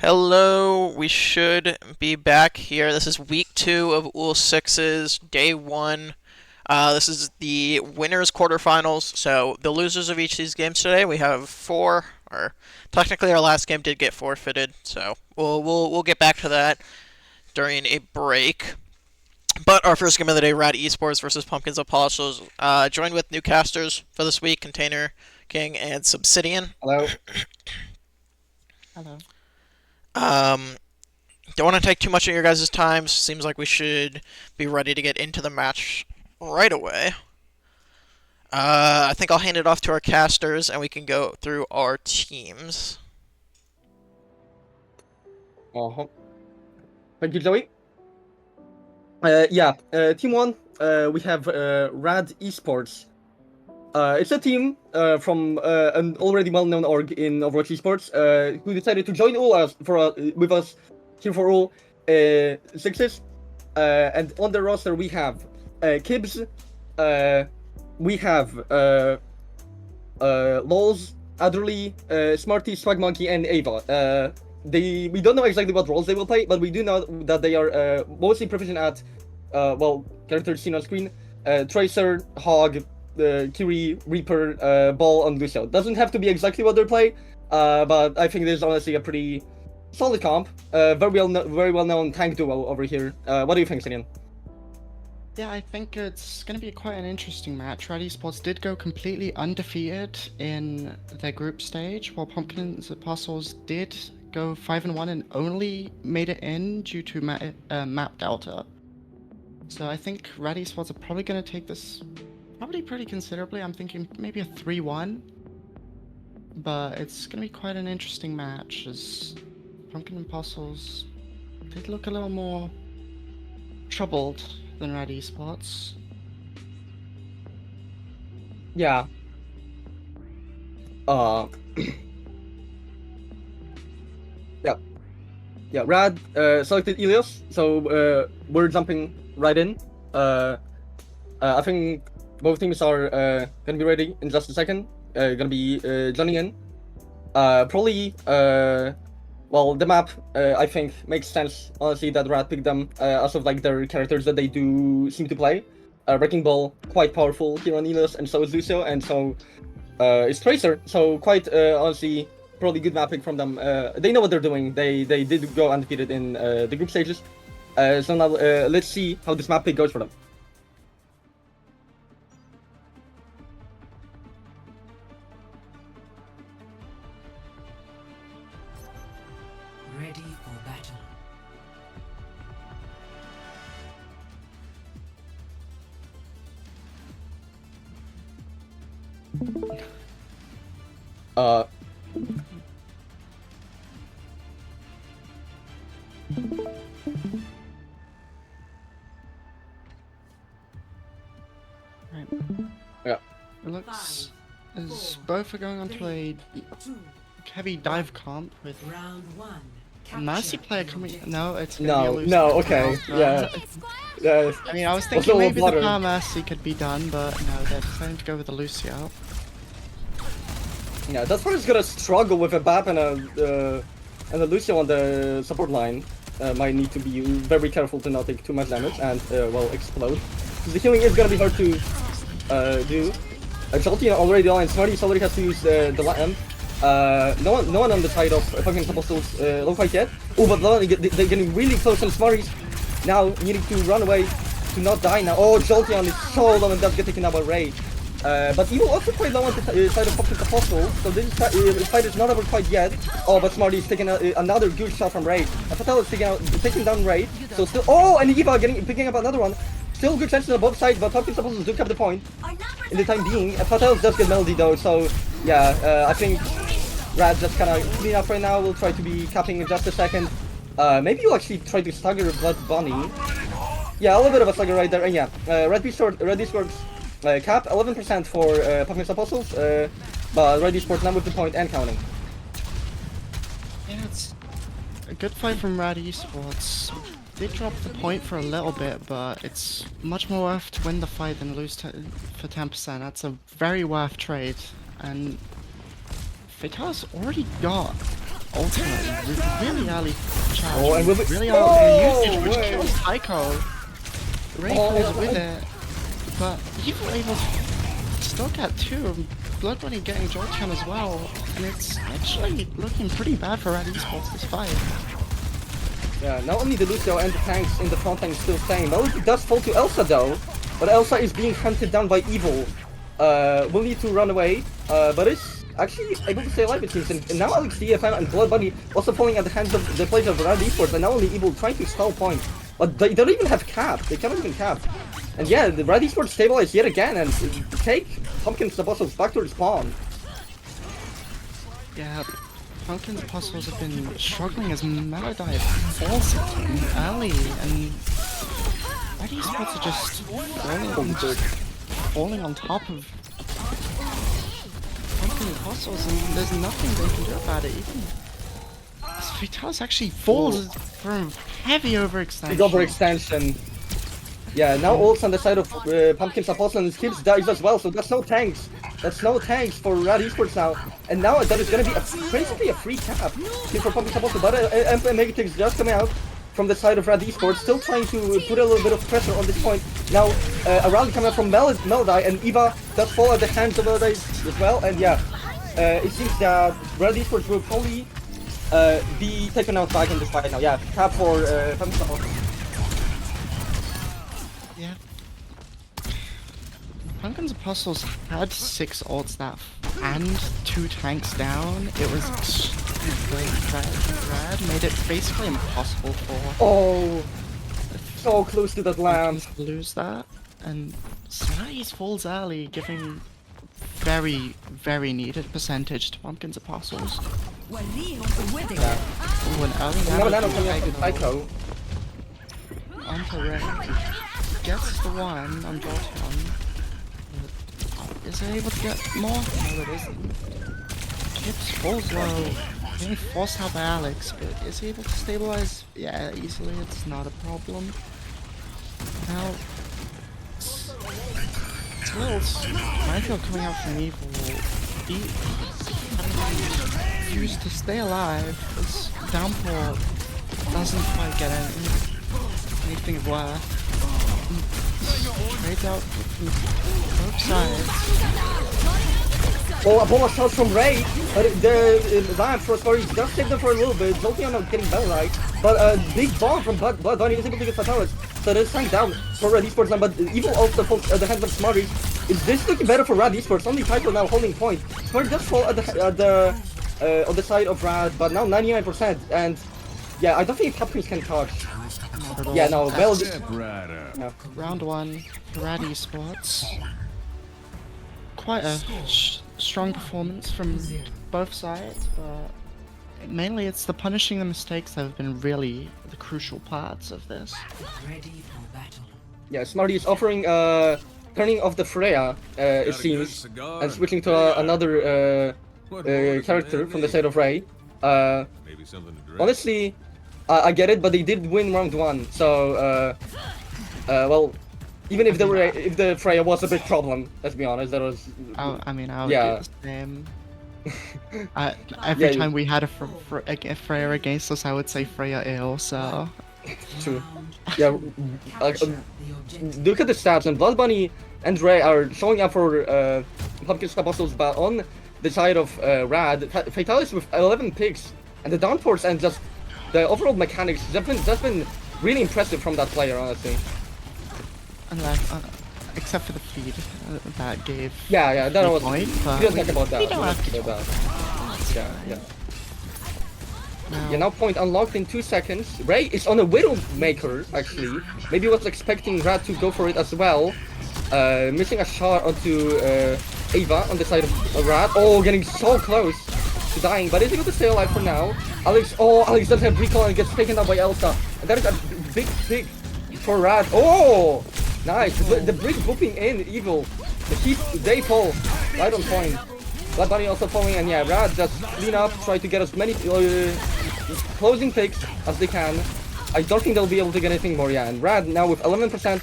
Hello, we should be back here. This is week 2 of OOL SIXES, day 1. This is the winners quarterfinals, so the losers of each of these games today, we have 4, or technically our last game did get forfeited, so we'll get back to that during a break. But our first game of the day, Rad Esports versus Pumpkins Apostles, joined with new casters for this week, Container King and Subsidian. Hello. Hello. Um, don't want to take too much of your guys' time. Seems like we should be ready to get into the match right away. I think I'll hand it off to our casters and we can go through our teams. Uh-huh. Thank you, Joey. Team 1, we have Rad Esports. It's a team from an already well-known org in Overwatch Esports who decided to join OOL with us here for OOL SIXES. And on the roster we have Kibs, we have Lols, Adderley, Smarty, Swag Monkey, and Ava. We don't know exactly what roles they will play, but we do know that they are mostly proficient at characters seen on screen: Tracer, Hog, Kiri, Reaper, Ball, and Lucio. Doesn't have to be exactly what they play, but I think this is honestly a pretty solid comp. Very well known tank duo over here. What do you think, Sinian? Yeah, I think it's going to be quite an interesting match. Rad Esports did go completely undefeated in their group stage, while Pumpkins Apostles did go 5-1 and only made it in due to map delta. So I think Rad Esports are probably going to take this probably pretty considerably. I'm thinking maybe a 3-1. But it's going to be quite an interesting match, as Pumpkin Apostles did look a little more troubled than Rad Esports. Yeah. Yeah. Yeah, Rad selected Elios, so we're jumping right in. I think both teams are gonna be ready in just a second. Gonna be joining in. Probably, the map I think makes sense. Honestly, that Rad picked them as of like their characters that they do seem to play. Wrecking Ball quite powerful here on Elios, and so is Lucio, and so is Tracer. So quite honestly, probably good mapping from them. They know what they're doing. They did go undefeated in the group stages. So now let's see how this map pick goes for them. Ready for battle. Uh, Right. Yeah. It looks as both are going onto a heavy dive comp with Round 1. a Mercy player coming. No, it's gonna No, be a loose no, one. okay, No. yeah. Yeah. I mean, I was Also thinking a maybe the blotter. power Mercy could be done, but no, they're deciding to go with the Lucio. Yeah, that's probably gonna struggle with a BAP and a Lucio on the support line. Might need to be very careful to not take too much damage and explode. Because the healing is gonna be hard to do. Jolty already on, Smarties already has to use the lamp. No one on the side of fucking Apostles low quite yet. Oh, but they're getting really close on Smarties. Now needing to run away to not die now. Oh, Jolteon is so low and does get taken out by Ray. But Evil also quite low on the side of Pumpkin Apostles, so this fight is not over quite yet. Oh, but Smarty is taking another good shot from Ray. Fatal is taking down Ray, so still. Oh, and Eva picking up another one. Still good chances on both sides, but Pumpkin Apostles do cap the point in the time being. Fatal does get Melody though, so yeah, I think Rad just kind of clean up right now. We'll try to be capping in just a second. Maybe you'll actually try to stagger Blood Bunny. Yeah, a little bit of a stagger right there, and yeah, Red Esports cap 11% for Pumpkin Apostles, but Red Esports now with the point and counting. Yeah, it's a good fight from Rad Esports. They dropped the point for a little bit, but it's much more worth to win the fight than lose for 10%. That's a very worth trade, and Fatalis already got ultimately really early charge. Oh, and with it- really Oh, early usage, which wait. kills Tycho. Ray Oh, falls with it, but Evil able to still get 2. Blood Bunny getting Jolteon as well, and it's actually looking pretty bad for Red Esports this fight. Yeah, not only the Lucio and the tanks in the front line still staying, but it does fall to Elsa though. But Elsa is being hunted down by Evil. Will need to run away, but is actually able to stay alive it seems. And now Alex DFM and Blood Bunny also falling at the hands of the players of Red Esports, and now only Evil trying to stall point. But they don't even have cap, they cannot even cap. And yeah, the Red Esports stabilize yet again and take Pumpkin's Apostles back to respawn. Yeah, Pumpkin's Apostles have been struggling as Melody falls early, and Red Esports are just falling on top of Pumpkin's Apostles, and there's nothing they can do about it. Even Vitalis actually falls from heavy overextension. Big overextension. Yeah, now ults on the side of Pumpkin's Apostle and Skips dies as well, so that's no tanks. That's no tanks for Red Esports now. And now that is going to be basically a free cap here for Pumpkin's Apostle. But Megatix just coming out from the side of Red Esports, still trying to put a little bit of pressure on this point. Now, a rally coming out from Melody, and Eva does fall at the hands of Melody as well. And yeah, it seems that Red Esports will probably be taken out back in this fight now. Yeah, cap for Pumpkin's Apostle. Yeah. Pumpkin's Apostles had 6 ults and 2 tanks down. It was extremely Red made it basically impossible for Oh, so close to that lamp. Pumpkins to lose that. And Slice falls early, giving very, very needed percentage to Pumpkin's Apostles. Ooh, an early Another nano nano coming out from Tycho. onto Red. Gets the 1 on Jolteon. Is it able to get more? No, it isn't. Kips falls low. Being forced out by Alex, but is he able to stabilize? Yeah, easily. It's not a problem. Now, it's a little minefield coming out from Evil. He used to stay alive. This downpour doesn't quite get anything of worth. Trades out from both sides. Oh, a bonus shot from Ray, but the lamp for Story just saved them for a little bit. Jolteon not getting bell right, but a big bomb from Blood Bunny is able to get Fatalis. So there's tank down for Red Esports, but Evil also falls at the hands of Smarty. Is this looking better for Red Esports? Only Tycho now holding point. Smarty does fall at the on the side of Rad, but now 99%, and yeah, I don't think Pumpkins can touch. Yeah, no, well. No. Round 1 for Rad Esports. Quite a strong performance from both sides, but mainly it's the punishing the mistakes that have been really the crucial parts of this. Yeah, Smarty is offering turning off the Freya, it seems, and switching to another character from the side of Ray. Honestly, I get it, but they did win round 1, so well, even if the Freya was a big problem, let's be honest, that was. I mean, I would Yeah. do the same. Every Yeah, time we had a Freya against us, I would say Freya ill, so. True. Yeah, look at the stats, and Blood Bunny and Ray are showing up for Pumpkin's Apostles, but on the side of Rad, Fatalis with 11 picks, and the downforce and just the overall mechanics just been really impressive from that player, honestly. Unless, except for the feed that gave. Yeah, that was. Point, We but don't talk about that. we don't have to talk about that. Yeah. Now, Yeah, now point unlocked in 2 seconds. Ray is on a Widowmaker, actually. Maybe was expecting Rad to go for it as well. Missing a shot onto Ava on the side of Rad. Oh, getting so close to dying, but is able to stay alive for now. Alex doesn't have recall and gets taken out by Elsa. And that is a big pick for Rad. Oh, nice. The brick whooping in Evil. They fall right on point. Blood Bunny also falling, and yeah, Rad just clean up, try to get as many closing picks as they can. I don't think they'll be able to get anything more, yeah. And Rad now with 11%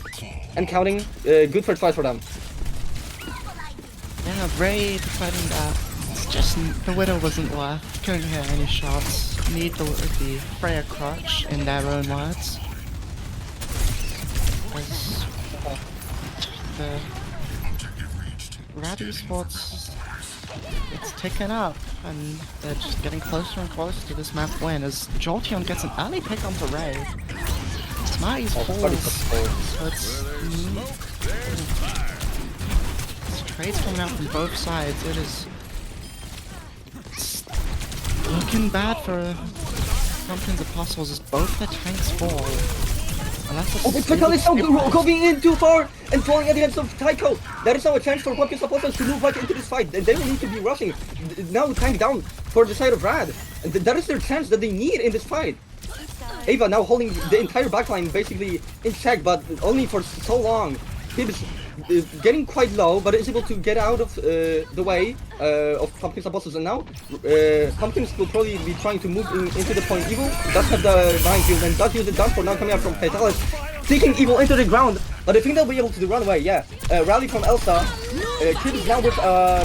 and counting, good first fight for them. yeah, Ray deciding that just the Widow wasn't worth. Couldn't hit any shots. Need the Freya crutch in their own words. As the Rad Esports, it's ticking up, and they're just getting closer and closer to this map win as Jolteon gets an early pick onto Ray. Smarty's falls, so it's trades coming out from both sides. It's looking bad for Pumpkin's Apostles as both their tanks fall. And that's Oh, Tycho is now going in too far and falling at the hands of Tycho. There is now a chance for Pumpkin's Apostles to move back into this fight. They will need to be rushing. Now tank down for the side of Rad. And that is their chance that they need in this fight. Ava now holding the entire backline basically in check, but only for so long. Hibbs getting quite low, but is able to get out of the way of Pumpkin's Apostles. And now Pumpkins will probably be trying to move into the point. Evil does have the minefield and does use the downpour now coming out from Fatalis, taking Evil into the ground, but I think they'll be able to run away. Yeah, rally from Elsa. Kid is now with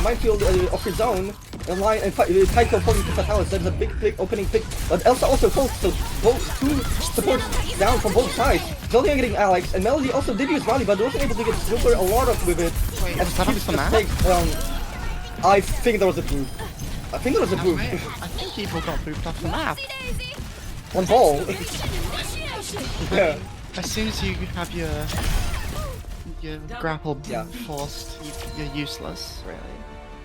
minefield of his own. Line and Tycho falling to Fatalis. There's a big opening pick, but Elsa also falls, so both two supports down from both sides. Jolteon getting Alex, and Melody also did use Rally, but wasn't able to get super a lot of with it. Wait, and was that off the map? I think there was a proof. I think there was a proof. I think Evil got booped off the map. One ball. Yeah. As soon as you have your grapple Yeah. forced, you're useless, really.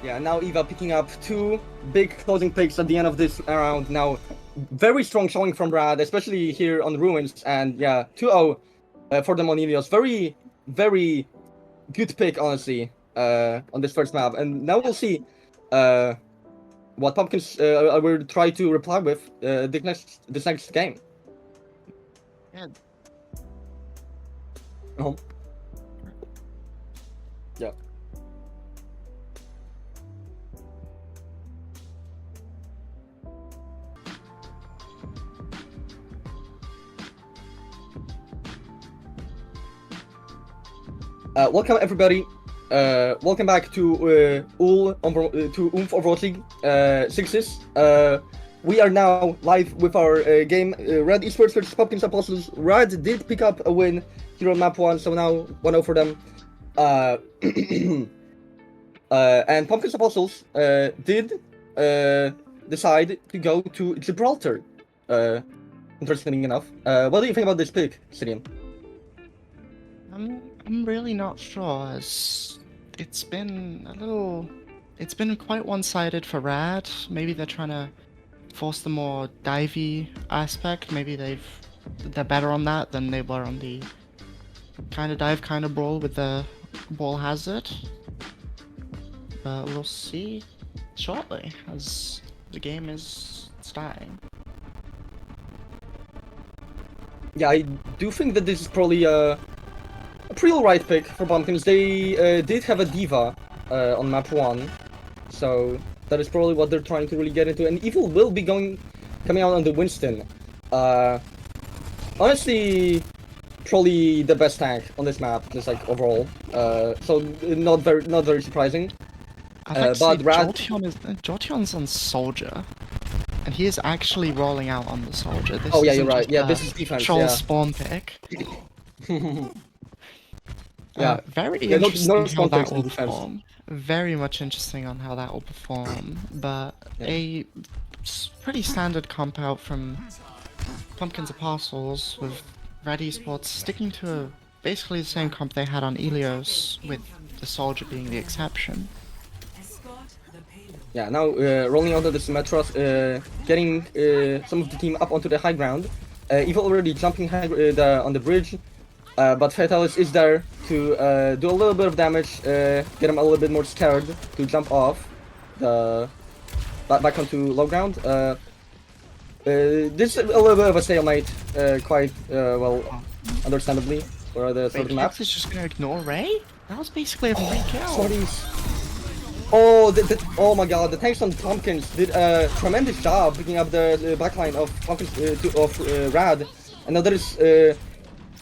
Yeah, now Eva picking up two big closing picks at the end of this round. Now, very strong showing from Rad, especially here on Ruins. And yeah, 2-0 for the Monelios. Very, very good pick, honestly, on this first map. And now we'll see what Pumpkins will try to reply with this next game. Yeah. Yeah. Welcome everybody. Welcome back to OOL to Oomph Overwatch League SIXES. We are now live with our game Red Esports vs Pumpkins Apostles. Red did pick up a win here on map 1, so now 1-0 for them. And Pumpkins Apostles did decide to go to Gibraltar. Interestingly enough. What do you think about this pick, Sidian? I'm really not sure, as it's been quite one-sided for Rad. Maybe they're trying to force the more divey aspect. Maybe they're better on that than they were on the kind of dive, kind of brawl with the ball hazard. But we'll see shortly as the game is starting. Yeah, I do think that this is probably a pretty alright pick for Pumpkins. They did have a Diva on map 1, so that is probably what they're trying to really get into. And Evil will be coming out on the Winston. Honestly, probably the best tank on this map, just like overall. So not very surprising. But Jolteon's on Soldier, and he is actually rolling out on the Soldier. This You're isn't right. just Yeah, a this is defense. troll Yeah. spawn pick. Yeah. Very Yeah, no interesting how response that takes will in defense. perform. Very much interesting on how that will perform. But a pretty standard comp out from Pumpkins Apostles with Red Esports sticking to basically the same comp they had on Ilios, with the Soldier being the exception. Yeah, now rolling onto the Symmetros, getting some of the team up onto the high ground. Evil already jumping on the bridge, but Fatalis is there to do a little bit of damage, get him a little bit more scared to jump off back onto low ground. This is a little bit of a stalemate, quite well, understandably, for the sort of map. Is just gonna ignore Ray? That was basically a free kill. Sorries. Oh, oh my god, the tanks on Pumpkins did a tremendous job picking up the backline of Pumpkins of Rad. And now there is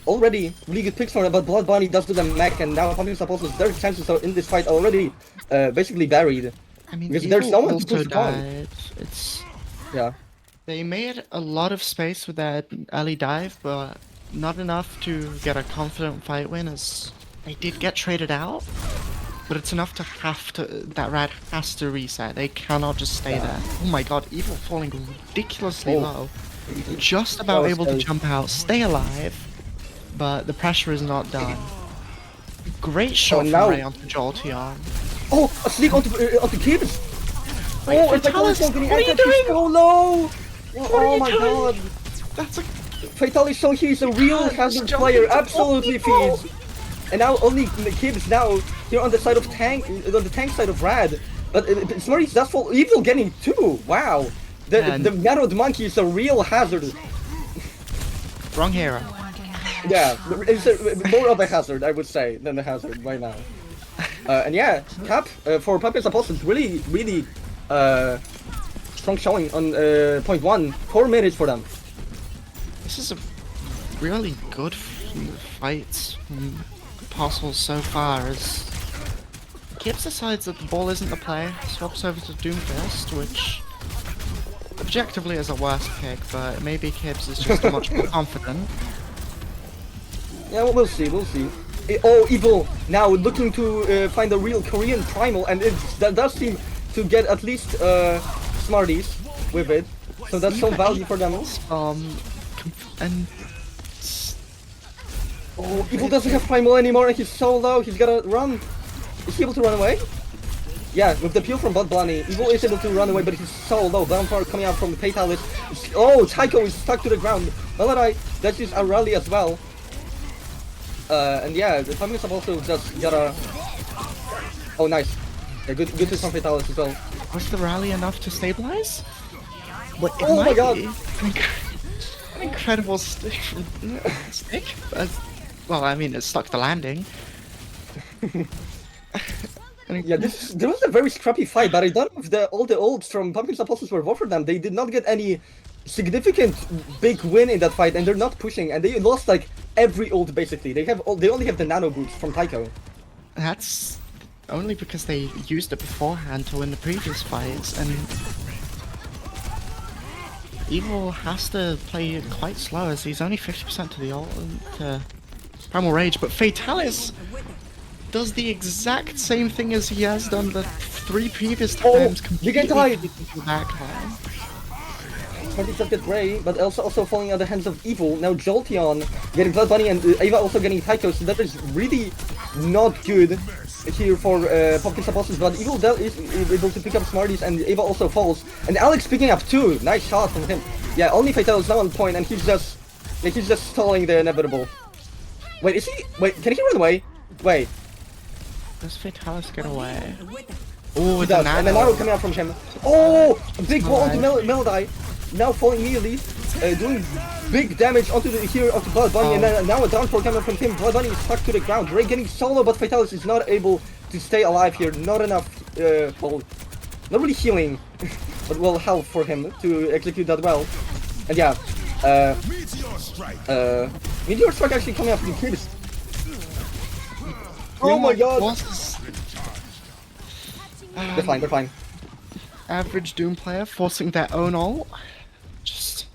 already really good picks for them, but Blood Bunny does do the mech, and now Pumpkins Apostles, their chances are in this fight already basically buried. I mean, Because Evil there's no one to also push the point. died. It's Yeah. They made a lot of space with that early dive, but not enough to get a confident fight win, as they did get traded out. But it's enough to that Rad has to reset. They cannot just stay there. Oh my god, Evil falling ridiculously low. Just about was able to scary. jump out, stay alive, but the pressure is not done. Great shot from now- Ray onto Jolteon. Oh, asleep onto Gibbs! Wait, Oh, it's like Vitalis, almost getting what are you anti doing? so low! Oh are my you god! doing? That's a Vitalis so he's a real can't hazard jump player, into absolutely people. feeds. And now only Gibbs now here on the side of tank, on the tank side of Rad. But Smarties does fall, Evil getting two. Wow, the narrowed monkey is a real hazard. wrong hero. Yeah, it's more of a hazard, I would say, than a hazard right now. And yeah, Cap for Puppets Apostles really, really strong showing on point 1. 4 minutes for them. This is a really good fight from Apostles so far, as Gibbs decides that the ball isn't the play, swaps over to Doomfist, which objectively is a worse pick, but maybe Gibbs is just much more confident. Yeah, well, we'll see, we'll see. Oh, Evil now looking to find a real Korean primal, and that does seem to get at least Smarties with it. So that's some value for them. And Oh, Evil doesn't have primal anymore, and he's so low, he's gotta run. Is he able to run away? Yeah, with the peel from Bud Bunny, Evil is able to run away, but he's so low. Downpour coming out from the Fatalis. Oh, Tycho is stuck to the ground. Melody, that is a rally as well. And yeah, the Pumpkins have also just gotta... Oh, nice. Yeah, good to some Fatalis as well. was the rally enough to stabilize? But it Oh my might god. be an incredible stick but, well, I mean, it stuck the landing. Yeah, this was a very scrappy fight, but I don't know if all the ults from Pumpkins Apostles were worth for them. They did not get any significant big win in that fight, and they're not pushing, and they lost like every ult basically. They only have the nano boots from Tycho. That's only because they used it beforehand to win the previous fights, and Evil has to play quite slow, as he's only 50% to the ult to Primal Rage, but Fatalis does the exact same thing as he has done the 3 previous times. You get tied! Backline. Smarties just get Ray, but also falling out the hands of Evil. Now Jolteon getting Blood Bunny, and Ava also getting Tycho, so that is really not good here for Pumpkins Apostles, but Evil is able to pick up Smarties, and Ava also falls. And Alex picking up 2! Nice shot from him. Yeah, only Fatal is now on point, and he's just stalling the inevitable. Wait, is he? Wait, can he run away? Wait. Does Fatalis get away? Oh, He the does, and the nano. Nano coming out from him. Oh! A big wall onto Melody. Now falling immediately, doing big damage onto Blood Bunny, and then now a downpour coming from him. Blood Bunny is stuck to the ground. Ray getting solo, but Fatalis is not able to stay alive here. Not enough, well, not really healing, but well, health for him to execute that well. And yeah, Meteor Strike actually coming out from the Cubes. Oh my god! They're fine, they're fine. Average Doom player forcing their own ult. Just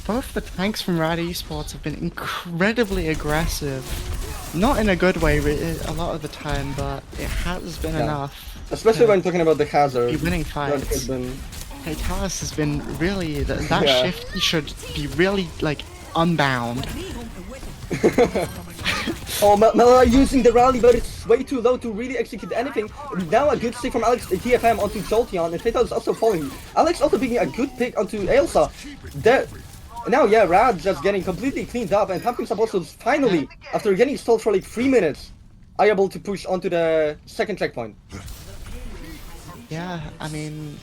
both the tanks from Rad Esports have been incredibly aggressive. Not in a good way a lot of the time, but it has been enough. Especially when talking about the hazard. Be winning That fights. has been... Fatalis has been really that Yeah. shift. He should be really like unbound. Oh, Mela using the rally, but it's way too low to really execute anything. Now a good stick from Alex TFM onto Jolteon, and Fatal is also falling. Alex also picking a good pick onto Ailsa. Now, yeah, Rad just getting completely cleaned up, and Pumpkins Apostles finally, after getting stalled for like 3 minutes, are able to push onto the second checkpoint. Yeah, I mean,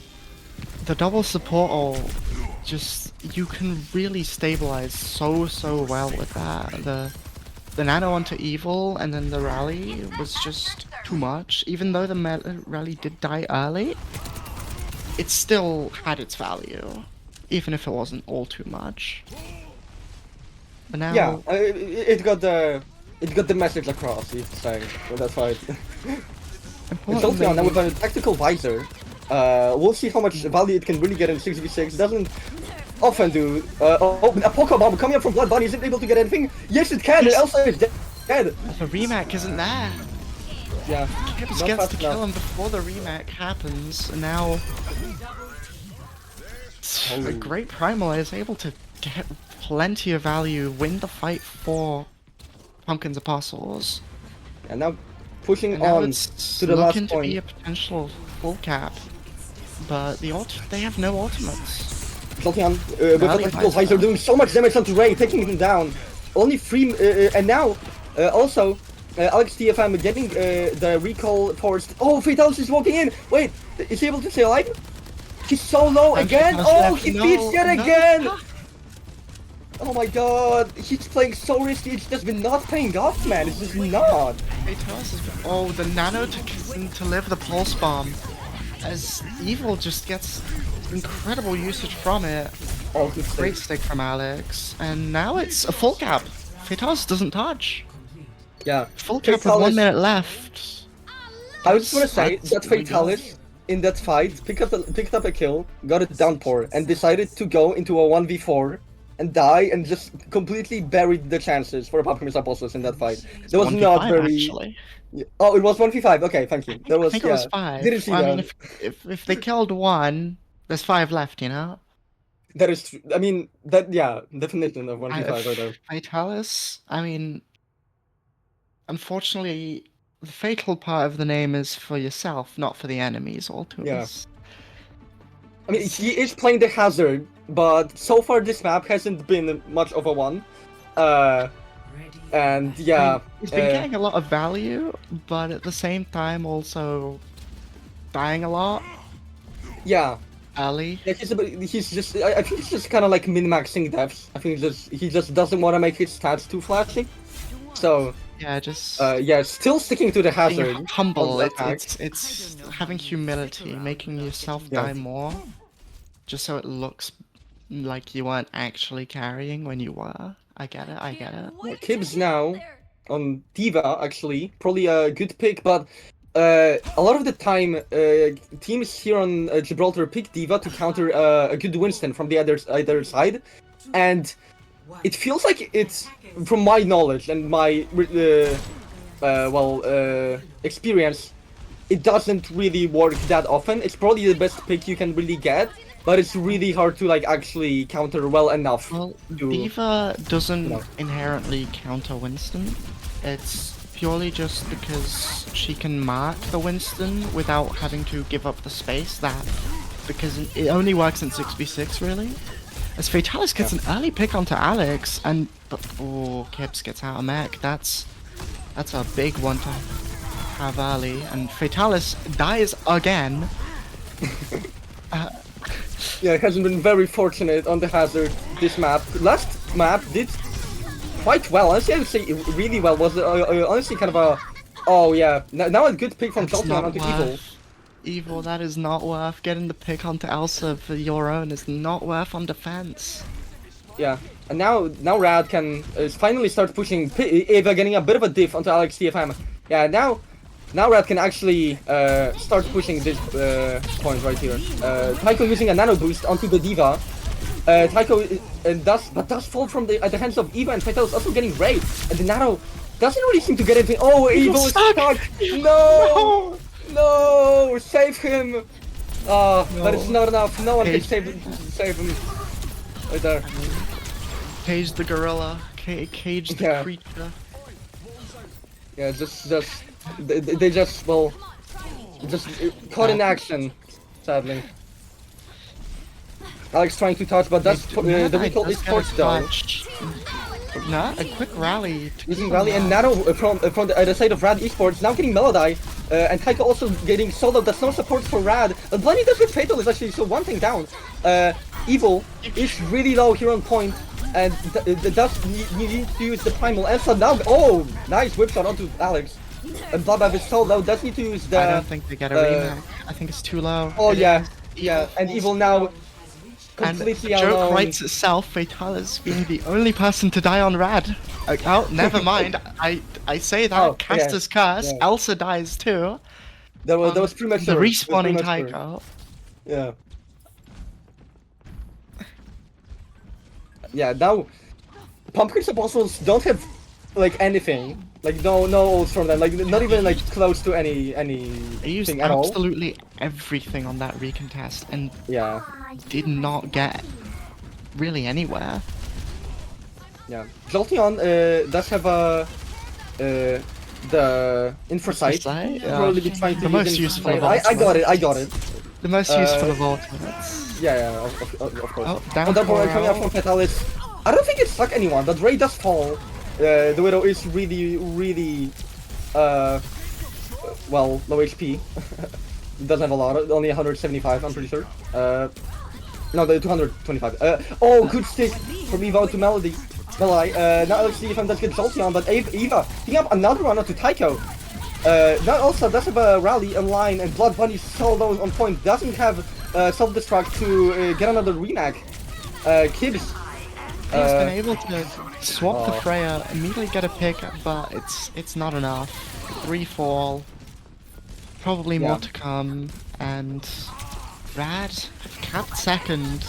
the double support ult, just, you can really stabilize so well with that. The nano onto Evil and then the rally was just too much. Even though the rally did die early, it still had its value, even if it wasn't all too much. But now, Yeah, it got the message across, you could say, with that fight. Jolteon now with a tactical visor. We'll see how much value it can really get in 6v6. Doesn't often do. A Pokebomb coming up from Blood Bunny. Is it able to get anything? Yes, it can. Elsa is dead. The remake isn't there. Yeah. Gibbs not gets fast to kill enough. him before the remake happens, and now a great Primal is able to get plenty of value, win the fight for Pumpkin's Apostles. And now pushing And now on it's to the looking last to be a point. potential full cap, but they have no ultimates. Jolteon with a Valley tactical visor. visor doing so much damage onto Ray, taking him down. Only 3, and now also Alex TFM getting the recall forced. Oh, Fatalis is walking in. Wait, is he able to stay alive? He's so low And again. Fatalis Oh, left. he No, beats yet no. again. Oh my god, he's playing so risky. It's just been not paying off, man. It's just not. Oh, the nano to live the pulse bomb, as Evil just gets incredible usage from it. Oh, good Great save. stick from Alex, and now it's a full cap. Fatalis doesn't touch. Yeah. Full cap with Fatalis- 1 minute left. I was just gonna say That's that really good. Fatalis in that fight picked up a kill, got a downpour, and decided to go into a 1v4 and die and just completely buried the chances for Pumpkin's Apostles in that fight. That was 1v5 not very. actually. Oh, it was 1v5. Okay, thank you. That I was think yeah. it was 5. Didn't see I that. mean, if they killed 1, there's 5 left, you know? That is. I mean, that yeah, definition of 1v5 right there. Vitalis, I mean, unfortunately, the fatal part of the name is for yourself, not for the enemies, all too Yeah. us. I mean, he is playing the hazard, but so far this map hasn't been much of a one. And yeah, He's been getting a lot of value, but at the same time also dying a lot. yeah. Ali. Yeah, he's just. I think he's just kind of like min-maxing deaths. I think he just doesn't want to make his stats too flashy. So Yeah, just yeah, still sticking to the hazard. being humble. on the It's having humility, making yourself Yeah. die more, just so it looks like you weren't actually carrying when you were. I get it. I get it. Kibbs now on Diva actually probably a good pick, but a lot of the time teams here on Gibraltar pick Diva to counter a good Winston from the other side, and it feels like it's, from my knowledge and my experience, it doesn't really work that often. It's probably the best pick you can really get, but it's really hard to like actually counter well enough. Well, to, Diva doesn't No. inherently counter Winston. It's purely just because she can mark the Winston without having to give up the space. Because it only works in 6v6 really. As Fatalis gets an early pick onto Alex, and oh, Kips gets out of mech. That's a big one to have early, and Fatalis dies again. Yeah, it hasn't been very fortunate on the hazard this map. Last map did quite well. Honestly, I would say really well. Was honestly kind of a. Oh yeah, now a good pick from That's Jolteon not onto Evil. worth. Evil, that is not worth. Getting the pick onto Elsa for your own is not worth on defense. Yeah, and now Rad can finally start pushing Eva, getting a bit of a diff onto Alex TFM. Yeah, now Rad can actually start pushing this point right here. Tycho using a nano boost onto the Diva. Tycho does fall from at the hands of Eva, and Tycho is also getting raped. And the nano doesn't really seem to get anything. Oh, Evil is stuck! No! No! Save him! But it's not enough. No one can save him. Right there. Cage the gorilla, cage the Yeah. creature. Yeah, they just caught in action, sadly. Alex trying to touch, but that's the recall is forced though. Nah, a quick rally. to Using kill Rally and him. Nano from the side of Rad Esports, now getting Melody, and Taika also getting solo. That's no support for Rad. But Blinding Dash with Fatal is actually so one thing down. Evil is really low here on point, and does need to use the Primal. Elsa now, oh, nice whip shot onto Alex. And Bloodbath is so low, does need to use the... I don't think they get a remake. I think it's too low. Oh It yeah, is. yeah, and Evil now And the completely joke alone. writes itself, Fatalis being the only person to die on Rad. Oh, never mind. I say that. Oh, Caster's curse. yeah. Elsa dies too. That was pretty much The sure. That was pretty respawning much sure. Tycho. Yeah. Yeah, now Pumpkins Apostles don't have like anything. Like no ults from them. Like not even like close to They used anything at all. absolutely everything on that recontest and Yeah. did not get really anywhere. Yeah. Jolteon does have the Infrasight. Infrasight? Yeah. Probably be trying to The use most useful of Infrasight. I got it. The most useful of ultimates. Yeah, of course. Oh, down On that point, for coming up from Fatalis, I don't think it stuck anyone, but Ray does fall. The Widow is really, well, low HP. Doesn't have a lot, only 175, I'm pretty sure. No, the 225. Oh, good stick from Eva to Melody. Now let's see if I'm just get Jolteon, but Eva picking up another one onto Tycho. Now also does have a rally online, and Blood Bunny so low on point, doesn't have self-destruct to get another Renac. Kibbs. He's been able to swap the Freya, immediately get a pick, but it's not enough. 3 fall, probably Yeah. more to come, and Rad capped second.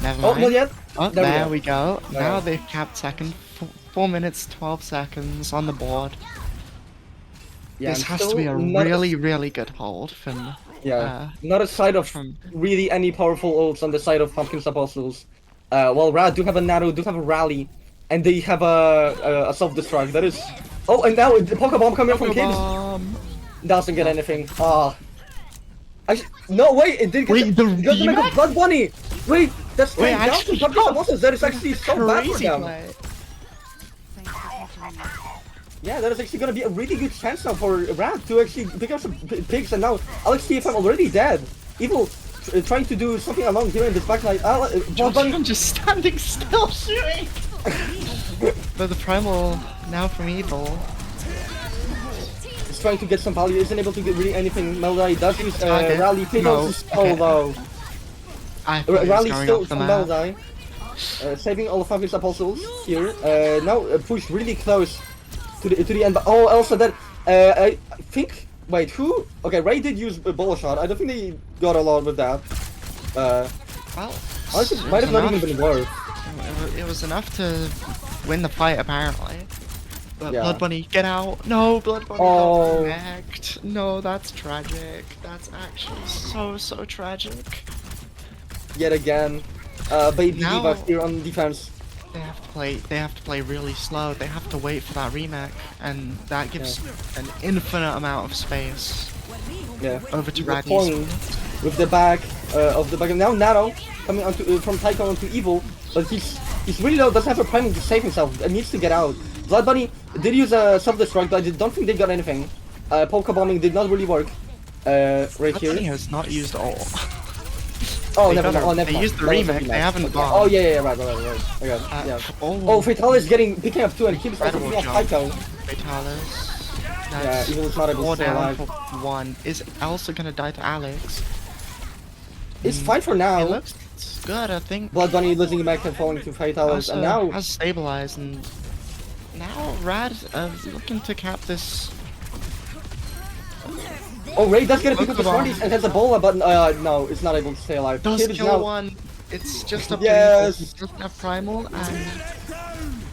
Never Oh, mind. not yet. Oh, There we there go. we go. Yeah. Now they've capped second. 4 minutes, 12 seconds on the board. Yeah, This I'm has to still be a not really good hold from... Yeah, not a side of from- really any powerful ults on the side of Pumpkin's Apostles. Well, Rad do have a Nano, do have a Rally, and they have a self-destruct. That is... Oh, and now the Pokebomb coming from Kibbs. Doesn't get anything. Ah. Actually, no, wait, it did get Wait, the it got the Mega Renac? Blood Bunny! Wait, that's Wait, down to actually, Pumpkin's oh, Apostles. That is actually so bad for Crazy them. play. Yeah, that is actually gonna be a really good chance now for Rad to actually pick up some pigs, and now Alex TFM already dead. Evil trying to do something along here in this backline. Blood Bunny. I'm just standing still shooting! But the primal now from Evil. Is trying to get some value, isn't able to get really anything. Melody does use Target. Rally, No, Pickles is so okay. low. I thought he was Rally going still off the from map. Melody. Saving all of his apostles here. Now push really close to the end. But oh, also that I think. Wait, who? Okay, Ray did use a ball shot. I don't think they got a lot with that. Well, Honestly, it might was have not enough. even been worth. It was enough to win the fight, apparently. But Yeah. Blood Bunny, get out! No, Blood Bunny Oh. got connect. No, that's tragic. That's actually so tragic. Yet again, baby Now- Eva here on defense. They have to play really slow. They have to wait for that remake, and that gives an infinite amount of space Yeah. over to The Radney's. point with the back of the back. And now Nano coming onto from Tycho onto Evil, but he's really low. Doesn't have a priming to save himself. And needs to get out. Blood Bunny did use a self-destruct, but I don't think they got anything. Polka bombing did not really work. Right Blood Bunny here. has not used all. Oh, They never got mind. a- Oh, never they mind. used the That was a remake, they remake. haven't Okay. bombed. Oh yeah, right. Okay, yeah. Oh, Fatal is picking up 2 and keeps also Incredible picking up job. Tycho. Fatalis. Yeah, Evil is not able to 4 stay down alive. for 1. Is also gonna die to Alex. It's fine for now. It looks good, I think. Blood Bunny losing back and falling to Fatalis, Also and now has stabilized, and now Rad looking to cap this. oh, Ray does get a pick up the Pokeball. Smarties and has a bola, but no, it's not able to stay alive. Does Kid is kill now... one. It's just up Yes. to Evil. He doesn't have primal, and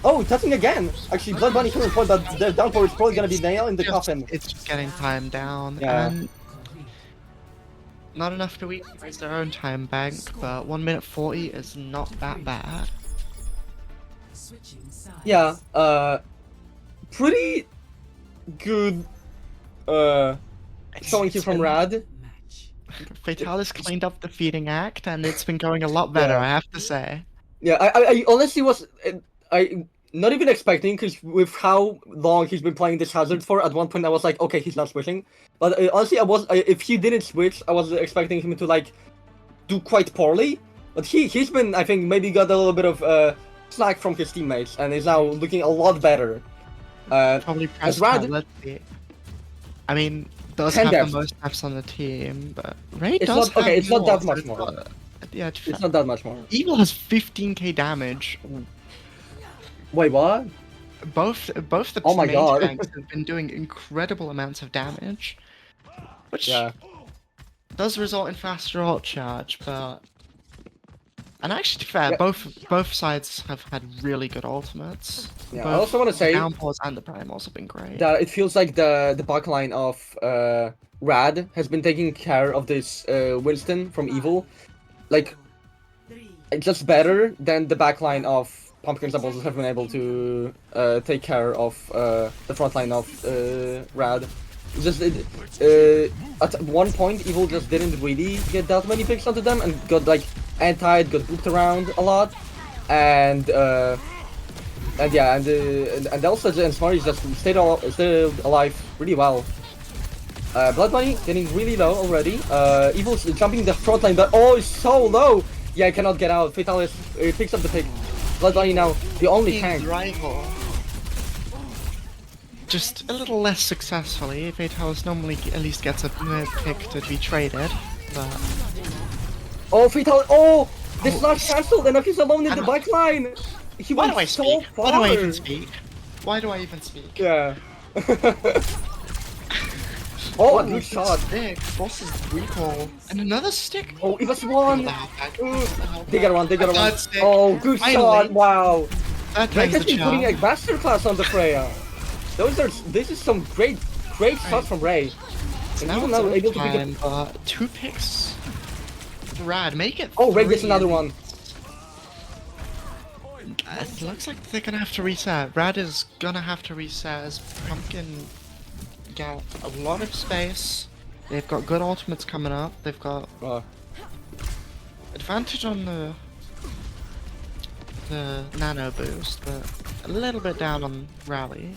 Oh, touching again! Actually, Blood Bunny killing point, but the downpour is probably gonna be nail in the coffin. it's just getting time down, Yeah. and not enough to raise their own time bank, but 1 minute 40 is not that bad. Yeah, pretty good, showing here from Rad. Fatalis cleaned up the feeding act, and it's been going a lot better, Yeah. I have to say. Yeah, I honestly was, I not even expecting, because with how long he's been playing this hazard for, at one point I was like, okay, he's not switching. But honestly, if he didn't switch, I was expecting him to like do quite poorly. But he's been, I think, maybe got a little bit of slack from his teammates, and is now looking a lot better. Probably press Rad- let's see. I mean, does 10 have deaths. the most deaths on the team, but Ray It's does not- okay, have it's not that more, much so more. Yeah, It's not that much more. Evil has 15k damage. Wait, what? both the Oh my main God. tanks have been doing incredible amounts of damage, which Yeah. does result in faster ult charge, but and actually, to be fair, Yeah. both sides have had really good ultimates. Yeah, I Both also want to the say downpours and the primals have been great. that it feels like the backline of Rad has been taking care of this Winston from Evil, like just better than the backline of Pumpkins and Bosses have been able to take care of the front line of Rad. Just at one point, Evil just didn't really get that many picks onto them and got like antied, got booped around a lot, and yeah, and also and Smarties just stayed alive really well. Blood Bunny getting really low already. Evil's jumping the front line, but oh, it's so low. Yeah, I cannot get out. Fatalis picks up the pick. Blood Bunny now the only tank. Rival. Just a little less successfully. Fatalis normally at least gets a pick to be traded, but Oh, Fatalis! Oh, this not cancelled, and now he's alone in the back line. He why went do I so speak? far. Why do I even speak? Why do I even speak? Yeah. Oh, a good shot. Stick, boss's recall, and another stick. Oh, it was one. They got one. They got one. Third stick. Oh, good Finally. shot! Wow. That Drake time's has the been putting a charm. masterclass on the Freya. This is some great shots from Ray. And Now even it's now able to pick time, up. but 2 picks. Rad, make it. Oh, Ray gets 3. another one. It looks like they're gonna have to reset. Rad is gonna have to reset as Pumpkin get a lot of space. They've got good ultimates coming up. They've got advantage on the nano boost, but a little bit down on rally.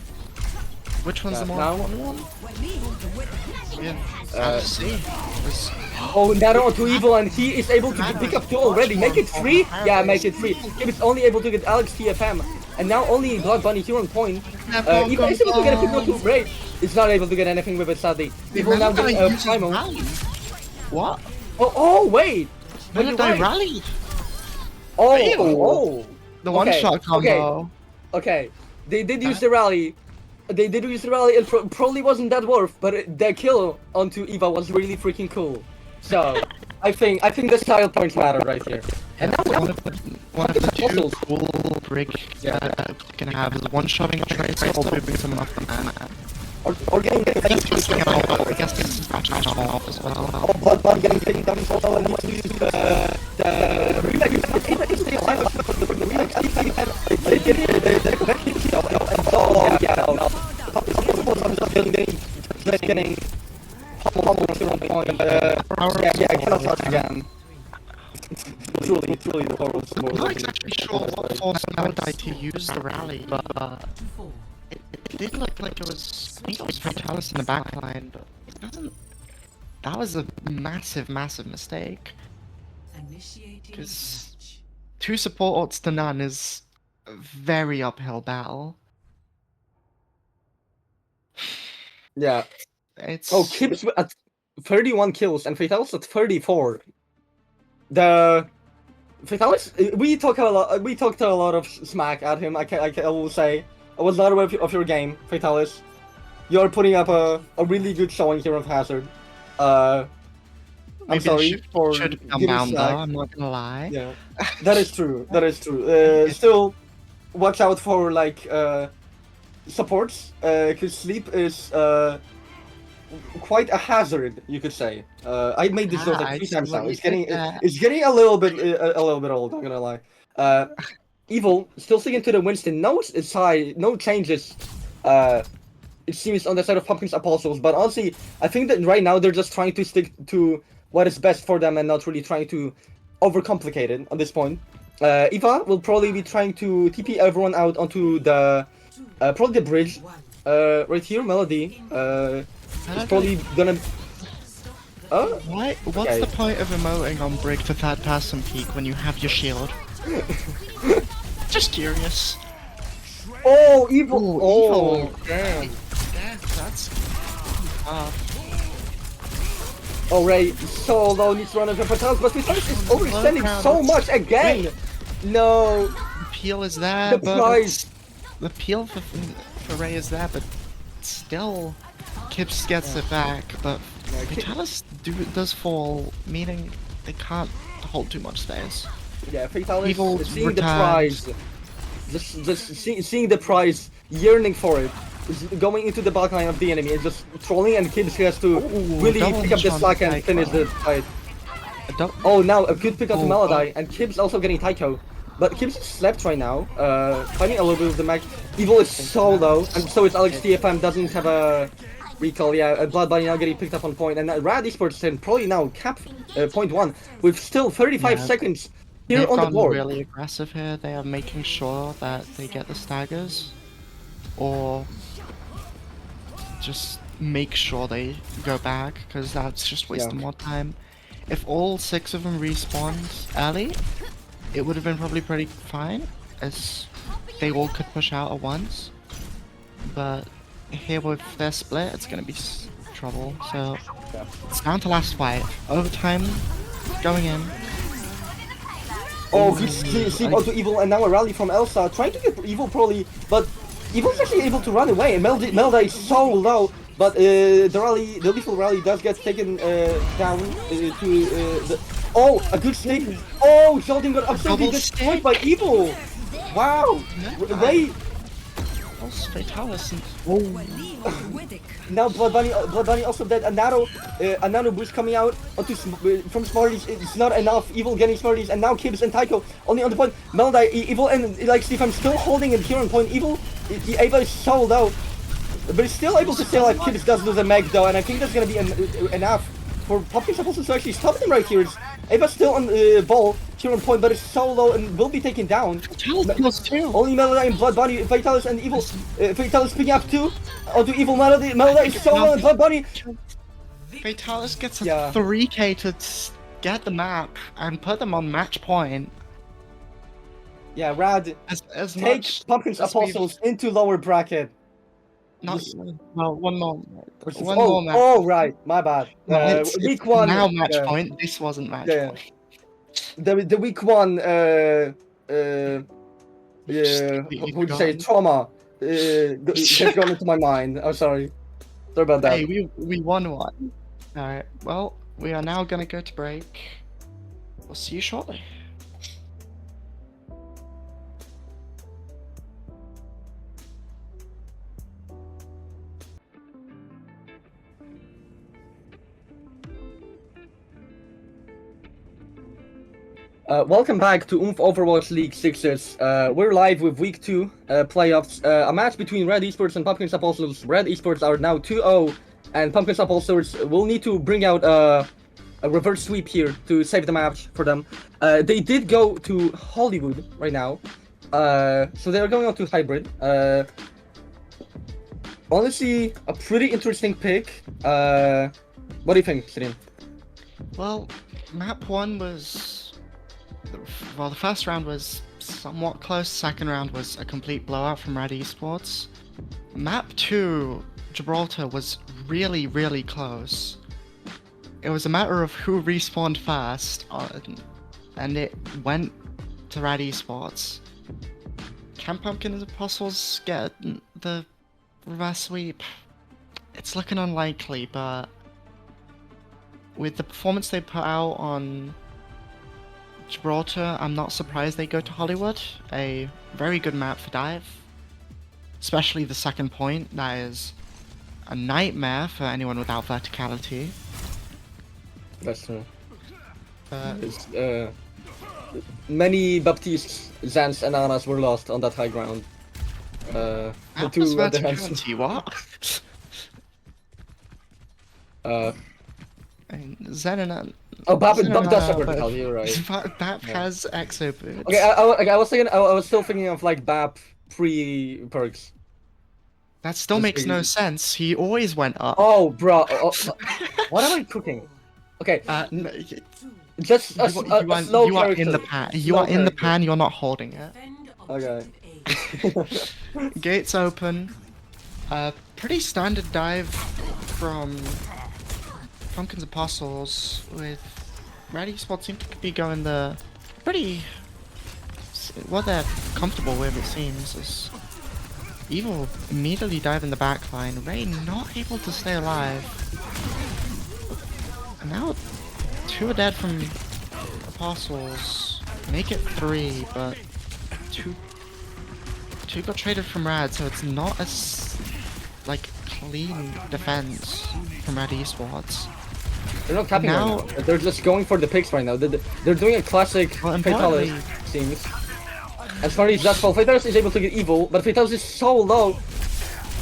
Which one's the more now- important one? Yeah, let's see. Oh, Nano onto Evil, and he is able to pick up 2 already. Make it 3? Yeah, make it 3. He was only able to get Alex TFM. And now only Blood Bunny here on point. Evil is able to get a pick onto Ray. It's not able to get anything with it, sadly. Evil now getting Primal. What? Oh, wait! When You're did I right. rally? Oh. The one-shot Okay. combo. Okay, they did use the rally. They did use the rally. It probably wasn't that worth, but the kill onto Eva was really freaking cool. So, I think the style points matter right here. And now One of the two cool brig can have is one-shotting a tracer or moving someone off the map. or getting I guess getting some patches off as well. Oh, Blood getting taken down also, and needs to use the remake. Getting I cannot touch again. Truly the horror. I'm not exactly sure what forced Melody to use the rally, but it did look like it was. I think it was Fatalis in the backline, but it doesn't. That was a massive mistake. Because 2 support ults to none is a very uphill battle. Yeah. It's Oh, Kips at 31 kills and Fatalis at 34. The Fatalis, we talked a lot of smack at him. I will say I was not aware of your game, Fatalis. You're putting up a really good showing here of Hazard. I'm maybe sorry for should come giving down though. slack. I'm not gonna lie. Yeah, that is true. Still, watch out for like supports. Cause sleep is quite a hazard, you could say. I made this joke like 3 times now. It's getting a little bit old. I'm gonna lie. Evil still sticking to the Winston. No changes. It seems on the side of Pumpkins Apostles, but honestly, I think that right now they're just trying to stick to what is best for them and not really trying to overcomplicate it at this point. Eva will probably be trying to TP everyone out onto the probably the bridge. Right here, Melody. It's probably gonna. Why? What's Okay. the point of emoting on Brig to third person peek when you have your shield? Just curious. Oh, Evil! Ooh, Oh, Evil. damn. Yeah, that's. Oh, Ray, so low, needs to run into Fatals, but Fatals is overextending so much again! No! Peel is there, The but price! the peel for Ray is there, but still, Kips gets it back. But Vitalis does fall, meaning they can't hold too much space. Yeah, Fatalis Evil's seeing the returned. prize, seeing the prize, yearning for it, is going into the backline of the enemy and just trolling, and Kips has to really double pick up the headshot slack and Taiko. finish the fight. Don't- Oh, now a good pick up to Oh, Maladai, and Kips also getting Taiko. But Kips is slept right now, fighting a little bit with the mech. Evil is so low, and so is Alex TFM, doesn't have a recall. Yeah, Blood Bunny now getting picked up on point, and Rad Esports can probably now cap point 1 with still 35 Yeah. seconds here They've on the gone board. really aggressive here. They are making sure that they get the staggers, or just make sure they go back, because that's just wasting more time. If all 6 of them respawned early, it would have been probably pretty fine, as they all could push out at once. But here with their split, it's gonna be trouble. So it's down to last fight. Overtime going in. Oh, good sleep onto Evil, and now a rally from Elsa, trying to get Evil probably, but Evil's actually able to run away, and Melda is so low, but the lethal rally does get taken down to the... Oh, a good stick! Oh, Sheldon got absolutely Double destroyed by Evil! Wow! Ray... Fatalis. Now Blood Bunny also dead. A nano boost coming out onto from Smarties. It's not enough. Evil getting Smarties, and now Kibbs and Taiko only on the point. Meldai, Evil, and like Steve, I'm still holding it here on point. Evil, the Ava is so low, but he's still able to stay alive. Kibbs does lose a meg though, and I think that's gonna be enough for Pumpkin supposed to actually stop him right here. Ava's still on the ball here on point, but it's so low and will be taken down. Only Melody and Blood Bunny, Vitalis and Evil. Vitalis picking up too onto Evil Melody. Melody is so low and Blood Bunny. Vitalis gets a 3k to get the map and put them on match point. Yeah, Rad, As take much Pumpkin's as Apostles into lower bracket. Not well, one more Oh, match. oh, right, my bad. Week 1. Now match point. This wasn't match point. The week 1. What would you say? Trauma. Gets gone into my mind. I'm sorry. Sorry about that. Hey, we won one. All right. Well, we are now gonna go to break. We'll see you shortly. Welcome back to Overwatch League Sixes. We're live with Week 2 playoffs. A match between Red Esports and Pumpkin Apostles. Red Esports are now 2-0, and Pumpkin Apostles will need to bring out a reverse sweep here to save the match for them. They did go to Hollywood right now, so they are going on to Hybrid. Honestly, a pretty interesting pick. What do you think, Sirin? Well, map 1 was... Well, the first round was somewhat close, second round was a complete blowout from Red Esports. Map 2, Gibraltar, was really, really close. It was a matter of who respawned first, and it went to Red Esports. Can Pumpkin and Apostles get the reverse sweep? It's looking unlikely, but with the performance they put out on Gibraltar, I'm not surprised they go to Hollywood. A very good map for dive. Especially the second point, that is a nightmare for anyone without verticality. That's true. Many Baptistes, Zans, and Anas were lost on that high ground. What was verticality? What? Zen and Oh, Bap does have verticality, you're right. Bap has exo boots. Okay, I was still thinking of like Bap pre-perks. That still makes no sense. He always went up. Oh, bro. What am I cooking? Okay, just a slow you are character. in the pan. You are in the pan. You're not holding it. Okay. Gates open. Pretty standard dive from Pumpkin's Apostles, with Red Esports seem to be going the pretty... what they're comfortable with, it seems, is Evil immediately dive in the back line. Ray not able to stay alive. And now 2 are dead from Apostles. Make it 3, but 2 got traded from Rad, so it's not as like clean defense from Rad Esports. They're not capping Now- right now. They're just going for the picks right now. They're doing a classic Well, Fatalis, importantly- seems. And Smarty's that's well. Fatalis is able to get evil, but Fatalis is so low.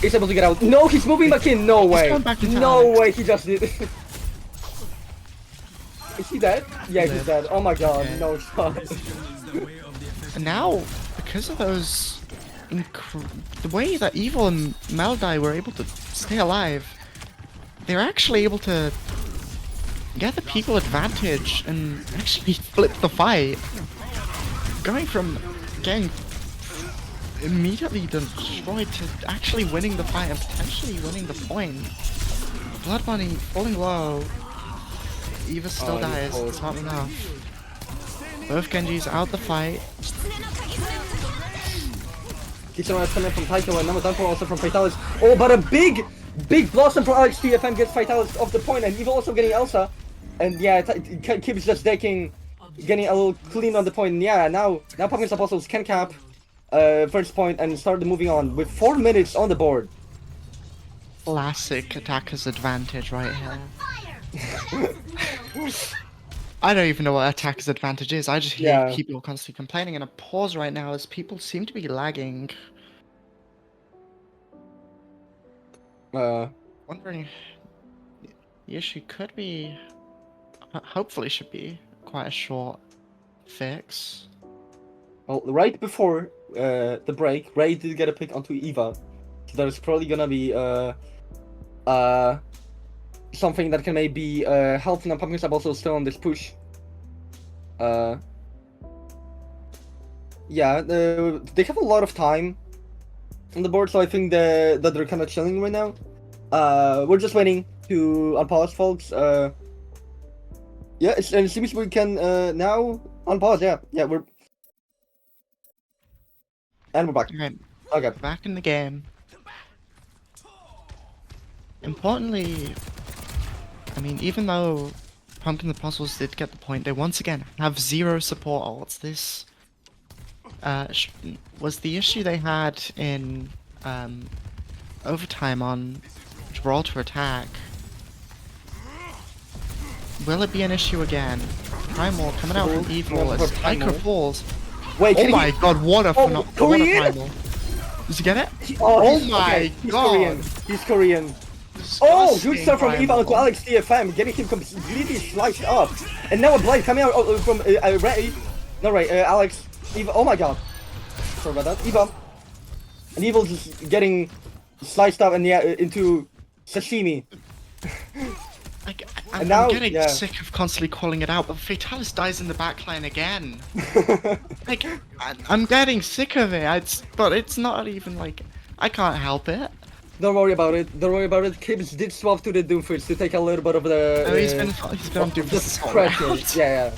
He's able to get out. No, he's moving back in. No way. going back into No Alex. way. He just did. Is he dead? Yeah, he's Dead. dead. Oh my god. Okay. No shot. And now, because of those, the way that Evil and Maldai were able to stay alive, they're actually able to get the people advantage and actually flip the fight. Going from getting immediately destroyed to actually winning the fight and potentially winning the point. Blood Bunny falling low. Eva still Oh, dies. oh. It's not enough. Both Genjis out the fight. Kitchen is coming from Taiko and number downfall also from Fatalis. Oh, but a big blossom from Alex TFM gets Fatalis off the point, and Evil also getting Elsa. And yeah, keeps just decking, getting a little clean on the point. And yeah, now Pumpkin's Apostles can cap first point and start moving on with 4 minutes on the board. Classic attacker's advantage right here. I don't even know what attacker's advantage is. I just hear Yeah. people constantly complaining, and a pause right now as people seem to be lagging. Wondering, the issue could be, hopefully should be quite a short fix. Well, right before the break, Ray did get a pick onto Eva, so there's probably gonna be something that can maybe help them. Pumpkins are also still on this push. Yeah, they have a lot of time on the board, so I think that they're kind of chilling right now. We're just waiting to unpause, folks. Yeah, it seems we can now unpause. Yeah, we're back. Okay, Okay. back in the game. Importantly, I mean, even though Pumpkin Apostles did get the point, they once again have 0 support ults. This was the issue they had in overtime on Gibraltar attack. Will it be an issue again? Primal coming out from Evil No, as for Taiko Primal. falls. Wait, Oh can my he... god, what a what a Korean? Primal. Does he get it? Oh, my okay, he's god. Korean. He's Korean. Oh, good Disgusting stuff from Eva Primal. onto Alex TFM, getting him completely sliced up. And now a blind coming out from Ray. No, Ray, Alex. Eva. Oh my god. Sorry about that. Eva. And Evil just getting sliced up and yeah, into sashimi. I'm now- getting yeah. sick of constantly calling it out, but Fatalis dies in the backline again. Like, I'm getting sick of it. But it's not even like I can't help it. Don't worry about it. Don't worry about it. Kibbs did swap to the Doomfist to take a little bit of the. Oh, he's been on Doom Just this whole pressure. round.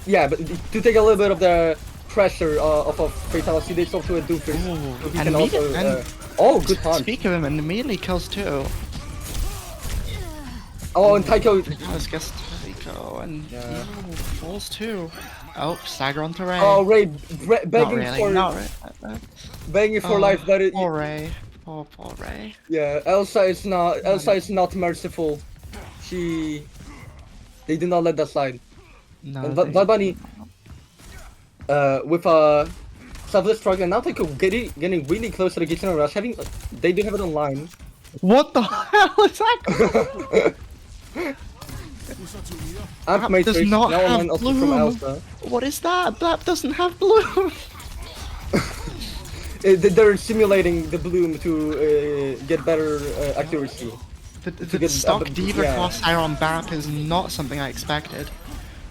Yeah, but to take a little bit of the pressure off of Fatality, they swap to a Doomfist. Ooh, So he and can also. and Oh, good punch. speak of him, and immediately kills 2. Oh, and Taiko. Fatalis gets Taiko, and Yeah. Evil falls too. Oh, stagger onto Ray. Oh, Ray not begging really, for not really. begging for Oh, life, but it, Poor Ray. Poor Ray. yeah, Elsa is not merciful. They did not let that slide. No. And they- Blood Bunny, with a selfless struggle, and now Taiko getting really close to the kitchen rush. They do have it online. What the hell is that? Amp Blap Matrix, does not now have online also from bloom. Elsa. What is that? Blap doesn't have bloom. They're simulating the bloom to get better accuracy. The get- stock but- Diva yeah. crosshair on Bap is not something I expected.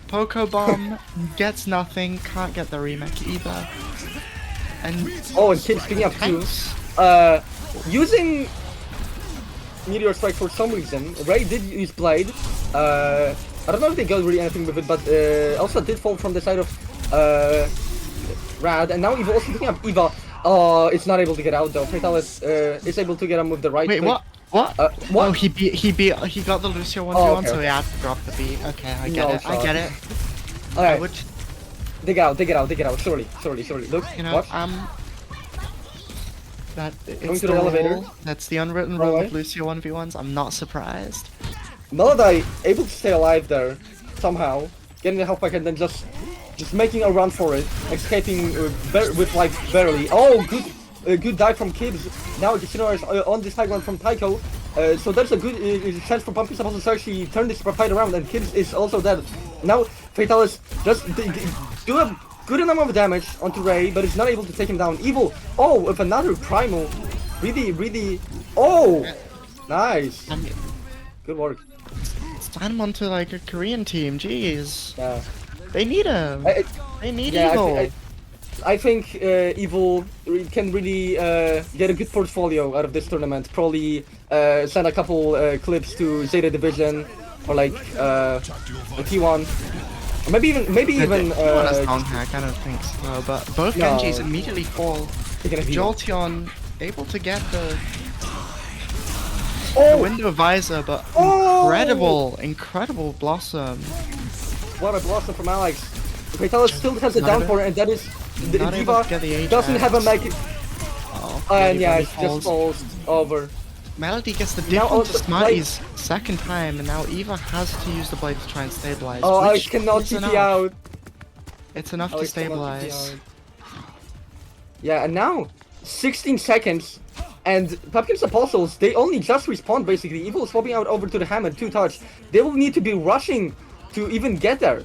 Poco Bomb gets nothing, can't get the remake either. And Oh, and Kid's picking up too. thanks. Using Meteor Strike for some reason. Ray did use Blade. I don't know if they got really anything with it, but Elsa did fall from the side of Rad, and now Eva also picking up Eva. It's not able to get out though. Fatalis is able to get him with the right Wait, click. what? What? What? Oh, he got the Lucio 1v1, Oh, okay. so he had to drop the beat. Okay, I get No it. I shot. get it. I Alright, would, dig out. Sorry. Look, you know, watch. that Going it's to the the elevator. rule. That's the unwritten Right rule away. of Lucio 1v1s. I'm not surprised. Melody able to stay alive there somehow, getting the health pack and then just making a run for it, escaping with like barely. Oh, good dive from Kibbs. Now Casino is on this high ground from Taiko. So there's a good chance for Pumpkin supposed to actually turn this fight around, and Kibbs is also dead. Now Fatalis just do a good amount of damage onto Ray, but it's not able to take him down. Evil. Oh, with another primal. Really. Oh, nice. Good work. Sign him onto like a Korean team. Jeez. Yeah. They need him. They need Yeah, Evil. I think Evil can really get a good portfolio out of this tournament. Probably send a couple clips to Zeta Division or like T1, or maybe even Not a strong hack, I don't think so. But both No. Genjis immediately fall. Taking a heal. Jolteon able to get the Oh, window visor, but Oh! incredible blossom. what a blossom from Alex. Vitalis still has a Not down able- for it, and that is the not able Diva to get the doesn't have a Ajax. make. Oh, And yeah, really it's just falls over. Melody gets the Now different also to Smarty's second time, and now Eva has to use the blade to try and stabilize. Oh, Alex which cannot is TP enough. out. It's enough to Alex cannot TP stabilize. out. Yeah, and now 16 seconds, and Pumpkin's Apostles, they only just respawned basically. Evil is swapping out over to the Hammond, 2-touch. They will need to be rushing to even get there.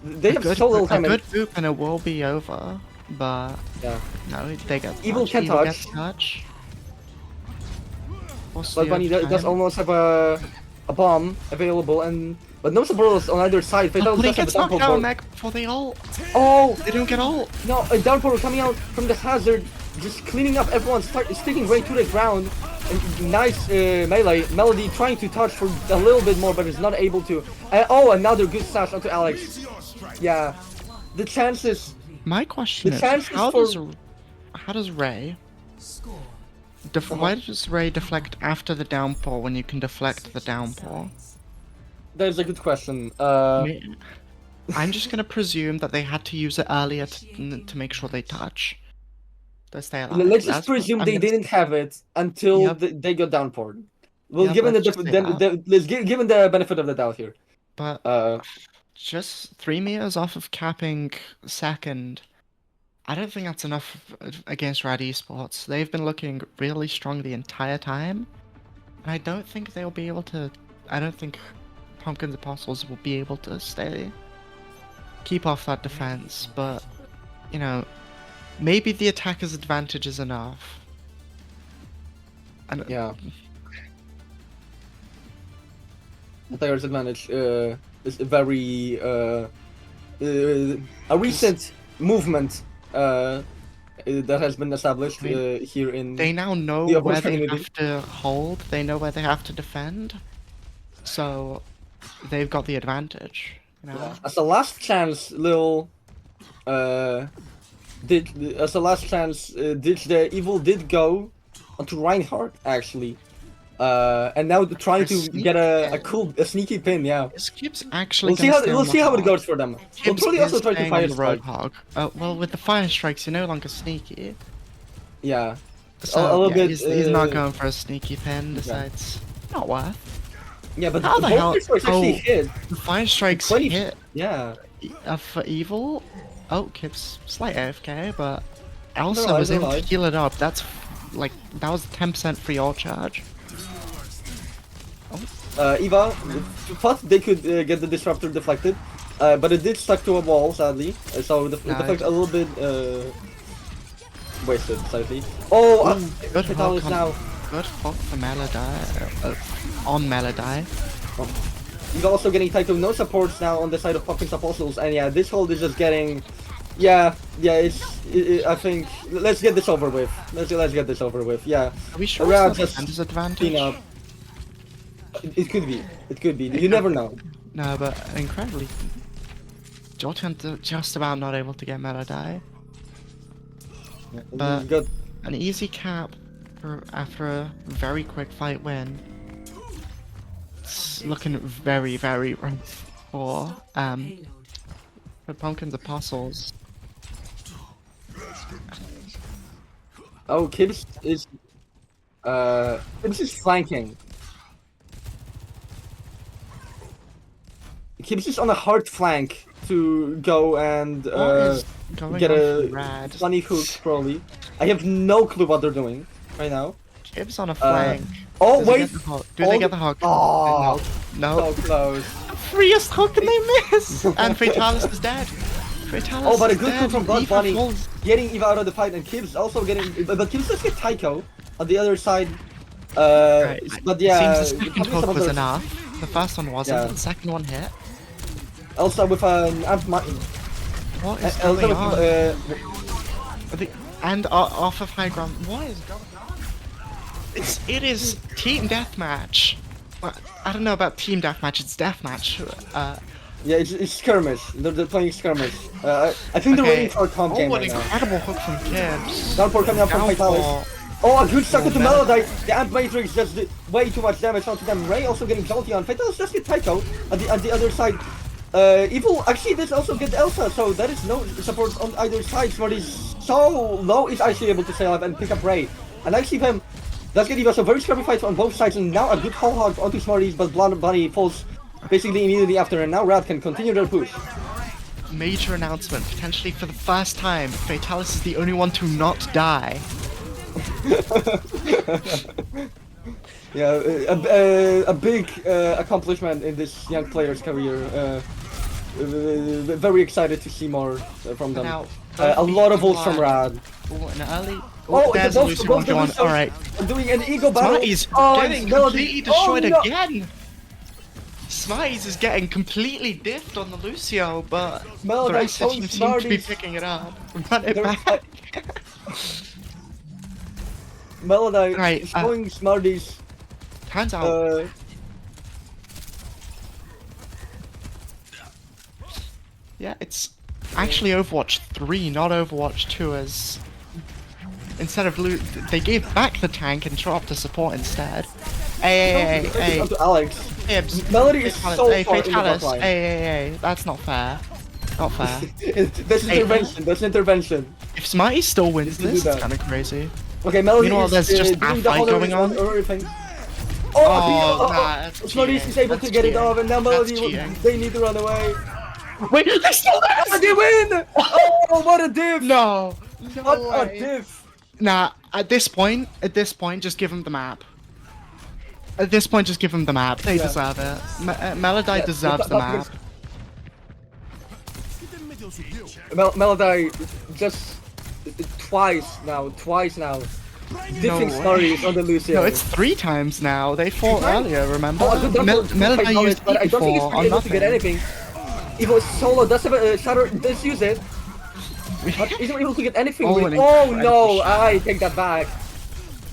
They have so little time. A good boop and it will be over, but Yeah. no, they get Evil touch. can Evil touch. gets touch. But Bunny does almost have a bomb available, but no supporters on either side. Fatal He does have a gets knocked downpour down board. neck before they ult. Oh They don't get ult. no! A downpour coming out from the hazard, just cleaning up everyone, sticking right to the ground. And nice melee. Melody trying to touch for a little bit more, but is not able to. Oh, another good slash onto Alex. Yeah, the chances. My question The is, chances how does Ray? Why does Ray deflect after the downpour when you can deflect the downpour? That is a good question. I'm just gonna presume that they had to use it earlier to make sure they touch. They stay alive. Let's just That's what presume I'm they gonna didn't have it until Yep. they got downpoured. Well, Yep, given let's just say that. let's given the benefit of the doubt here. But Uh, just 3 meters off of capping second. I don't think that's enough against Rad Esports. They've been looking really strong the entire time. And I don't think they'll be able to. I don't think Pumpkin's Apostles will be able to keep off that defense. But, you know, maybe the attacker's advantage is enough. And yeah. The player's advantage is a very a recent movement that has been established here in. they now know the where opposed they community. have to hold. They know where they have to defend. So they've got the advantage. You know? Yeah. As a last chance, Lil did the Evil did go onto Reinhardt actually, and now they're trying to get a sneaky pin. Yeah, This keeps actually. we'll see how it goes for them. We'll Gibbs probably also is try to staying fire on the strike. Roadhog. Well, with the fire strikes, you're no longer sneaky. Yeah, So a little yeah, bit. he's not going for a sneaky pin. Decides not worth. Yeah, but How the both hell- fire strikes actually oh. hit. The fire strikes 20 hit Yeah. For Evil. Oh, Kip's slight AFK, but Elsa alive, was they're able to alive. heal it up. That was 10% free ult charge. Eva thought they could get the disruptor deflected, but it did stuck to a wall sadly. So the Nice. deflect a little bit wasted slightly. Oh, Good Vitalis hook now. Good hook for Melody. On Melody. He's also getting Taiko no supports now on the side of Pumpkin's Apostles, and yeah, this hold is just getting. Yeah, I think let's get this over with. Let's get this over with. Yeah. Are we sure Around it's not just defender's advantage? clean up. It could be. It could be. You never know. No, but incredibly, Jolteon just about not able to get Melody. But Good. an easy cap after a very quick fight win. It's looking very, very rough for Pumpkin's Apostles. Oh, Kibbs is flanking. Kibbs is on a hard flank to go and What is going get on a for Rad? funny hook, probably. I have no clue what they're doing right now. Kibbs on a flank. Oh, Does he wait! get the hook? Do they get the hook? Oh, No. so close. Freest hook and they miss! And Fatalis is dead. Fatalis Oh, but a is good dead. kill from Blood Eva Bunny, falls. getting Eva out of the fight, and Kibbs also getting. But Kibbs does get Taiko on the other side. Right. But yeah, It seems the second hook was enough. The first one wasn't, Yeah. but the second one hit. Also with an What is also going on? with, And off of high ground. What is going on? It is team deathmatch. Well, I don't know about team deathmatch. It's deathmatch. yeah, it's skirmish. They're playing skirmish. I think they're waiting for a comp game what right now. incredible hook from Kibbs. Downpour coming up from Fatalis. Downpour. Oh, a good sucker to Meta. Melody. The Amp Matrix just did way too much damage onto them. Ray also getting Jolty on. Fatalis just get Taiko on the other side. Evil actually does also get Elsa, so that is no support on either side. Smarty's so low is actually able to stay alive and pick up Ray. And actually him does get Eva, so very scrappy fights on both sides, and now a good whole hog onto Smarties, but Blonde Bunny falls basically immediately after, and now Rad can continue their push. Major announcement. Potentially for the first time, Fatalis is the only one to not die. Yeah, a big accomplishment in this young player's career. Very excited to see more from them. Now, A lot of ults from Rad. Oh, an early. Oh, there's a Lucy one going. Alright. Doing an ego battle. Smarties Oh, getting it's Melody. completely destroyed Oh, no. again! Smarties is getting completely diffed on the Lucio, but Melody the rest of the showing team seem to be Smarties. picking it up. Run it There's- back. Melody Right, showing Smarties. Turns out, yeah, it's actually Overwatch 3, not Overwatch 2, as instead of they gave back the tank and dropped the support instead. Hey, Onto Alex. Tibbs. Melody is Fatalis, so hey, far in the Fatalis, top line. hey, that's not fair. Not fair. That's intervention. That's intervention. If Smarty still wins to do this, it's that. kind of crazy. Okay, Melody Meanwhile, is there's just doing a the fight honors going on. or everything. Oh, nah, that's Smarties cheating. is able to That's get it cheating. off, and now That's Melody, cheating. they need to run away. Wait, they still Oh, they win! Oh, what a diff! No, no What a way. diff! Nah, at this point, just give them the map. At this point, just give them the map. They Yeah. deserve it. Melody Yeah, deserves the map. Melody just twice now. Diffing way. Smarties on the Lucio. No, it's 3 times now. They fought earlier, remember? Oh, good Melody used but I don't think it's E4 on able to get nothing. anything. Evo solo does have a shatter, does use it, but he's not able to get anything. Oh, with, an oh incredible no, shot. I take that back.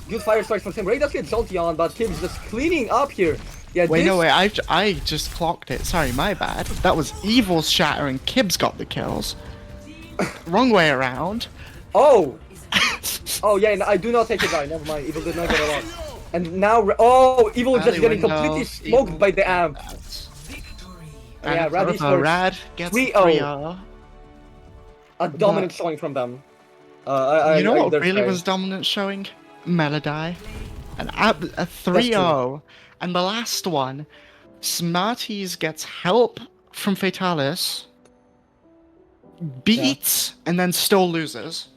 Good fire strikes from him. Ray does get Jolty on, but Kim's just cleaning up here. Yeah, Wait, this, no, wait, I just clocked it. Sorry, my bad. That was Evil's shatter and Kibbs got the kills. Wrong way around. Oh! Oh yeah, no, I do not take it back. Never mind. Evil did not get a lot. And now, oh, Evil is just Early getting window, completely smoked Evil by the amp. bats. Yeah, And Rad it's esports. over. Rad gets 3-0. 3-0. A dominant showing from them. I You know what dare really say. was dominant showing? Melody. A 3-0. And the last one, Smarties gets help from Fatalis, beats, and then still loses.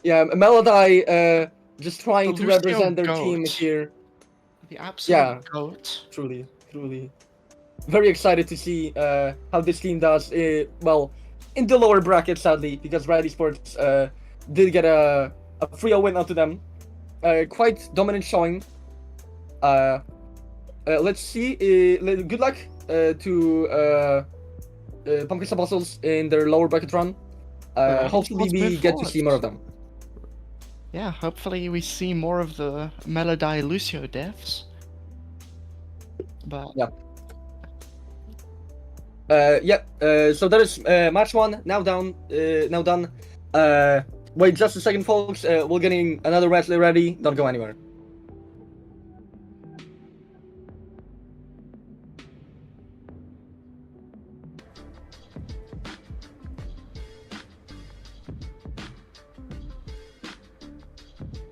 Yeah, Melody just trying The to Lucio represent their goat. team here. The absolute Yeah. goat. Truly. Very excited to see how this team does. Well, in the lower bracket, sadly, because Riot Esports did get a 3-0 win onto them. Quite dominant showing. Let's see. Good luck to Pumpkin Apostles in their lower bracket run. Hopefully, we move get to forward. see more of them. Yeah, hopefully we see more of the Melody Lucio diffs. But Yeah. So that is match 1 now done. Wait just a second, folks. We're getting another wrestler ready. Don't go anywhere.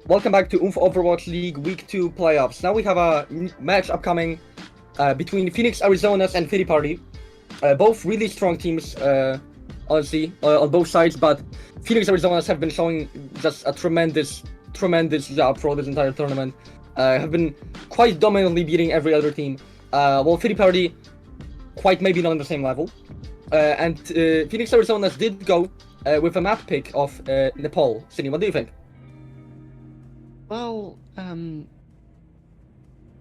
Welcome back to Oomph Overwatch League Week 2 playoffs. Now we have a match upcoming between Phoenix Arizonas and Fitty Party. Both really strong teams, honestly, on both sides, but Phoenix Arizonas have been showing just a tremendous job for this entire tournament. Have been quite dominantly beating every other team. While Fitty Party, quite maybe not on the same level. And Phoenix Arizonas did go with a map pick of Nepal. Sydney, what do you think? Well,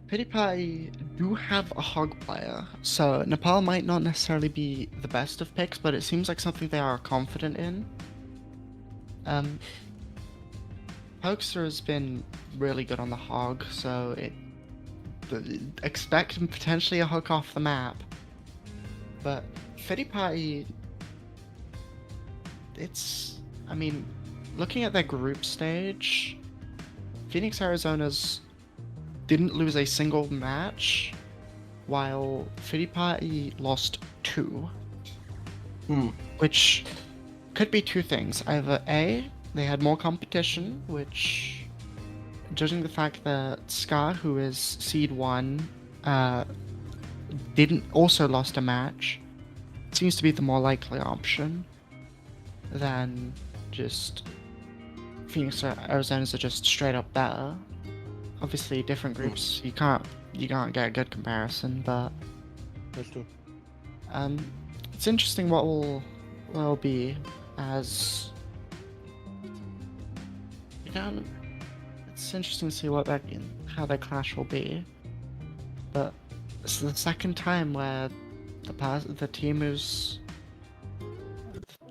Pity Party do have a hog player, so Nepal might not necessarily be the best of picks, but it seems like something they are confident in. Pokester has been really good on the hog, so expect potentially a hook off the map. But Fitty Party, I mean, looking at their group stage, Phoenix Arizona's didn't lose a single match, while Fitty Party lost 2. Which could be 2 things. Either A, they had more competition, which, judging the fact that Scar, who is Seed 1, didn't also lost a match, seems to be the more likely option than just Phoenix Arizona's are just straight up better. Obviously, different groups, you can't get a good comparison, but That's true. it's interesting what will be as it's interesting to see how their clash will be. But it's the second time where the team who's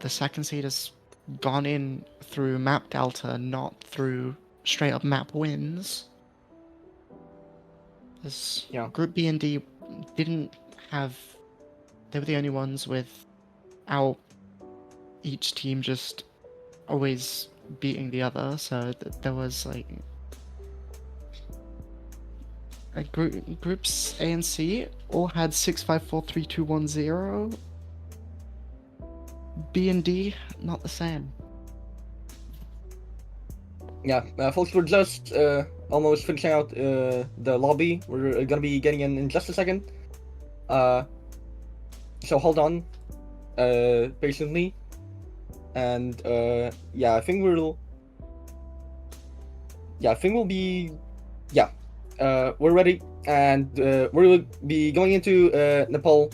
the second seed has gone in through map delta, not through straight up map wins. This Group B and D didn't have. They were the only ones without each team just always beating the other. So there was groups A and C all had 6, 5, 4, 3, 2, 1, 0. B and D not the same. Yeah, folks, we're just almost finishing out the lobby. We're gonna be getting in just a second. So hold on, patiently, and I think we'll be, we're ready, and we'll be going into Nepal.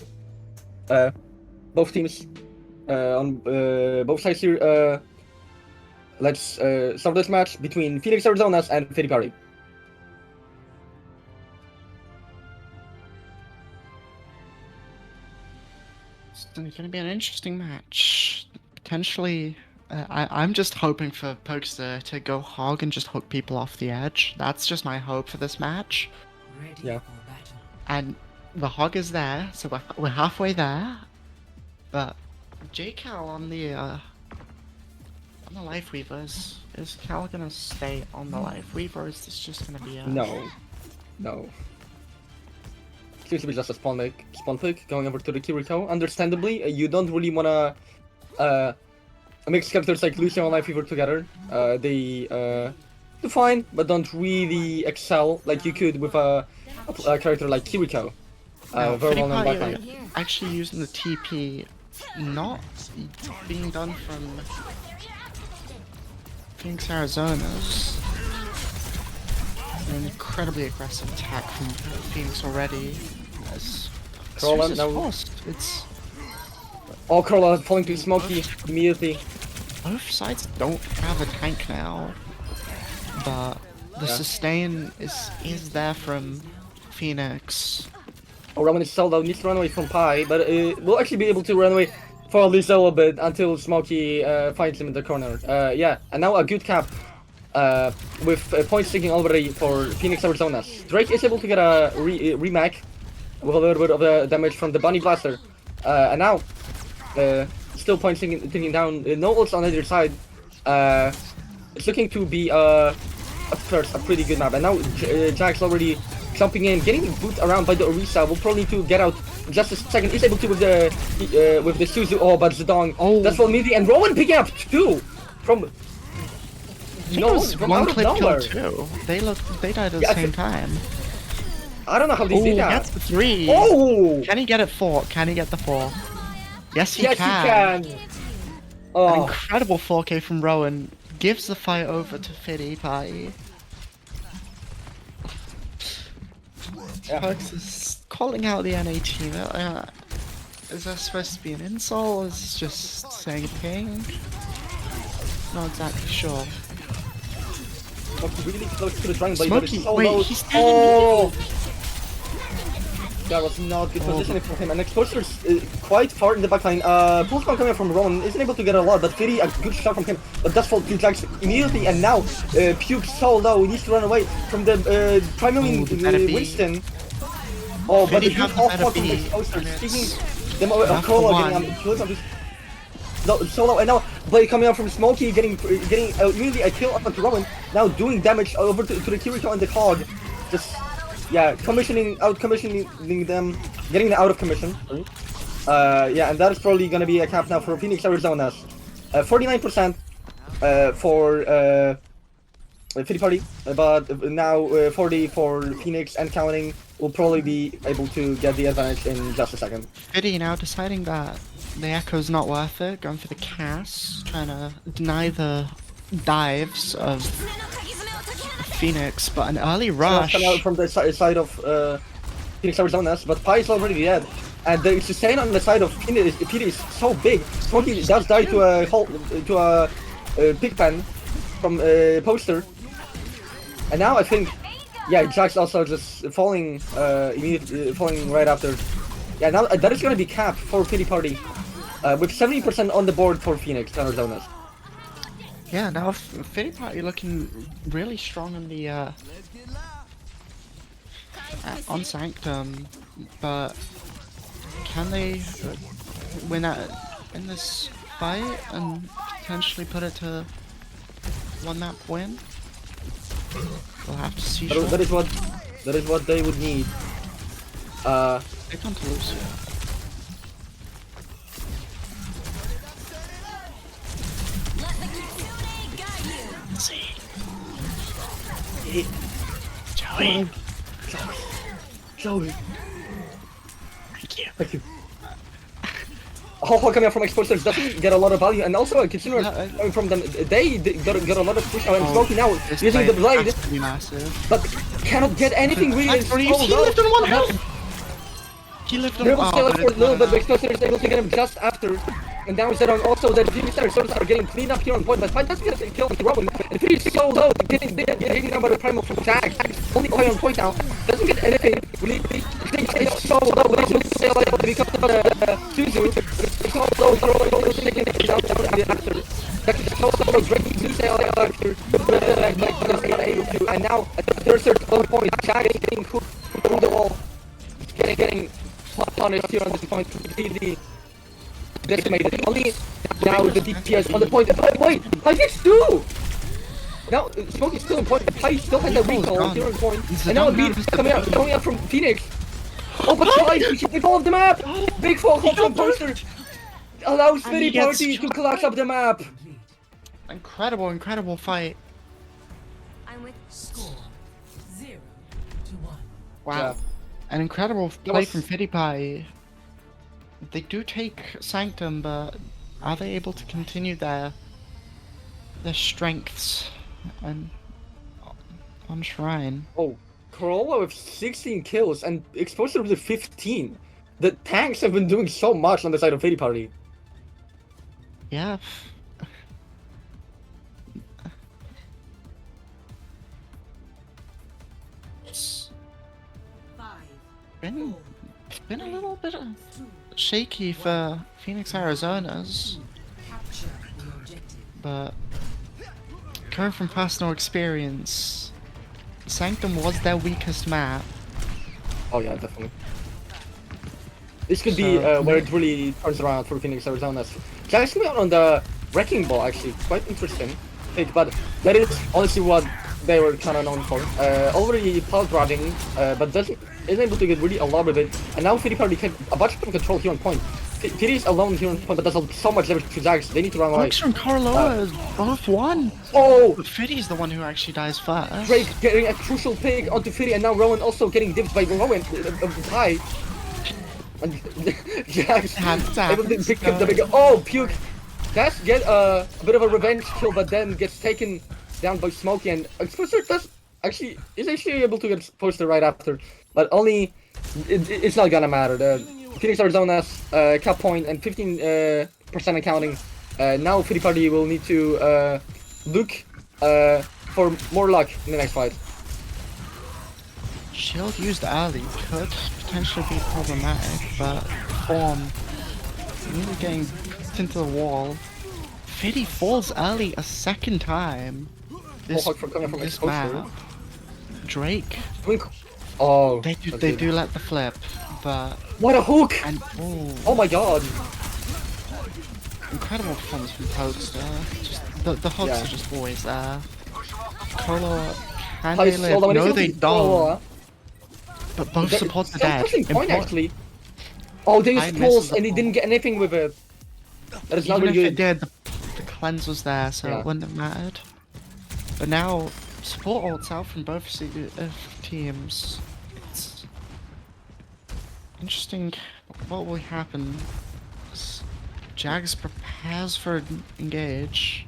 Both teams on both sides here. Let's start this match between Phoenix Arizonas and Fitty Party. It's going to be an interesting match. Potentially, I'm just hoping for Pokester to go hog and just hook people off the edge. That's just my hope for this match. Yeah. And the hog is there, so we're halfway there. But JCal on the Life Weaver, is Cal gonna stay on the Life Weaver, or is this just gonna be a... No. Seems to be just a spawn pick going over to the Kirito. Understandably, you don't really wanna mix characters like Lucian and Life Weaver together. They do fine, but don't really excel like you could with a character like Kirito. Very well known backline. Actually using the TP, not being done from Phoenix Arizona's. An incredibly aggressive attack from Phoenix already. Oh, Corolla falling to Smokey immediately. Both sides don't have a tank now, but the sustain is there from Phoenix. Oh, Roman is sold out, needs to run away from Pi, but we'll actually be able to run away for at least a little bit until Smokey finds him in the corner. And now a good cap with points sticking already for Phoenix Arizona. Drake is able to get a remake with a little bit of damage from the Bunny Blaster. And now, still points ticking down, no ults on either side. it's looking to be at first a pretty good map. And now Jack's already jumping in, getting booted around by the Orisa. We'll probably need to get out just a second. He's able to with the Suzu. Oh, but Zedong. Oh. That's what Midi and Rowan picking up two from. From one out of clip nowhere. kill too. They died at the Yeah, I same time. I don't know how they Oh, did that. gets the 3. Oh! Can he get it 4? Can he get the 4? Yes, he Yes, can. he can. An Oh, incredible 4K from Rowan gives the fight over to Fiddy Party. yeah. Perks is calling out the NA team. Is that supposed to be an insult? Is this just saying a thing? Not exactly sure. Really close to the triangle, but it's Smokey, so wait, low. he's standing Oh! That was not good positioning for him. And Exposure's quite far in the backline. Pulsman coming from Rowan isn't able to get a lot, but Fiddy, a good shot from him. But does fall to Jax immediately, and now Puke so low, he needs to run away from the primary Winston. Oh, but Fiddy the has good the off better from beat, Exposure, and sticking it's them enough for Colo one. getting kills on this. No, solo, and now Blade coming out from Smokey, getting immediately a kill onto Rowan. Now doing damage over to the Kirito and the Cog. Just, yeah, commissioning them, getting them out of commission. Yeah, and that is probably gonna be a cap now for Phoenix Arizona's. 49% for Fiddy Party, but now 40 for Phoenix and counting. Will probably be able to get the advantage in just a second. Fiddy now deciding that the Echo's not worth it, going for the cast, trying to deny the dives of Phoenix, but an early rush. Coming out from the side of Phoenix Arizona's, but Pi is already dead. And the sustain on the side of Phoenix is so big. Smokey does die to a pigpen from Poster. And now I think, yeah, Jack's also just falling falling right after. Yeah, now that is gonna be capped for Pity Party, with 70% on the board for Phoenix Arizona's. Yeah, now Fiddy Party looking really strong in the on Sanctum, but can they win in this fight and potentially put it to one map win? We'll have to see. That is what they would need. They come to lose. See. Joey. Joey. Thank you. Thank you. How coming out from exposures doesn't get a lot of value, and also considering coming from them, they got a lot of push out and Smokey now using the blade, but cannot get anything really. He lived on 1 health. He lived on 1 health. They will stay for a little bit, but exposures able to get him just after. And now Zedong also the Phoenix are getting cleaned up here on point, but Fight doesn't get a kill on Robin. And Phoenix is so low, getting down by the primal from Jack. Only point on point now. Doesn't get anything. It's so low, but it's just stay alive because of Suzu. It's so low, so taking it down after. That's so low, breaking to stay alive after. And now at the third point, Jack is getting hooked through the wall. Getting punished here on this point completely. Decimated. Only now the DPS on the point. Wait, Pi gets 2! Now Smokey's still in point. Pi still has the recall here on point. And now Beat coming out from Phoenix. Oh, but Pi pushing all of the map! Big fall from Poster allows Fiddy Party to collapse up the map. Incredible fight. I'm with score 0-1. Wow. Yeah. An incredible play from Fiddy Pie. They do take Sanctum, but are they able to continue their strengths and on Shrine? Oh, Corolla with 16 kills and Exposure with 15. The tanks have been doing so much on the side of Fiddy Party. Yeah. It's been a little bit shaky for Phoenix Arizona's, but coming from personal experience, Sanctum was their weakest map. Oh yeah, definitely. This could be where it really turns around for Phoenix Arizona's. Jack's coming out on the Wrecking Ball actually, quite interesting. pick, but that is honestly what they were kind of known for. Already pulse dodging, but isn't able to get really a lot of it. And now Fitty Party can a bunch of them control here on point. Fitty is alone here on point, but does so much damage to Zags. They need to run away. Alex and Carloa is both one. Oh! But Fiddy's the one who actually dies first. Drake getting a crucial pick onto Fitty, and now Rowan also getting dipped by Rowan. High. And Jax able to pick up the big. Oh, puke! Dash get a bit of a revenge kill, but then gets taken down by Smokey, and Exposter is actually able to get Poster right after, but only it's not gonna matter. The Phoenix Arizona's cap point and 15% accounting. Now Fitty Party will need to look for more luck in the next fight. Shield used early could potentially be problematic, but Form really getting put into the wall. Fiddy falls early a second time. This map. Drake. Oh, They do let the flip, but what a hook! and Oh my god! incredible performance from Pokester. Just the hooks are just always there. Colo, can they live? No, they don't. But both supports are dead. Point actually. Oh, they used pulse and he didn't get anything with it. That is not Even really if good. it did, the cleanse was there, so Yeah. it wouldn't have mattered. But now, support ults out from both teams. It's interesting what will happen as Jags prepares for engage.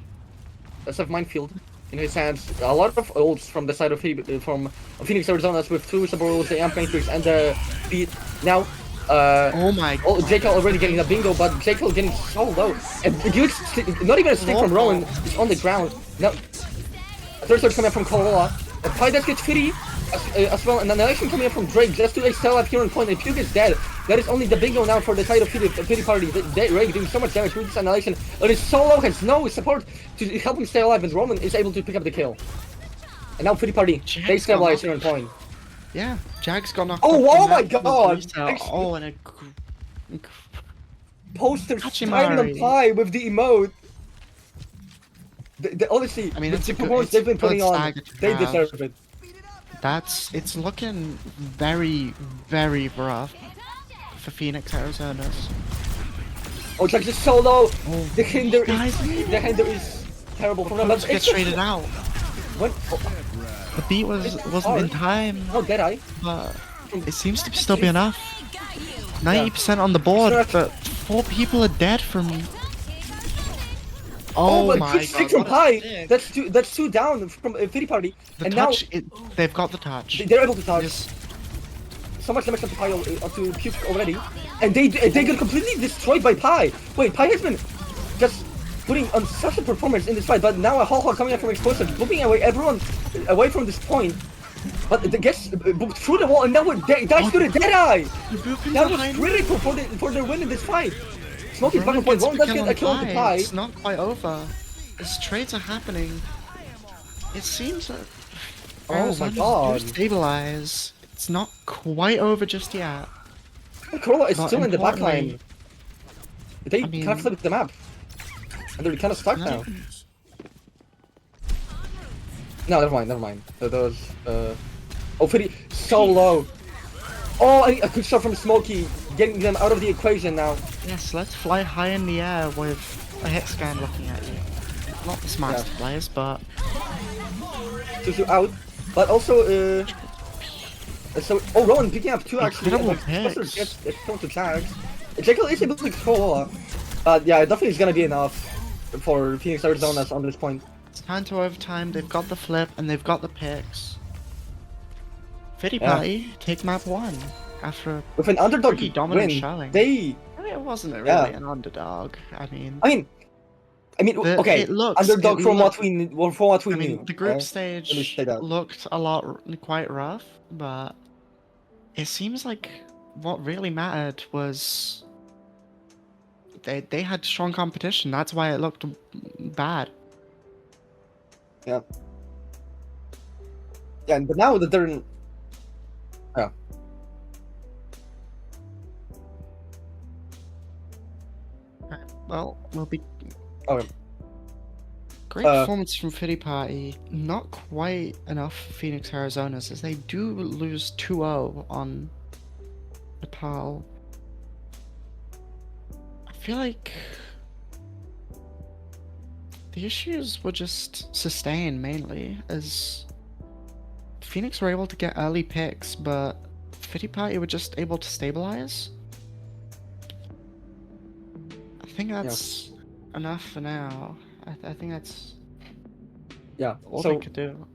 Let's have minefield in his hands. A lot of ults from the side of Phoenix Arizona with two support ults, the Amp Matrix and the Beat. Now, Oh my god. Jekyll already getting a bingo, but Jekyll getting so low. And not even a stick from Rowan is on the ground. Now, third surge coming up from Koloa. Pi does get Fitty as well, and annihilation coming up from Drake just to stay alive here on point, and Puke is dead. That is only the bingo now for the side of Fitty Party. Drake doing so much damage with this annihilation, and his solo has no support to help him stay alive, and Roman is able to pick up the kill. And now Fitty Party, they stabilize here on point. Yeah, Jags got knocked. Oh my god! Oh, and a Poster sliding on Pi with the emote. Honestly, I mean, with it's the a good- performance they've been it's a good putting on, stagger to they have. deserve it. it's looking very, very rough for Phoenix Arizona's. Oh, it's like just so low. Oh, The hinder guys, is terrible for them. let's get traded out. When, The beat wasn't in time, oh, did I? but it seems to still be enough. 90% on the board, but 4 people are dead from. Oh, Oh but my good god! stick from what a Pi. stick. That's two down from Fitty Party, The and touch, they've got the touch. now they're able to touch. Yes. So much damage onto Pi onto Puke already, and they get completely destroyed by Pi. Wait, Pi has been just putting on such a performance in this fight, but now a Hall coming up from Explosive, moving everyone away from this point. But it gets booked through the wall, and now they dive to the Deadeye. That was critical for their win in this fight. Smokey's back on point. Rowan does get a kill on the Pi. It's not quite over. As trades are happening, it seems that Oh my Arizona's god. do stabilize. It's not quite over just yet. Corolla is But still in the back importantly- line. They I mean- kind of flipped the map. And they're kind of stuck now. No, never mind. That was, oh, Fitty, so low. Oh, and a good shot from Smokey, getting them out of the equation now. Yes, let's fly high in the air with a hit scan looking at you. Not the smartest players, but To out. But also, so, oh, Rowan picking up 2 actually. Incredible And picks. gets thrown to Jags. Jekyll is able to control Ola. Yeah, definitely is gonna be enough for Phoenix Arizona's on this point. it's time to overtime. They've got the flip and they've got the picks. Fitty Yeah. Party take map 1 after. With an underdog Pretty dominant win, showing. they. I mean, it wasn't really Yeah. an underdog. I mean, Okay, it looks- underdog it from look- what we knew. the group okay? stage Let me say that. looked quite rough, but it seems like what really mattered was they had strong competition. That's why it looked bad. Yeah. Yeah, but now that they're in. Yeah. Well, we'll be. Okay. Great performance from Fitty Party. Not quite enough for Phoenix Arizona's as they do lose 2-0 on Nepal. I feel like the issues were just sustained mainly as Phoenix were able to get early picks, but Fitty Party were just able to stabilize. I think that's enough for now. I think that's all so they could do.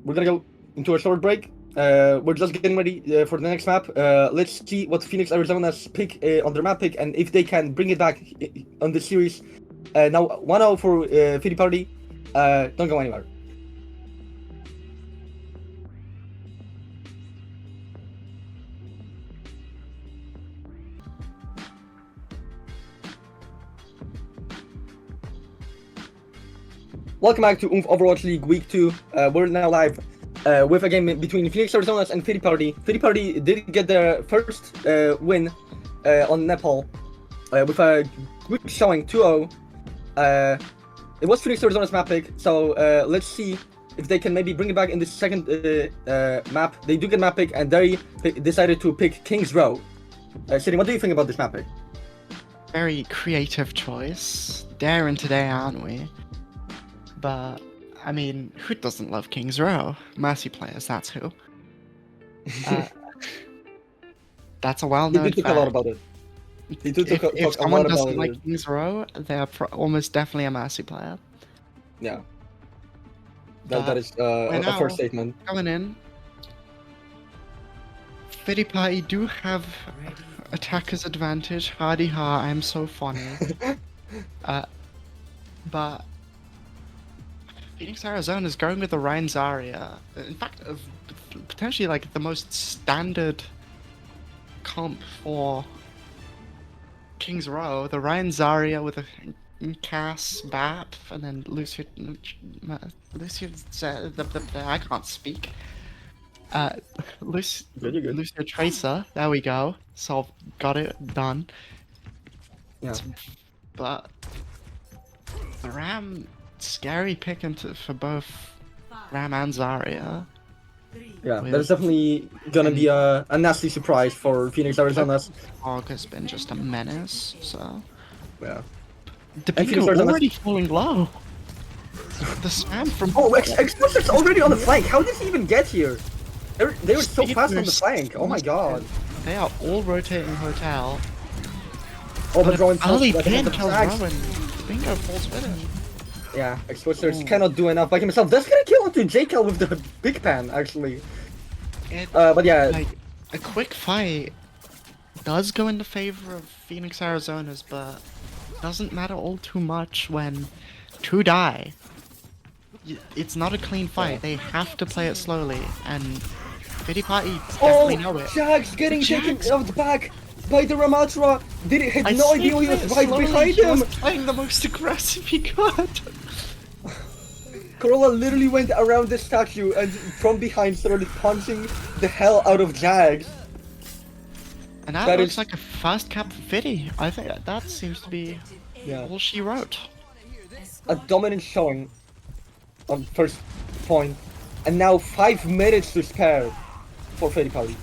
we're gonna go into a short break. We're just getting ready for the next map. Let's see what Phoenix Arizona's pick on their map pick and if they can bring it back on the series. Now 1-0 for Fitty Party. Don't go anywhere. Welcome back to OOF Overwatch League Week 2. We're now live with a game between Phoenix Arizona's and Fitty Party. Fitty Party did get their first win on Nepal with a quick showing 2-0. It was Phoenix Arizona's map pick, so let's see if they can maybe bring it back in the second map. They do get map pick and they decided to pick King's Row. Shitty, what do you think about this map pick? Very creative choice. Daring today, aren't we? But, I mean, who doesn't love King's Row? Mercy players, that's who. That's a well-known He did talk a lot about it. He did talk If a lot someone about doesn't like it. King's Row, they're almost definitely a Mercy player. Yeah. That is a now- first statement. Coming in, Fitty Party do have attacker's advantage. Hardy ha, I'm so funny. But Phoenix Arizona is going with the Ryan Zarya. In fact, potentially like the most standard comp for King's Row. The Ryan Zarya with a Cass, BAP, and then Lucio. I can't speak. Good, you're good. Lucio Tracer. There we go. So got it done. Yeah. But the Ram, scary pick for both Ram and Zarya. Yeah, that's definitely gonna be a nasty surprise for Phoenix Arizona's. Hog has been just a menace, so. Yeah. Depingo Phoenix Arizona's- already falling low. The spam from. Oh, Explosive's already on the flank. How did he even get here? They were so fast on the flank. Oh my god. They are all rotating hotel. Oh, but Rowan Ali like, Pin the kills flags. Rowan. Bingo falls with him. Yeah, Explosives cannot do enough by himself. That's gonna kill into JKL with the big pan, actually. But yeah. Like, a quick fight does go in the favor of Phoenix Arizona's, but doesn't matter all too much when two die. It's not a clean fight. They have to play it slowly, and Fitty Party definitely know it. Jax getting taken Jax- out back by the Ramatra. Had no I idea he saved was it right slowly. behind He him. was playing the most aggressive he could. Corolla literally went around the statue and from behind started punching the hell out of Jags. And that That looks is- like a fast cap for Fitty. I think that seems to be Yeah. all she wrote. A dominant showing on first point. And now 5 minutes to spare for Fitty Party.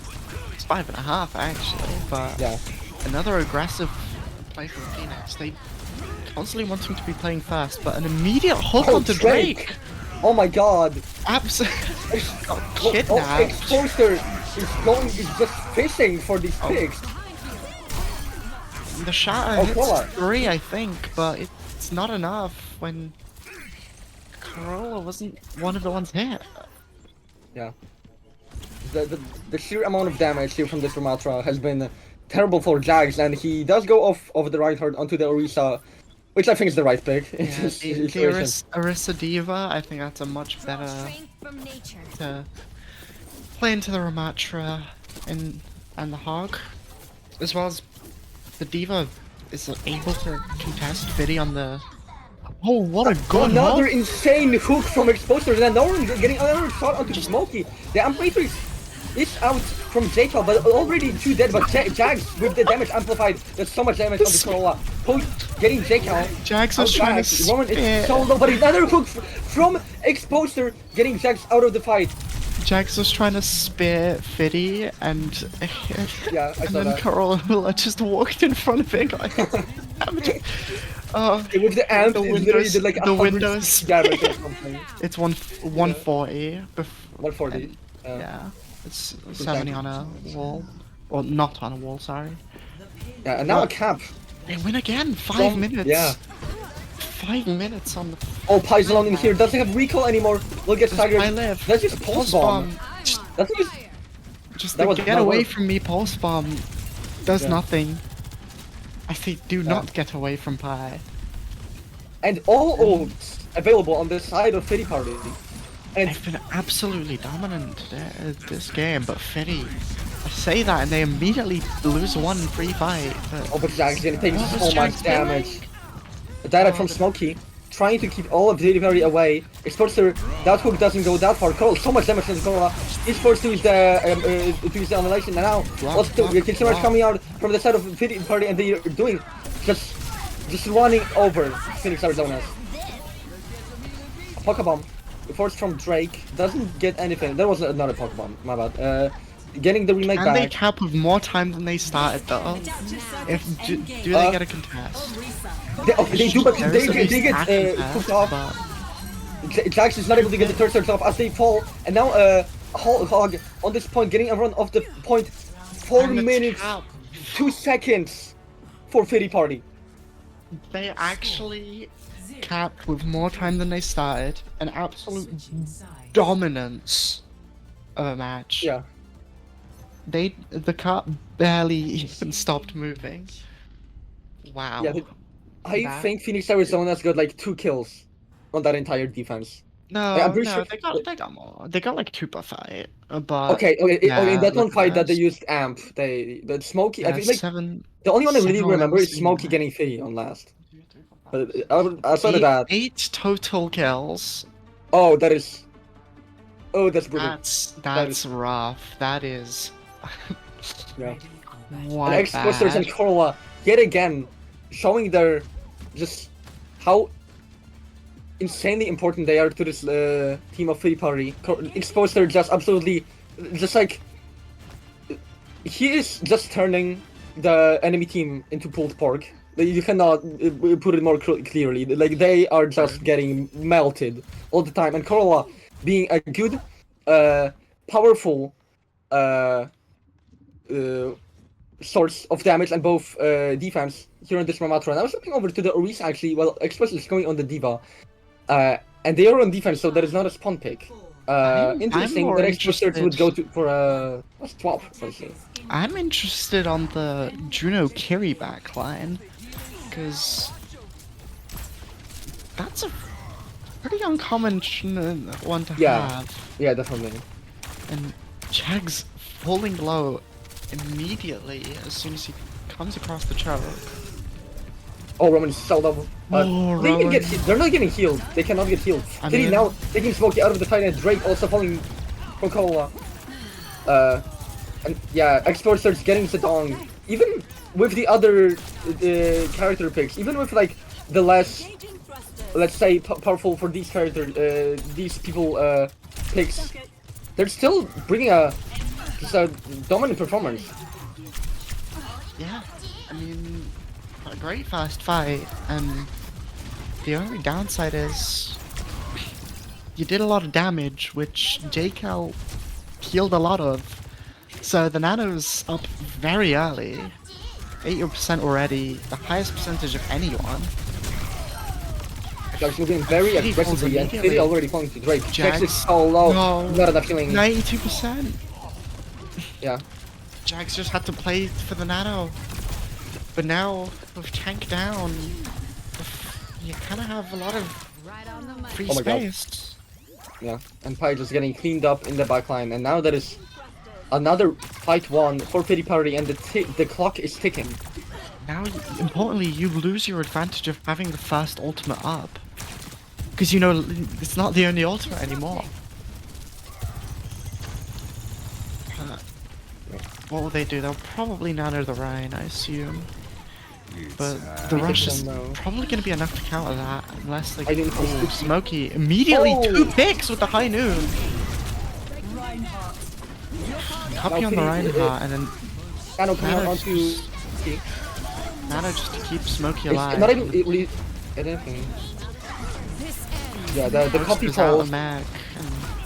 It's 5.5 actually, but Yeah. another aggressive play from Phoenix. They constantly want him to be playing fast, but an immediate hook Oh, onto Drake. Drake. Oh my god. Absolutely got Oh, kidnapped. Exposter is just fishing for these picks. The shatter hits Corolla. 3, I think, but it's not enough when Corolla wasn't one of the ones hit. Yeah. The sheer amount of damage here from this Ramatra has been terrible for Jags, and he does go off of the right heart onto the Orisa, which I think is the right pick. in Yeah, this the situation. Orisa Diva, I think that's a much better Strength from nature. to play into the Ramatra and the Hog, as well as the Diva is able to contest Fitty on the. Oh, what a good Another hook! insane hook from Exposter, and now we're getting another shot onto Smokey. The Amplitude is out from J-Cal, but already 2 dead, but Jags with the damage amplified. There's so much damage on the Corolla. Post getting J-Cal. Jags was trying to Roman is spit. so low, but another hook from Exposter getting Jags out of the fight. Jax was trying to spear Fiddy and Yeah, I and saw then that. Corolla just walked in front of it. Like, With the amp, the it literally windows, did like the 100 windows. damage or something. It's 140. 140. Yeah, it's summoning on a wall, or not on a wall. Sorry. Yeah, and now a cap. They win again. 5 minutes. Yeah. 5 minutes on the. Oh, Pai's alone in here. Doesn't have recall anymore. Will get staggered. I live. That's just pulse bomb. That's just. Just That was get not away work. from me, pulse bomb. Does Yeah. nothing. I say, do not get away from Pi. And all ults available on the side of Fitty Party. And They've been absolutely dominant this game, but Fiddy, I say that and they immediately lose one free fight. But oh, but Jack's gonna take What was so much Jax doing? damage. A direct from Smokey, trying to keep all of Fitty Party away. Exposter, that hook doesn't go that far. Coral, so much damage from the Corolla. He's forced to use the Annihilation, and now also Kill Swimmer's coming out from the side of Fitty Party, and they're doing just running over Phoenix Arizona's. Pokebomb, forced from Drake, doesn't get anything. There was another Pokebomb, my bad. Getting the remake and they back. cap with more time than they started though. If do they get a contest? They do, but There they is at get least a cooked contest, off. but Jax is not able to get the third surge off as they fall, and now Hog on this point getting a run off the point. 4 And the minutes, tap. 2 seconds for Fitty Party. They actually capped with more time than they started. An absolute dominance of a match. Yeah. The car barely even stopped moving. Wow. Yeah, I That- think Phoenix Arizona's got like 2 kills on that entire defense. No, I'm pretty no, sure- they got more. They got like 2 per fight. But Okay, yeah, in that one look at fight that they this. used Amp, the Smokey. I Yeah, think like 7 the only one I really 7 remember is rounds in Smokey that. getting Fitty on last. But outside of that, 8 total kills. oh, that is. Oh, that's brutal. That's rough. That is Yeah. what And Explosters and Corolla yet again showing their just how insanely important they are to this team of Free Party. Exposter just absolutely just like he is just turning the enemy team into pulled pork. You cannot put it more clearly. Like they are just getting melted all the time, and Corolla being a good, powerful source of damage and both defense here in this Ramatron. I was looking over to the Orisa actually, well, Express is going on the Diva. And they are on defense, so there is not a spawn pick. I'm Interesting more that Express would go interested- for a swap, honestly. I'm interested on the Juno Kiri backline, because that's a pretty uncommon one to Yeah. have. Yeah, definitely. And Jag's falling low immediately as soon as he comes across the choke. Oh, Roman is so double. Oh, They even Roman. they're not getting healed. They cannot get healed. I Kitty mean- now taking Smokey out of the fight, and Drake also falling from Cola. And yeah, Explorer starts getting Zedong. Even with the other character picks, even with like the less, let's say, powerful for these these people picks, they're still bringing just a dominant performance. Yeah, I mean, a great fast fight, and the only downside is you did a lot of damage, which JCal healed a lot of. So the nano's up very early, 80% already, the highest percentage of anyone. Jax moving very Fitty falls aggressively, and Fitty immediately. already falling to Drake. Jax is Jax- so low, No. not enough healing. 92%. Yeah. Jax just had to play for the nano. But now, with tank down, you kind of have a lot of Right on the money. free Oh my God. space. Yeah, and Pi just getting cleaned up in the backline, and now there is another fight won for Fitty Party, and the clock is ticking. Now, importantly, you lose your advantage of having the first ultimate up. Because, you know, it's not the only ultimate anymore. what will they do? They'll probably nano the Rhine, I assume. But the rush is don't know. probably going to be enough to counter that, unless they I didn't Ooh, see- Smokey immediately Oh! 2 picks with the high noon. Copy Now on the Fitty, Reinhardt, and then Nano coming out Nano onto... just- Nano just to keep Smokey It's alive. not even really anything. Yeah, the copy Goes out falls, a mag,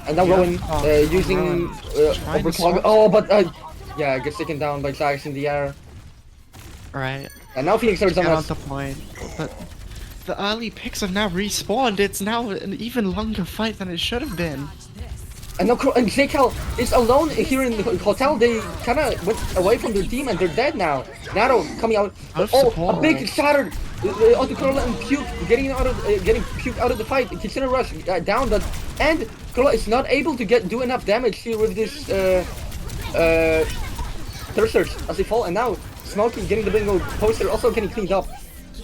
and now Rowan using Rowan trying to overclock. swap. Oh, but yeah, gets taken down by Zags in the air. right. And now Phoenix Get on Arizona's the point, but the early picks have now respawned. It's now an even longer fight than it should have been. and now and JKL is alone here in the hotel. They kind of went away from their team and they're dead now. Nano coming out. Both Oh, a support. big shattered onto Corolla and Puke getting Puke out of the fight. Kitchener Rush down, but and Corolla is not able to do enough damage here with this Thrusters as they fall. And now Smokey getting the bingo poster also getting cleaned up.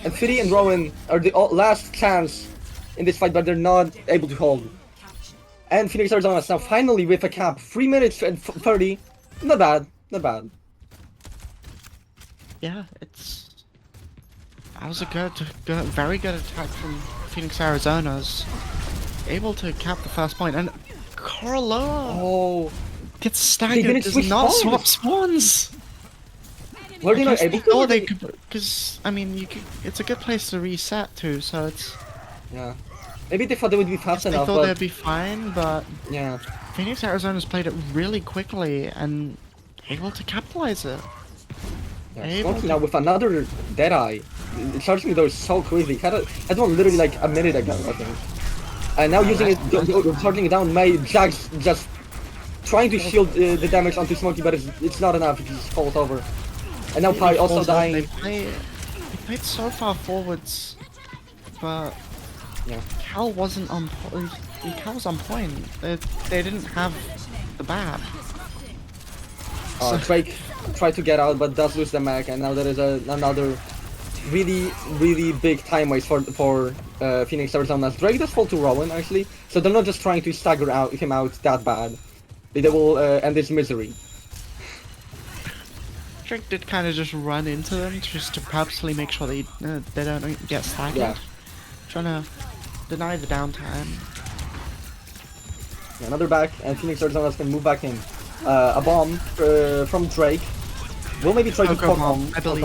And Fiddy and Rowan are the last chance in this fight, but they're not able to hold. And Phoenix Arizona is now finally with a cap. 3 minutes and 30. Not bad. Not bad. Yeah, that was a very good attack from Phoenix Arizona's. Able to cap the first point, and Coraloa Oh. gets They staggered, didn't does switch not spawns. swap spawns! Were they not Because able they thought to? they could, because, I mean, it's a good place to reset to, so it's... Yeah. Maybe they thought they would be fast They enough, thought but they'd be fine, but yeah. Phoenix Arizona's played it really quickly and able to capitalize it. Yeah, Able Smokey to- now with another Deadeye. Charging those so quickly. Had one literally like a minute ago, I think. And now using it, charging it down, May Jax just trying to shield the damage onto Smokey, but it's not enough. It just falls over. And now Pi also Falls off. dying. They played so far forwards, but Yeah. Cal wasn't on point. Cal was on point. They didn't have the bat. Drake tried to get out, but does lose the mag, and now there is another really big time waste for Phoenix Arizona. Drake does fall to Rowan actually, so they're not just trying to stagger him out that bad. They will end his misery. Drake did kind of just run into them just to purposely make sure they don't get staggered. Yeah. Trying to deny the downtime. Yeah, another back, and Phoenix Arizona's can move back in. A bomb from Drake. We'll maybe try to Poker pop bomb, on. I believe.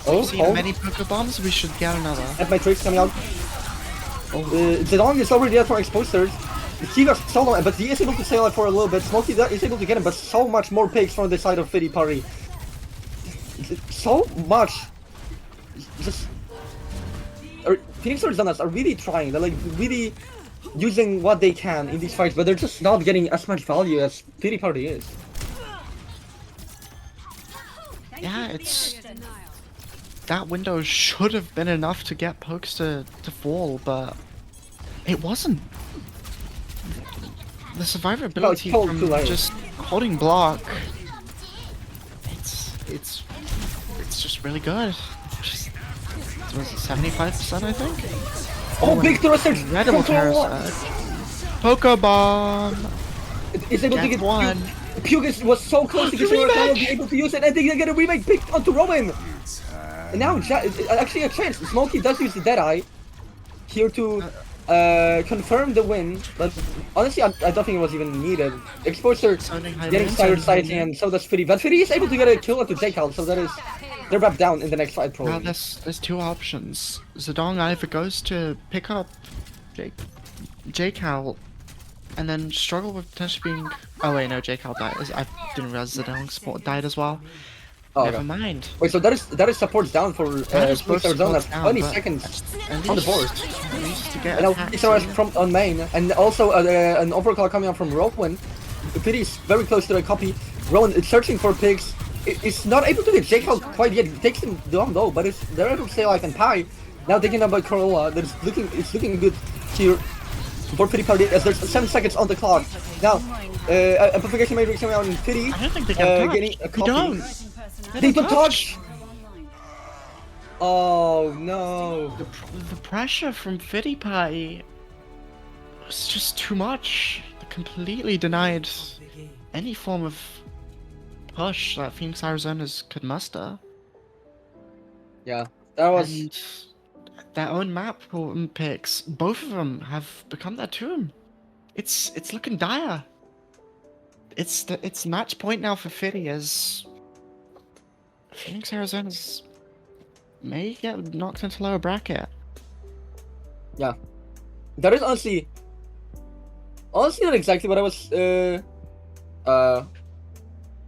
Oh, Seen hold. many poker bombs. We should get another. And my tricks coming out. Zedong is already there for exposed. He got solo, but he is able to sail it for a little bit. Smokey is able to get him, but so much more picks from the side of Fiddy Pari. So much. Just Phoenix Arizonas are really trying. They're like really using what they can in these fights, but they're just not getting as much value as Fiddy Party is. Yeah, it's that window should have been enough to get pokes to fall, but it wasn't. The survivability cold from too late. just holding block, it's just really good. Just, was it 75%, I think? Oh, big thrusters! Incredible Control! Poker bomb. Is able to Get get one. Pugas was so close to The get remake! be able to use it, and they get a remake picked onto Rowan. And now actually a chance. Smokey does use the Deadeye here to confirm the win, but honestly, I don't think it was even needed. Exposure getting tired sighting, and so does Fiddy. But Fiddy is able to get a kill at the J-Cal, so they're wrapped down in the next fight Well, probably. there's two options. Zedong either goes to pick up J-Cal and then struggle with potentially being... Oh wait, no, J-Cal died. I didn't realize Zedong support died as well. Oh, Never okay. mind. Wait, so that is supports down for That is both Arizona. supports down, 20 but seconds At on the board. least to get And now attacks Xaras in. from on main, and also an overcall coming out from Rowan. Fiddy is very close to the copy. Rowan is searching for pigs. It's not able to get J-Cal quite yet. It takes him down though, but they're able to stay alive. And Pi now taken up by Corolla. It's looking good here for Fiddy Party as there's 7 seconds on the clock. Now, Amplification Matrix coming out in Fiddy. I don't think they get getting touched. a They copy. don't. They don't touch! Oh no. The pressure from Fiddy Pie was just too much. They completely denied any form of push that Phoenix Arizona's could muster. Yeah, that was. And their own map picks, both of them have become their tomb. It's looking dire. It's match point now for Fitty as Phoenix Arizona's may get knocked into lower bracket. Yeah, that is honestly not exactly what I was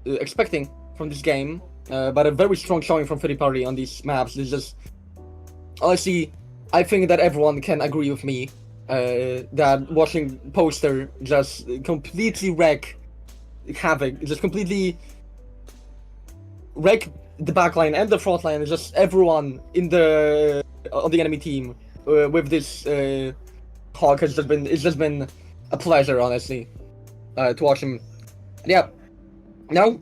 expecting from this game. But a very strong showing from Fitty Party on these maps. It's just honestly, I think that everyone can agree with me that watching Poster just completely wreck havoc, just completely wreck the backline and the front line, just everyone in the on the enemy team with this Hog has just been a pleasure, honestly, to watch him. And yeah, now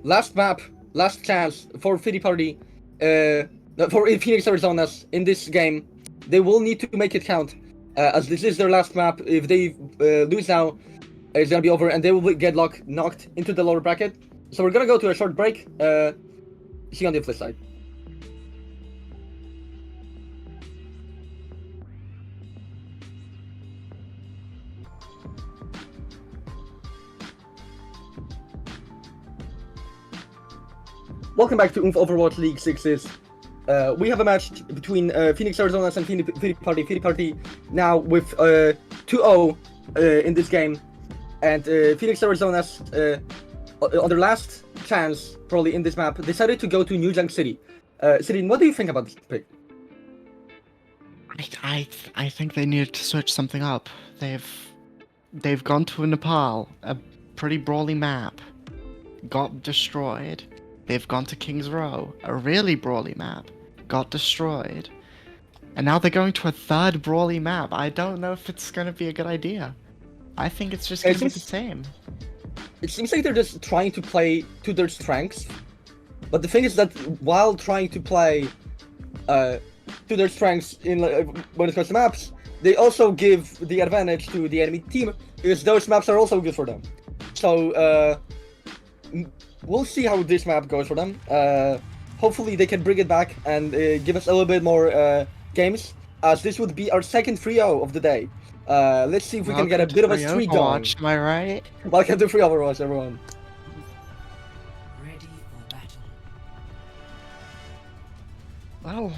last map, last chance for Fitty Party, for Phoenix Arizona's in this game. They will need to make it count, as this is their last map. If they lose now, it's gonna be over, and they will get knocked into the lower bracket. So we're gonna go to a short break. See you on the flip side. Welcome back to Overwatch League Sixes. We have a match between Phoenix Arizona's and Fitty Party. Fitty Party now with 2-0 in this game, and Phoenix Arizona's on their last chance, probably in this map, decided to go to New Junk City. City, what do you think about this pick? I think they needed to switch something up. They've gone to Nepal, a pretty brawly map, got destroyed. They've gone to King's Row, a really brawly map, got destroyed. And now they're going to a third brawly map. I don't know if it's gonna be a good idea. I think it's just gonna be the same. It seems like they're just trying to play to their strengths. But the thing is that while trying to play to their strengths in when it comes to maps, they also give the advantage to the enemy team because those maps are also good for them. So we'll see how this map goes for them. Hopefully they can bring it back and give us a little bit more games, as this would be our second 3-0 of the day. Let's see if we can get a bit of a streak going. Am I right? Welcome to Free Overwatch, everyone. Ready for battle. Well,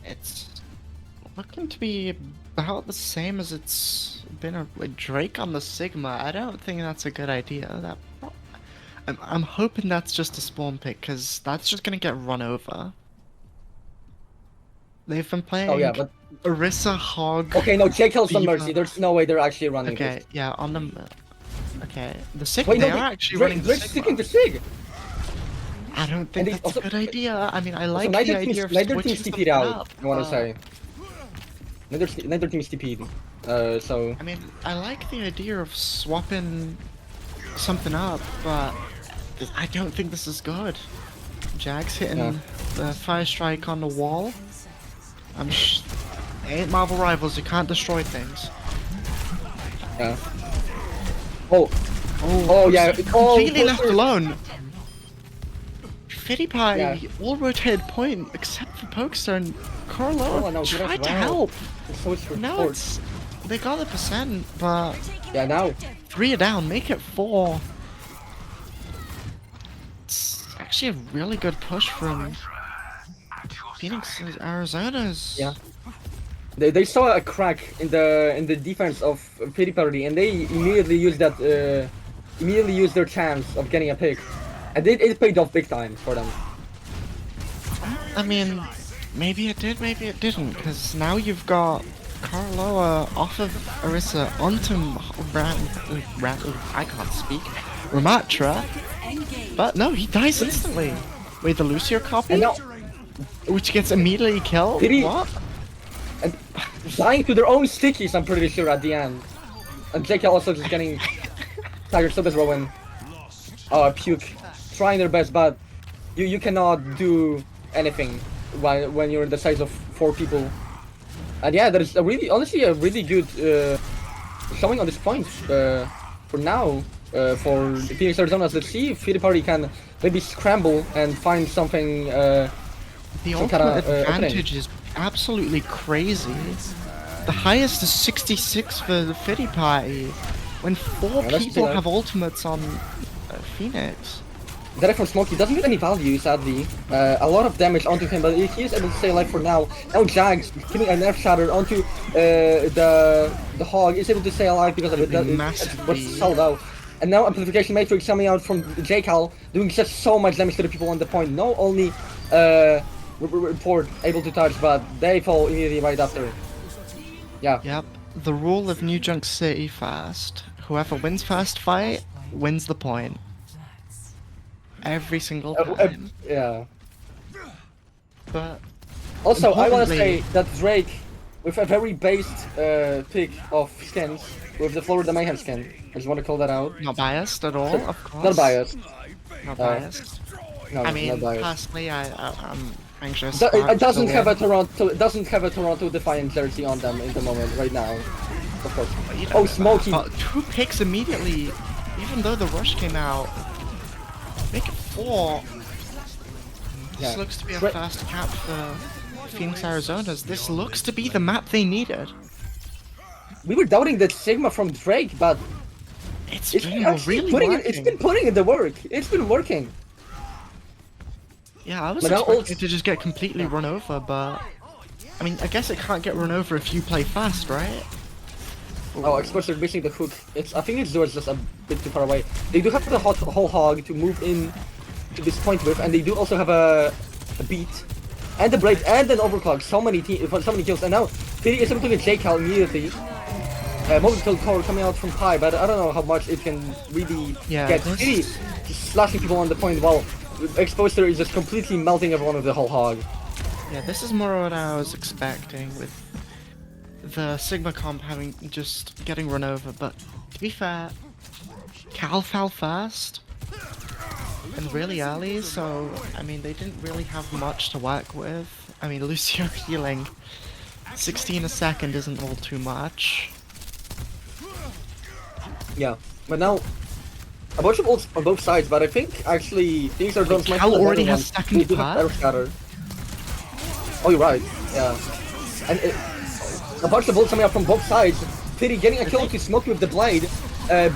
it's looking to be about the same as it's been with Drake on the Sigma. I don't think that's a good idea. I'm hoping that's just a spawn pick, because that's just gonna get run over. They've been playing. Oh yeah, but Orisa, Hog. okay, no, Jake Hill's on Diva. Mercy. There's no way they're actually running Okay, this. yeah, on them. Okay, the Sig. Wait, They no, are actually Drake, running the Drake's Sigma. sticking to Sig. I don't think they that's also- a good idea. I mean, I like Also, the idea of neither switching team's TP'd something out, up, I want to but- say. Neither team's TP'd. So... I mean, I like the idea of swapping something up, but I don't think this is good. Jack's hitting Yeah. the Fire Strike on the wall. Ain't Marvel Rivals, you can't destroy things. Yeah. Oh, yeah. Completely left Poster- alone. Fitty Pie Yeah. all rotated point except for Pokester, and Carlo Oh, no, tried that's to right. help. It's so short. Now it's they got the percent, but Yeah, now. 3 are down, make it 4. It's actually a really good push from Phoenix Arizona's. Yeah. They saw a crack in the defense of Fitty Party, and they immediately used their chance of getting a pick, and it paid off big time for them. I mean, maybe it did, maybe it didn't, because now you've got Carloa off of Orisa onto I can't speak. Ramatra, but no, he dies instantly. Wait, the Lucio copy? And now, Which gets immediately killed? Did he- What? and dying to their own stickies, I'm pretty sure, at the end. And Jake also just getting Tiger Sub is Rowan. Puke. Trying their best, but you cannot do anything when you're the size of 4 people. And yeah, honestly a really good showing on this point for now for the Phoenix Arizona's. Let's see if Fitty Party can maybe scramble and find something. The some ultimate kinda, advantage is absolutely crazy. The highest is 66 for the Fitty Party, when 4 let's people see that. have ultimates on Phoenix. That from Smokey doesn't get any value, sadly. A lot of damage onto him, but he is able to stay alive for now. Now Jags getting a nerf shatter onto the Hog is able to stay alive because of it. That was sold out. And now Amplification Matrix coming out from J-Cal, doing just so much damage to the people on the point. Not only report able to touch, but they fall immediately right after. Yeah. Yep, the rule of New Junk City first. Whoever wins first fight wins the point. Every single time. Yeah. But Also, I want to importantly- say that Drake, with a very based pick of skins, with the Florida Mayhem skin, I just want to call that out. not biased at all, of course. Not biased. Not biased. No, I mean, not biased. personally, I'm anxious. It doesn't have a Toronto. It doesn't have a Toronto Defiant jersey on them in the moment right now. Of course. Oh, Smokey. 2 picks immediately, even though the rush came out. Make it 4. This Yeah. looks to be a fast cap for Phoenix, Arizona's. This looks to be the map they needed. We were doubting that Sigma from Drake, but It's it's been actually really putting working. it's been putting in the work. It's been working. Yeah, I was But now expecting ult- to just get completely run over, but I mean, I guess it can't get run over if you play fast, right? Oh, especially missing the hook. I think it's just a bit too far away. They do have the whole hog to move in to this point with, and they do also have a beat and a blade and an overclock. So many kills, and now Fitty is able to get J-Cal immediately. Multiple core coming out from Pi, but I don't know how much it can really get. this- Fitty just slashing people on the point while Exposter is just completely melting everyone with the whole hog. Yeah, this is more what I was expecting with the Sigma comp having just getting run over, but to be fair, Cal fell first and really early, so I mean they didn't really have much to work with. I mean Lucio healing 16 a second isn't all too much. Yeah, but now a bunch of ults on both sides, but I think actually things are done. Cal already has second part? Oh, you're right. Yeah, and a bunch of ults coming out from both sides. Fitty getting a kill to Smokey with the blade.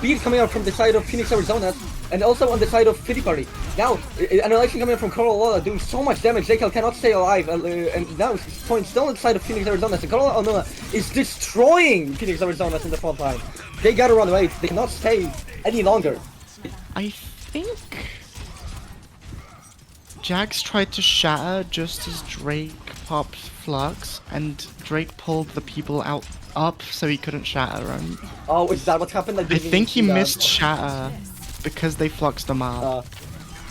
Beat coming out from the side of Phoenix, Arizona, and also on the side of Fitty Party. Now, Annihilation coming out from Corolla doing so much damage. J-Cal cannot stay alive, and now Point still on the side of Phoenix, Arizona. And Corolla is destroying Phoenix, Arizona in the front line. They gotta run away. They cannot stay any longer. I think Jax tried to shatter just as Drake popped Flux, and Drake pulled the people out up so he couldn't shatter him. Oh, is that what happened? I think he missed shatter because they fluxed him up.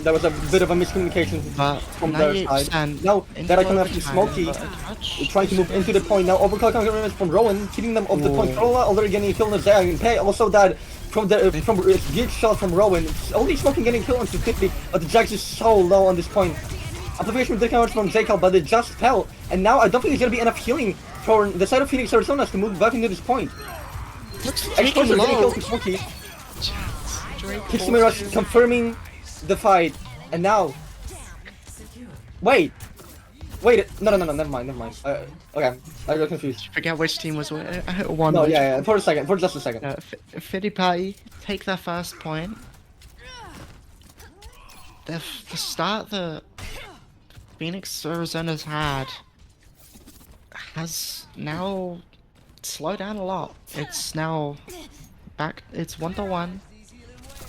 That was a bit of a miscommunication But from their side. 98% Now that I come into after overtime, Smokey, but a touch. trying to move into the point. Now overclock coming from Rowan, killing them off the point. Whoa. Corolla already getting a kill on the Zag, and Pei also died from the from geek shot from Rowan. Only Smoking getting killed on 250, but the Jax is so low on this point. Amplification did come out from J-Cal, but it just fell. And now I don't think there's gonna be enough healing for the side of Phoenix Arizona to move back into this point. Taking Exposure getting low. killed to Smokey. Drake Kitsumi Rush forces- confirming the fight, and now. Wait, no, never mind. Okay, I got confused. Forget which team was one. No, which- yeah, for just a second. Fitty Party take their first point. The start the Phoenix Arizona's had has now slowed down a lot. It's now back. It's 1-1.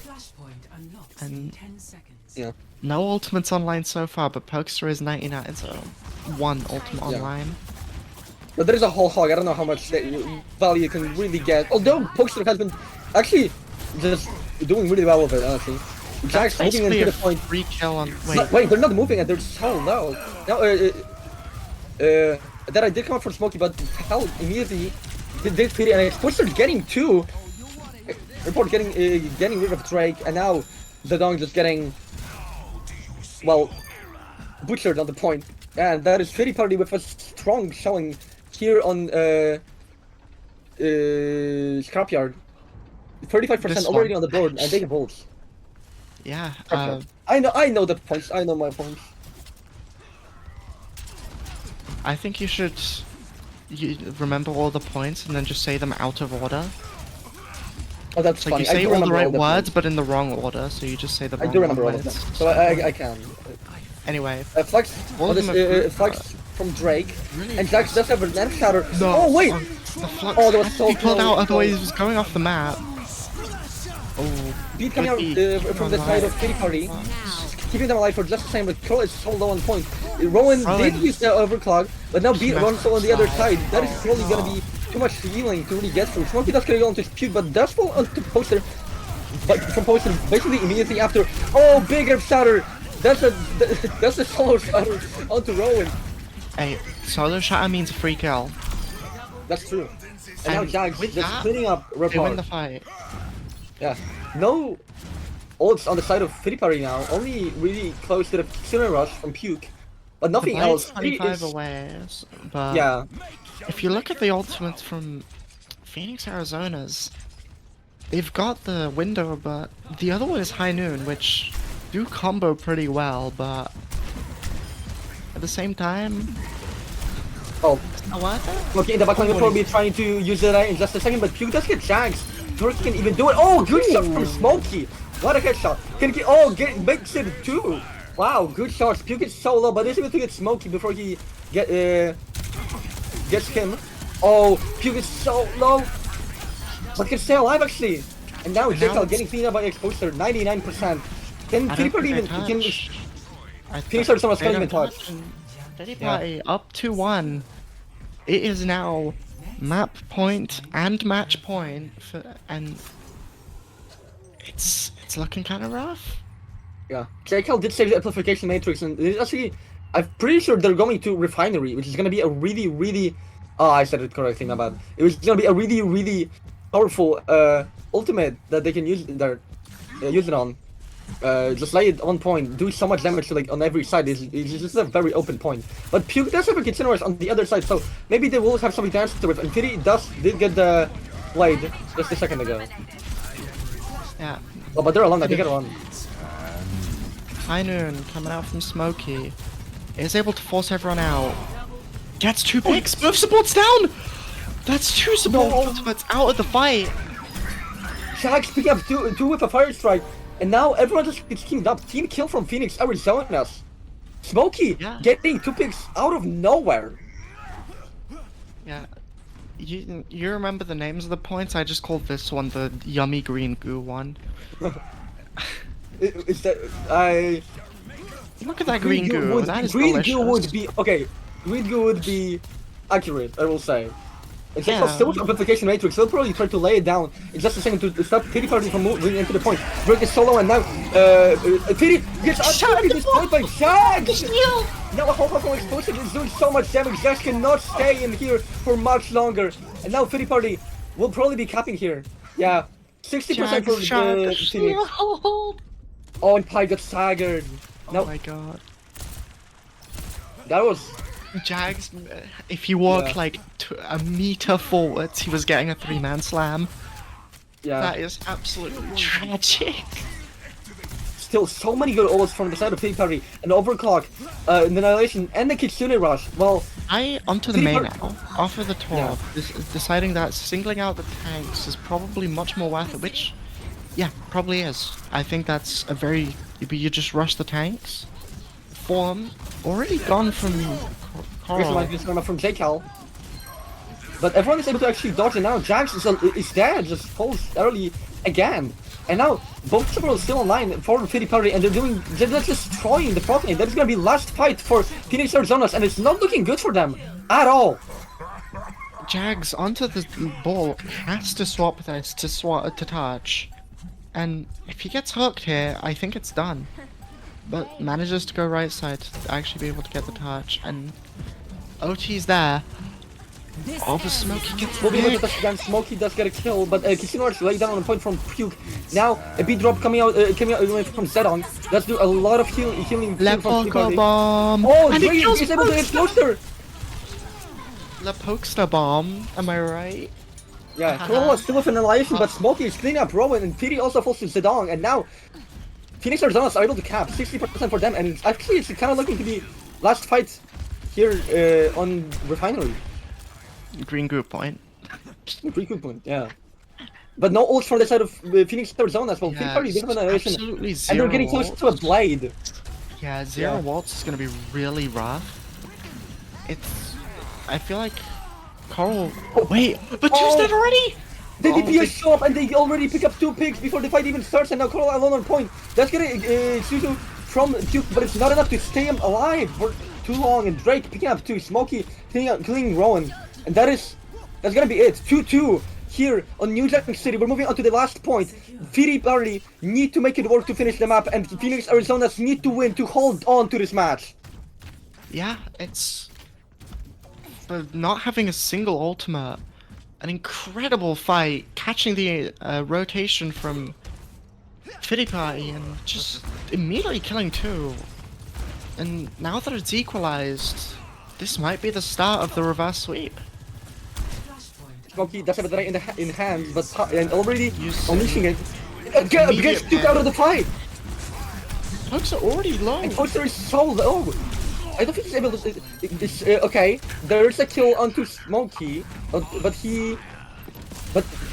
Flashpoint unlocked And- in 10 seconds. Yeah. No ultimates online so far, but Pokester is 99, so one ultimate Yeah. online. But there is a whole hog. I don't know how much value you can really get. Although Pokester has been actually just doing really well with it, honestly. Jax moving Basically into a the point. free kill on. Wait, they're not moving and they're so low. Now, that I did come out for Smokey, but hell, immediately did Fitty and Exposure getting two. Report getting rid of Drake, and now the Dong just getting, well, butchered on the point. And that is Fitty Party with a strong showing here on Scrapyard. 35% This already one. on the board, and they can bolts. Yeah. I know the points. I know my points. I think you should remember all the points and then just say them out of order. Oh, that's It's like funny. you I say do all the remember right all the words, points. but in the wrong order. So you just say the I wrong do remember one all of when them, it's so I can. Anyway, Flex All on of this them are good, Flex from Drake, Really? and Jax does have a net shatter. no. Oh wait! The flux Oh, that was had to so be pulled close. out, otherwise he was going off the map. Oh, Beat coming out good beat. from the side of Kitty Party, keeping them alive for just the same, but Curl is so low on point. Rowan did use the overclock, but now Beat runs on the other side. That is probably gonna be too much healing to really get through. Smokey does get onto his puke, but does fall onto Poster. But from Poster basically immediately after. Oh, big Earth Shatter! That's a solo shatter onto Rowan. Hey, solo shatter means a free kill. That's true. And now And Jags with just that, cleaning up They win Repar. the fight. Yeah. No ults on the side of Filipari now. Only really close to the Sinner Rush from Puke. But The nothing fight's else. 25 away, but Yeah. if you look at the ultimates from Phoenix Arizona's, they've got the window, but the other one is High Noon, which do combo pretty well, but at the same time, Oh, it's not worth it. okay, in the backline will probably be trying to use it in just a second, but Puke does get Jags. Turkey can even do it. Oh, good shot from Smokey. What a headshot. Makes it two. Wow, good shots. Puke is so low, but is able to get Smokey before he gets him. Oh, Puke is so low. But can stay alive actually. And now Jekyll getting cleaned up by Exposure, 99%. Can I don't Filipari think even they can touch. I Phoenix think Arizona's they can't even don't touch. and Dirty Yeah. Party up to 1. It is now map point and match point and it's looking kind of rough. Yeah, Jekyll did save the amplification matrix, and it's actually, I'm pretty sure they're going to Refinery, which is gonna be a really. Oh, I said it correctly, my bad. It was gonna be a really powerful ultimate that they can use use it on. Just lay it on point, do so much damage to, like, on every side. It's just a very open point. But Puke does have a Kitchener's on the other side, so maybe they will have something to answer with. And Kitty did get the blade just a second ago. Yeah. Oh, but they're alone. They get alone. High Noon coming out from Smokey is able to force everyone out. Gets 2 picks. Both supports down. That's 2 support ultimates out of the fight. Jax picking up two with a fire strike, and now everyone just gets teamed up. Team kill from Phoenix Arizona. Smokey Yeah. getting 2 picks out of nowhere. Yeah. You remember the names of the points? I just called this one the yummy green goo one. Is that I? Look at that green goo. That is green delicious. goo would be okay. Green goo would be accurate, I will say. It's Yeah. just so much amplification matrix. They'll probably try to lay it down in just a second to stop Pity Party from moving into the point. Drake is solo, and now Pity gets absolutely destroyed by Jax. Now a whole from explosion is doing so much damage. Jax cannot stay in here for much longer. And now Pity Party will probably be capping here. Yeah, 60% for Jax, Phoenix. Oh, and Pi got staggered. Oh Now my god. that was. Jags, if he walked Yeah. like a meter forwards, he was getting a 3-man slam. Yeah. That is absolutely tragic. Still so many good ults from the side of Pity Party. An overclock, the Annihilation, and the Kitsune Rush. Well, Onto the Pity main Party- now. Off of the top, Yeah. deciding that singling out the tanks is probably much more worth it, which, yeah, probably is. I think that's a very, you just rush the tanks. Form, already gone from Chris Coral. might be coming up from Jekyll. But everyone is able to actually dodge it now. Jax is there, just falls early again. And now both supports still online for Pity Party, and they're just destroying the front lane. That is gonna be last fight for Phoenix Arizona's, and it's not looking good for them at all. Jags onto the ball has to swap this to touch, and if he gets hooked here, I think it's done. But manages to go right side to actually be able to get the touch, and OT's there. Oh, the Smokey gets Will be able to big. touch again. Smokey does get a kill, but Kitsune lay down on the point from Puke. Now a beat drop coming out from Zedong. Let's do a lot of healing from Pity Lepoka Party. bomb. Oh, and Drake it kills is able to get closer. Lepokesta bomb. Am I right? Yeah, Corolla still with Annihilation, but Smokey is cleaning up Rowan, and Piri also falls to Zedong, and now Phoenix Arizona's are able to cap 60% for them, and it's kind of looking to be last fight here on Refinery. Green group point. Pretty good point, yeah. But no ults from the side of Phoenix Arizona as well. Yeah, Phoenix Party, Annihilation, absolutely and zero they're getting close to a ults. Blade. Yeah, zero Yeah. waltz is gonna be really rough. I feel like Coral. Oh, wait, but two's dead already. The Oh, DPS show up and they already pick up 2 picks before the fight even starts, and now Coral alone on point. That's gonna Suzu from Duke, but it's not enough to stay him alive for too long. And Drake picking up 2, Smokey killing Rowan, and that's gonna be it. 2-2 here on New Jack City. We're moving on to the last point. Philly Party need to make it work to finish the map, and Phoenix Arizona's need to win to hold on to this match. Yeah, it's for not having a single ultimate. An incredible fight, catching the rotation from Fittipaldi and just immediately killing 2. And now that it's equalized, this might be the start of the reverse sweep. Flashpoint. Smokey does have it in hands, but and already Using unleashing it. immediate Gets Duke out of the fight! Folks are already low. And Poster is so low! I don't think he's able to. Okay, there's a kill onto Smokey, but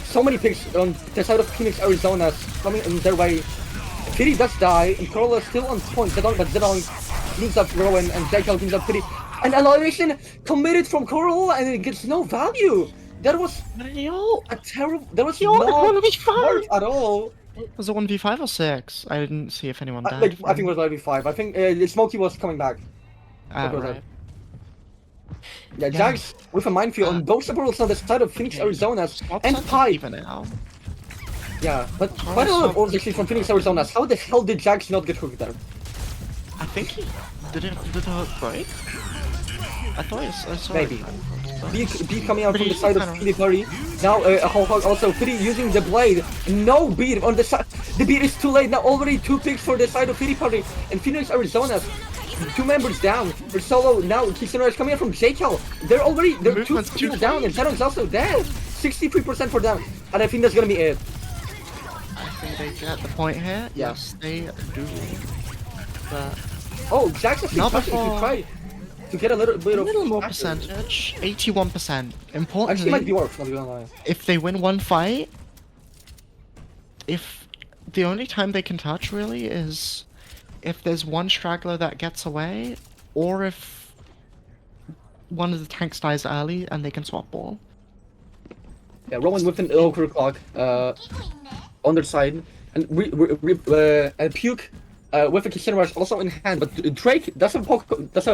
so many picks on the side of Phoenix, Arizona coming in their way. Fitty does die, and Corolla is still on point. Zedong cleans up Rowan, and Jackal cleans up Fitty. And Annihilation committed from Corolla, and it gets no value. That was a terrible. That was not 1v5 at all. Was it 1v5 or 6? I didn't see if anyone died. I think it was 1v5. I think Smokey was coming back. Right. Yeah, Jax with a minefield on both supports on the side of Phoenix, Arizona, and Pipe. Even now. Yeah, but quite a lot of ores actually from Phoenix, Arizona. How the hell did Jax not get hooked there? I think he did the hook break. I thought I saw Maybe. it. B coming out from the Pretty side of kind of- Philly Curry. Now also Philly using the blade. No beat on the side. The beat is too late. Now already 2 picks for the side of Philly Curry and Phoenix, Arizona. 2 members down for solo. Now Kisuna is coming out from JKL. They're 2 Movement's people too down, and Zedong's also dead. 63% for them, and I think that's gonna be it. I think they get the point here. Yeah. Yes, they do. But Oh, Jax actually Not touching to before- try to get a little bit a of little more action. percentage. 81%. Importantly, Actually, might be worse. Not gonna lie. if they win one fight, if the only time they can touch really is if there's one straggler that gets away, or if one of the tanks dies early and they can swap ball. Yeah, Rowan with an ochre clock on their side, and Puke with a Kishin Rush also in hand. But Drake does have a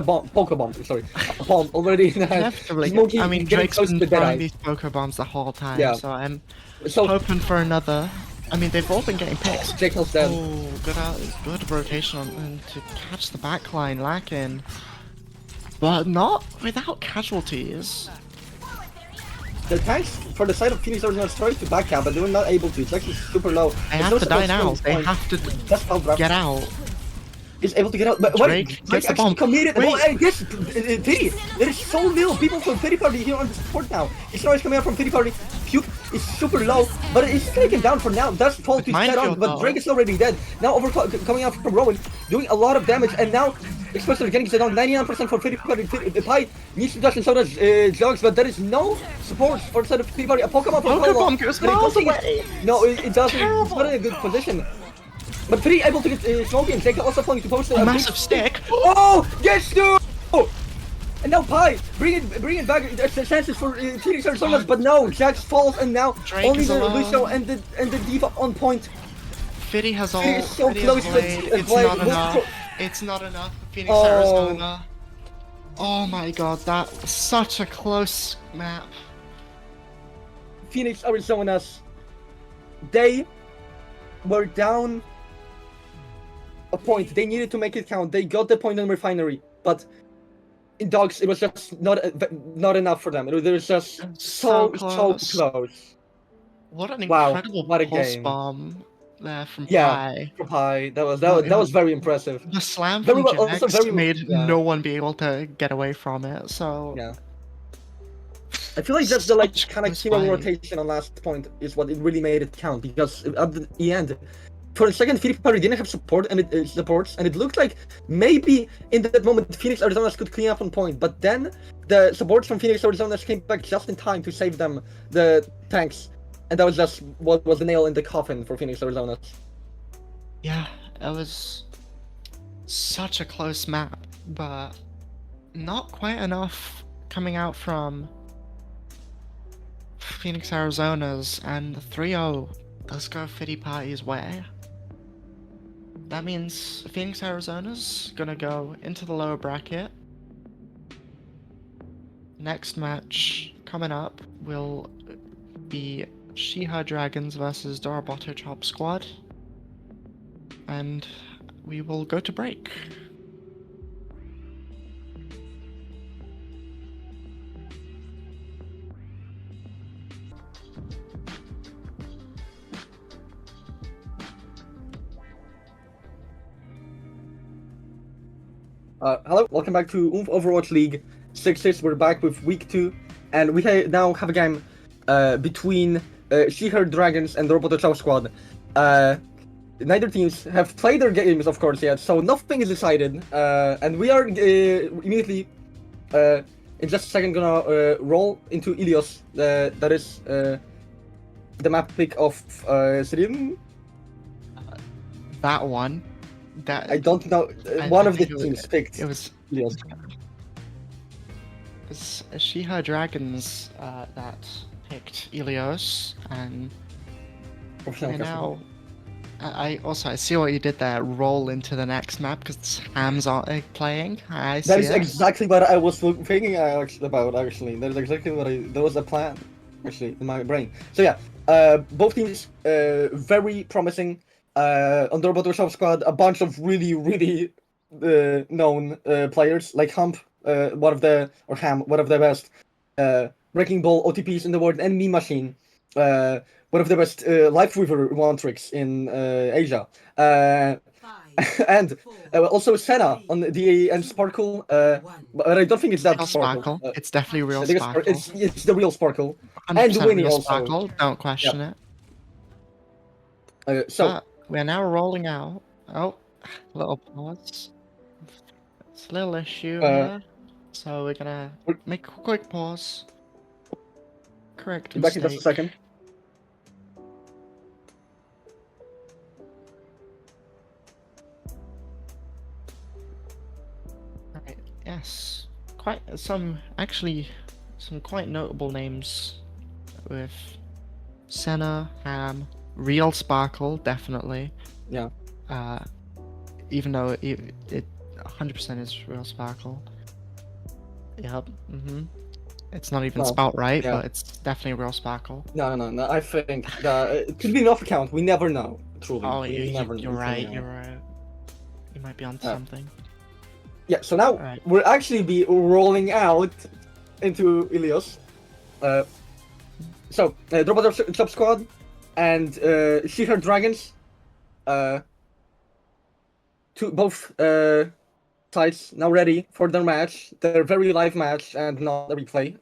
bomb. Sorry, a bomb already in hand. Definitely. Smokey I mean, getting Drake's close been to throwing Deadeye. these Poker bombs the whole time, Yeah. so I'm So hoping for another. I mean, they've all been getting picks. JKL's dead. Oh, good rotation on to catch the backline lacking. But not without casualties. The tanks for the side of Phoenix are trying to back out, but they were not able to. It's actually super low. They There's have no to die support now. from They point. have to That's how Drake get out. is able to get out. But Drake wait, gets the actually bomb. committed. Wait. Oh, and yes, Pity. There is so little people from Pity Party here on the support now. It's always coming out from Pity Party. Puke is super low, but it's taken down for now. Does fall to Minefield, dead on, but though. Drake is already dead. Now coming out from Rowan, doing a lot of damage, and now Expressor getting set down 99% for Pity Party. Pi needs to touch, and so does Jogs, but there is no support for the side of Pity Party. A Pokemon from Poker Polo, bomb goes but it miles doesn't- away. No, it doesn't. It's not in a good position. But Pity able to get Smokey and Jake also falling to post A massive stick. Oh, yes, dude! And now Pi, bring it back. There's chances for Phoenix Arizona, but no, Jax falls, and now Drake only is the alone. Lucio and the Diva on point. Fitty has all. Fitty is so Fitty close has to Blade. the It's Blade. not enough. It's not enough. Phoenix, Oh. Arizona. Oh my god, that's such a close map. Phoenix Arizona's, they were down a point. They needed to make it count. They got the point on Refinery, but in Dogs, it was just not enough for them. It was just so close. What an Wow, incredible what a pulse game. bomb there from Yeah. Pi. For Pi, that was very impressive. The slam Very from well- Jax also very- made yeah. no one be able to get away from it, so Yeah. I feel like that's the like Such kind of close hero fight. rotation on last point is what it really made it count, because at the end, for a second, Phoenix Party didn't have support and supports, and it looked like maybe in that moment Phoenix Arizonas could clean up on point, but then the supports from Phoenix Arizonas came back just in time to save them the tanks, and that was just what was the nail in the coffin for Phoenix Arizonas. Yeah, it was such a close map, but not quite enough coming out from Phoenix Arizona's, and the 3-0 does go Fitty Party's way. That means Phoenix Arizona's gonna go into the lower bracket. Next match coming up will be She-Her Dragons versus Doroboto Chop Squad. And we will go to break. Hello, welcome back to OOF Overwatch League SIXES. We're back with week 2, and we now have a game between She-Her Dragons and the Roboto Chow Squad. Neither teams have played their games, of course, yet, so nothing is decided. And we are immediately, in just a second, gonna roll into Ilios. That is the map pick of Sirim. That one. That I don't know. I One of the think it was- teams picked it was Ilios. She-Her Dragons that picked Ilios, and now I see what you did there. Roll into the next map because Hams aren't playing. I see That is it. exactly what I was thinking about. Actually, that is exactly what there was a plan, actually, in my brain. So yeah, both teams very promising. On the Roboto Shop squad, a bunch of really known players like Ham, one of the best Wrecking Ball OTPs in the world, and Meme Machine, one of the best Life Weaver one tricks in Asia. And also Senna on the and Sparkle, but I don't think it's that Real Sparkle. It's definitely real I think Sparkle. it's the real Sparkle. 100% and Winnie real also. Sparkle. Don't question it. So But we're now rolling out. Oh, little pause. It's a little issue here. So we're gonna make a quick pause. Correct be back in just a mistake. second. Right, yes. Actually, some quite notable names with Senna, Ham, Real Sparkle, definitely. Yeah. Even though it 100% is Real Sparkle. Yep. It's not even spelled right, yeah. but it's definitely Real Sparkle. No. I think it could be an off account. We never know. Truly. Oh, We never you're know. right. You're right. You might be onto something. Yeah. So now Right. we'll actually be rolling out into Ilios. So Drop Out Shop Squad and She-Her Dragons. Both sides now ready for their match. Their very live match and not a replay.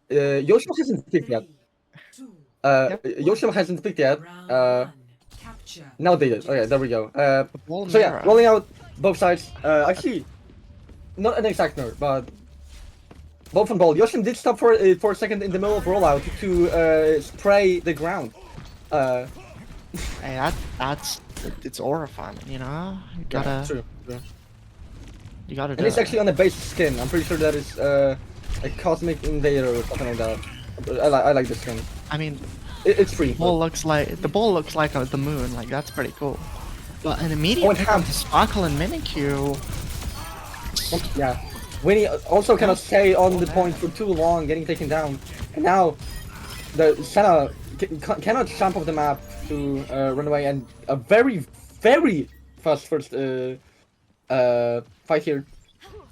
Yoshimo hasn't picked yet. Yoshimo hasn't picked yet. Now they did. Okay, there we go. So yeah, rolling out both sides. Actually, not an exact nerf, but both on ball. Yoshim did stop for a second in the middle of rollout to spray the ground. Hey, it's aura farming, you know. You gotta. Yeah, true. You gotta do And it's it. actually on a base skin. I'm pretty sure that is a Cosmic Invader or something like that. I like this skin. I mean, It's free. the ball looks like the moon. Like that's pretty cool. But an immediate pick Ham. up to Sparkle and Minikyu. Yeah. Winnie also cannot stay on the point for too long, getting taken down. And now the Senna cannot jump off the map to run away, and a very fast first fight here.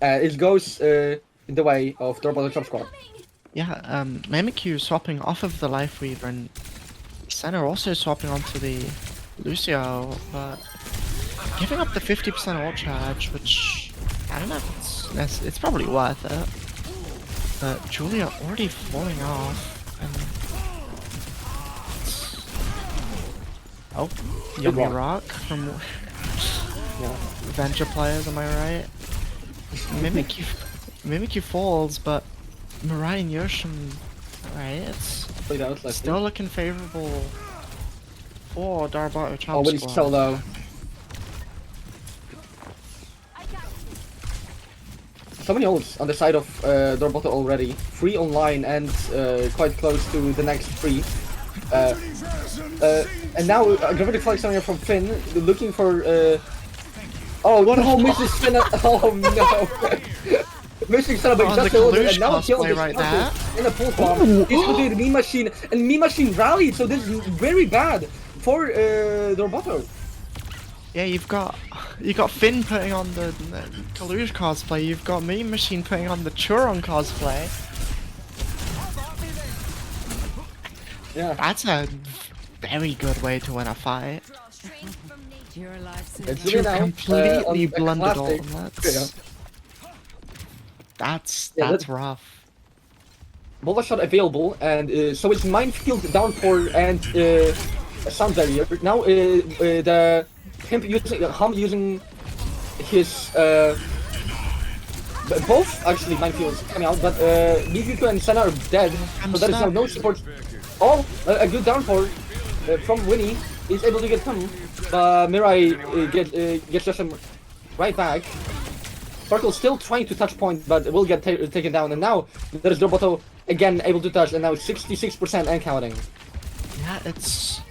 It goes in the way of the Roboto Chop Squad. Yeah, Mimikyu swapping off of the Life Weaver, and Senna also swapping onto the Lucio, but giving up the 50% ult charge, which I don't know if it's probably worth it. but Julia already falling off. And... Oh, Yummy Rock from Venture Players, am I right? Mimikyu falls, but Mirai and Yoshim, right? It's Played out last still looking favorable for Darbato Chop Oh, but he's Squad. so low. So many ults on the side of Dorboto already. 3 online and quite close to the next 3. And now Gravitic Flag coming from Finn, looking for... Oh no, misses Finn! Oh no! Missing Senna, but just a little bit, and now it's killed right there. in a pulse bomb. He's looking at the Mean Machine, and Mean Machine rallied, so this is very bad for Dorboto. Yeah, you've got Finn putting on the Kaluge cosplay, you've got Mean Machine putting on the Churon cosplay. Yeah. That's a very good way to win a fight. You're alive, Sid. It's Two really now, completely on the blundered classic. ultimates. That's that- rough. Bola shot available, and so it's Minefield, Downpour, and Sound Barrier. Now the him using his both actually Minefields coming out, but Mizuko and Senna are dead, so there is now no support. Oh, a good Downpour from Winnie is able to get him. Mirai gets just him right back. Sparkle still trying to touch point, but will get taken down. And now there is Dorboto again able to touch, and now 66% and counting. Yeah, it's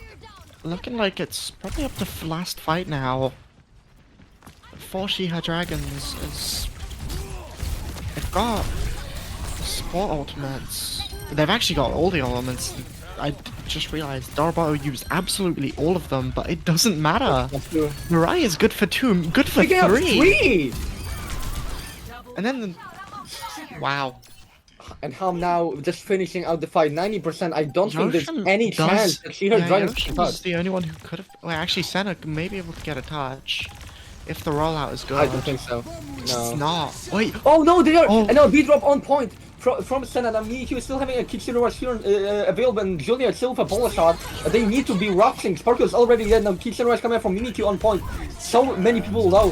looking like it's probably up to last fight now. For Shiha Dragons is they've got support ultimates. They've actually got all the elements. I just realized Darbato used absolutely all of them, but it doesn't matter. Mirai is good for 2, good for Picking up 3. 3! And then, wow. And Ham now just finishing out the fight 90%. I don't think there's Yoshim any chance that she heard Dragons Yoshim can was touch. the only one who could have. Well, actually, Senna may be able to get a touch if the rollout is good. I don't think so. It's No. not. Wait. Oh no, they are! Oh. And now B-drop on point from Senna. Now Miyuki is still having a Kitsune Rush here available, and Julia still with a Bola shot. They need to be rushing. Sparkle is already dead. Now Kitsune Rush coming from Mimikyu on point. So many people low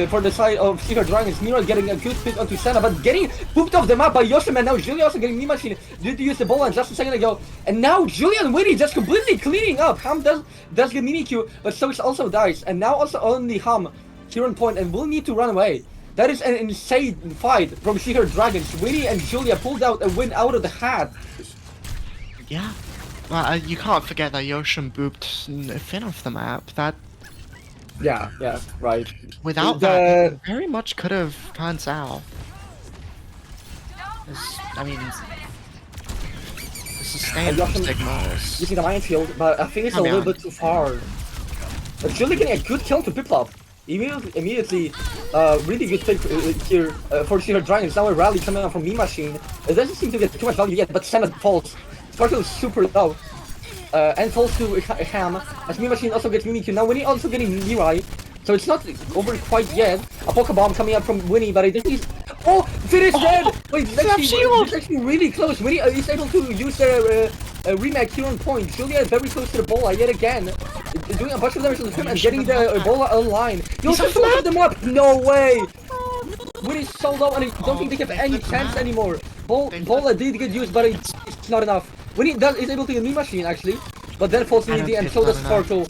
for the side of Secret Dragons. Mira getting a good pick onto Senna, but getting pooped off the map by Yoshim, and now Julia also getting Mean Machine. Did to use the Bola just a second ago. And now Julia and Winnie just completely cleaning up. Ham does get Mimikyu, but Sox also dies. And now also only Ham here on point, and will need to run away. That is an insane fight from She-Her Dragons. Winnie and Julia pulled out a win out of the hat. Yeah. Well, you can't forget that Yoshim booped Finn off the map. That Yeah, right. without that, it very much could have gone south. I mean, the sustained Yoshim- Sigma is. Using the minefield, but I think it's a Come little on. bit too far. But Julia getting a good kill to Piplup. Immediately, really good pick here for She-Her Dragons. Now a rally coming out from Mean Machine. It doesn't seem to get too much value yet, but Senna falls. Sparkle is super low. And falls to Ham. As Mean Machine also gets Mimikyu. Now Winnie also getting Mirai. So it's not over quite yet. A Pokebomb coming up from Winnie, but I think he's... Oh! Finn is dead! Wait, it's actually really close. Winnie is able to use their remake here on point. Julia is very close to the bola yet again. Doing a bunch of damage on him and getting the bola online. Yo, just open them up! No way! Winnie's so low, and I don't think they have any chance anymore. Bola did get used, but it's not enough. Winnie is able to get Mean Machine actually, but then falls in the end, so does Sparkle.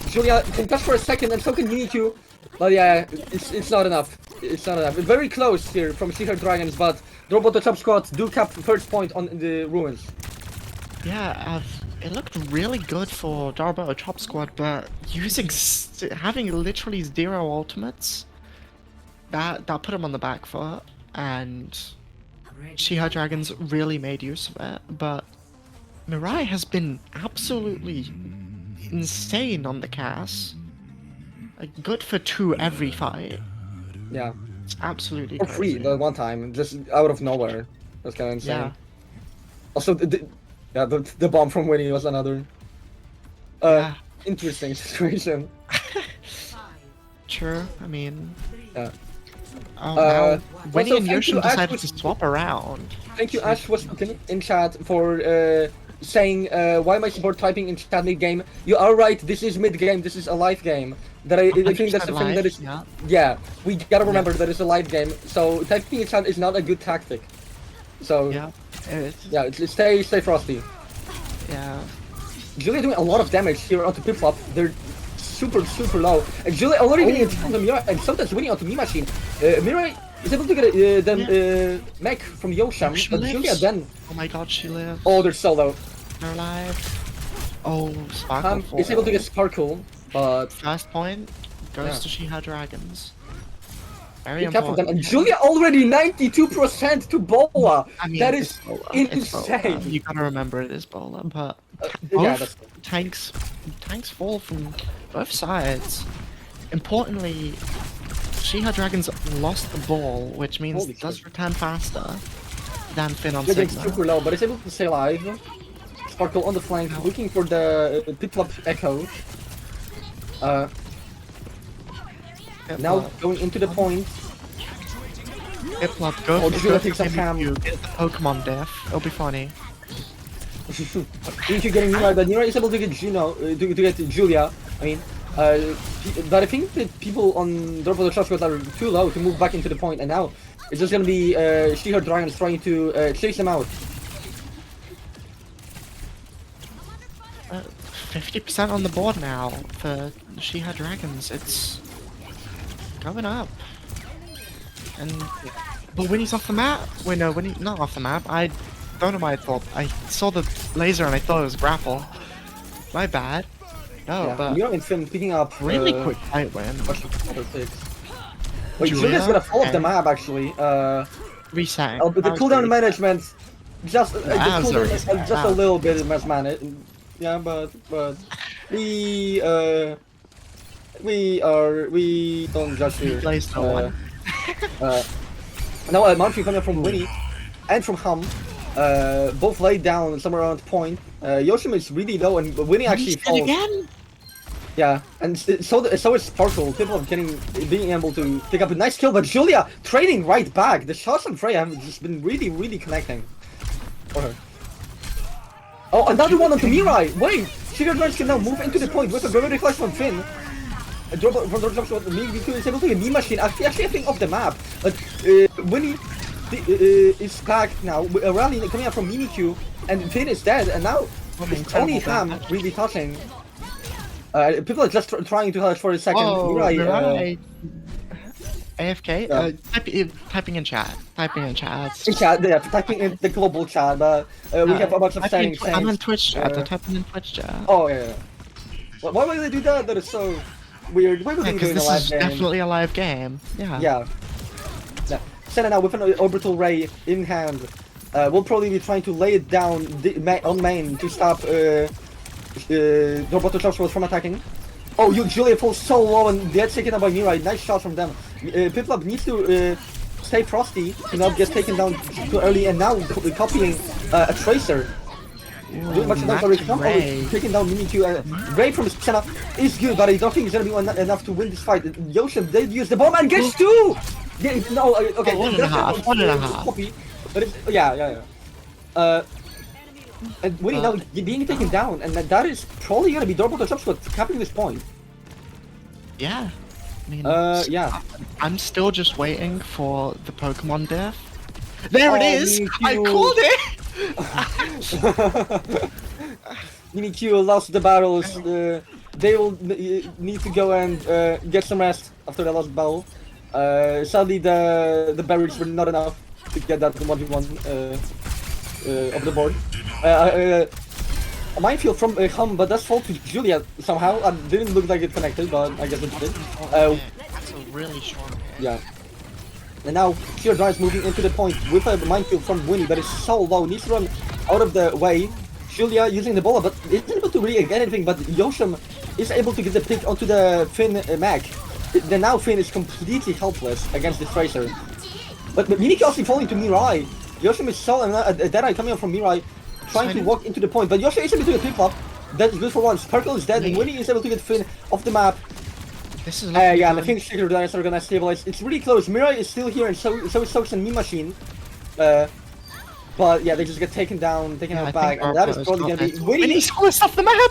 Julia can touch for a second, and so can Mimikyu. But yeah, it's not enough. It's not enough. Very close here from She-Her Dragons, but Dorboto Top Squad do cap first point on the ruins. Yeah, it looked really good for Darbato Chop Squad, but having literally 0 ultimates, that put him on the back foot, and She-Her Dragons really made use of it. But Mirai has been absolutely insane on the cast. Like, good for 2 every fight. Yeah. It's absolutely For free crazy. the one time, just out of nowhere. That's kind of insane. Yeah. Also, the bomb from Winnie was another Yeah. interesting situation. True. I mean, Yeah. Oh, now Winnie also, and thank you, Yoshim Ash, decided to swap around. Thank you, Ash was in chat for saying why am I support typing in chat mid game? You are right. This is mid game. This is a live game. That I think that's the 100% thing that live, is. yeah. Yeah, we gotta remember that it's a live game. So typing in chat is not a good tactic. So Yeah, yeah, stay frosty. yeah. Julia doing a lot of damage here onto Piplup. They're super low. And Julia already getting attacked on the Mirai and sometimes winning onto Me Machine. Mirai is able to get the mech from Yosham, Yoshim but lives. Julia then. Oh my god, she lives. Oh, they're so low. They're alive. Oh, Sparkle Is able to get Sparkle, but First point goes Yeah. to She-Ha Dragons. Very be careful important. them. And Julia already 92% to Bola. I mean, That it's is Bola, it's Bola. insane. You gotta remember it is Bola, but Yeah, both that's tanks fall from both sides. Importantly, She-Ha Dragons lost the ball, which means Holy it does shit. return faster than Finn on getting Sigma. super low, but it's able to stay alive. Sparkle on the flank, looking for the Piplup Echo. Now going into the point. Piplup, go Oh, for Julia the takes a cam. get the Pokemon death. It'll be funny. If you're getting Nira, but Nira is able to get Juno, to get Julia. I mean, but I think that people on Drop of the Shot Squad are too low to move back into the point, and now it's just gonna be She-Ha Dragons trying to chase them out. 50% on the board now for She-Ha Dragons. It's going up. And but Winnie's off the map. Wait, no, Winnie not off the map. I don't know why I thought I saw the laser and I thought it was grapple. My bad. No, Yeah, but Nira and Finn picking up really quick fight win. Wait, Julia's gonna fall off the Okay. map actually. Resetting. Oh, but the That was cooldown great. management, just the That was cooldown very is smart. just a little bit mismanaged. Yeah, but we don't judge here. Plays no one. Now Montreal coming from Winnie and from Hum, both laid down somewhere around point. Yoshim is really low and Winnie actually He's dead falls. again. Yeah, and so is Sparkle, capable of being able to pick up a nice kill, but Julia trading right back. The shots on Freya have just been really connecting for her. Oh, another one onto Mirai! Wait! Sugar Dragons can now move into the point with a very flash from Finn. Mimikyu is able to get Me Machine actually I think off the map. But Winnie is back now, a rally coming out from Mimikyu, and Finn is dead, and now it's only Ham really touching. People are just trying to touch for a second. Oh, Mirai, AFK? Yeah. Typing in chat. Typing in chat. in chat, yeah, typing in the global chat, but we have a bunch of standing I'm on things. Twitch chat. They're typing in Twitch chat. Oh, yeah. Why would they do that? That is so weird. Why would they do Because it in a this live is game? definitely a live game. Yeah. Yeah. Senna now with an orbital ray in hand. We'll probably be trying to lay it down on main to stop Roboto Chopsworth from attacking. Oh, Julia falls so low and gets taken out by Mirai. Nice shot from them. Piplup needs to stay frosty to not get taken down too early, and now copying a Tracer. Doing much enough already. Ray. Taking down Mimikyu. Ray from Senna is good, but I don't think he's gonna be enough to win this fight. Yoshim did use the bomb and gets two! Yeah, no, okay. Oh, one and a half, one and a half. Copy, but yeah. And Winnie now being taken down, and that is probably gonna be Dorbo to Chopsworth capping this point. Yeah. I mean, Yeah. I'm still just waiting for the Pokemon death. There it Oh, is! me I too. called it! Mimikyu lost the battles. They will need to go and get some rest after the last battle. Sadly, the berries were not enough to get that 1v1 of the board. A minefield from Hum, but that's fall to Julia somehow. Didn't look like it connected, but I guess it did. That's a really short hit. Yeah. And now Sheer Drive moving into the point with a minefield from Winnie, but it's so low. Needs to run out of the way. Julia using the ball, but isn't able to really get anything. But Yoshim is able to get the pick onto the Finn Mac. Then now Finn is completely helpless against the Tracer. But Mimikyu also falling to Mirai. Yoshim is so a Deadeye coming up from Mirai, trying to walk into the point. But Yoshim is able to get pick up. That's good for one. Sparkle is dead, and Winnie is able to get Finn off the map. This is looking Yeah, and I good. think Secret Dragons are gonna stabilize. It's really close. Mirai is still here, and so is Sox and Mean Machine. But yeah, they just get taken down, taken Yeah, I out think back, and that is Barba's probably got gonna be this. Winnie. Winnie's almost off the map!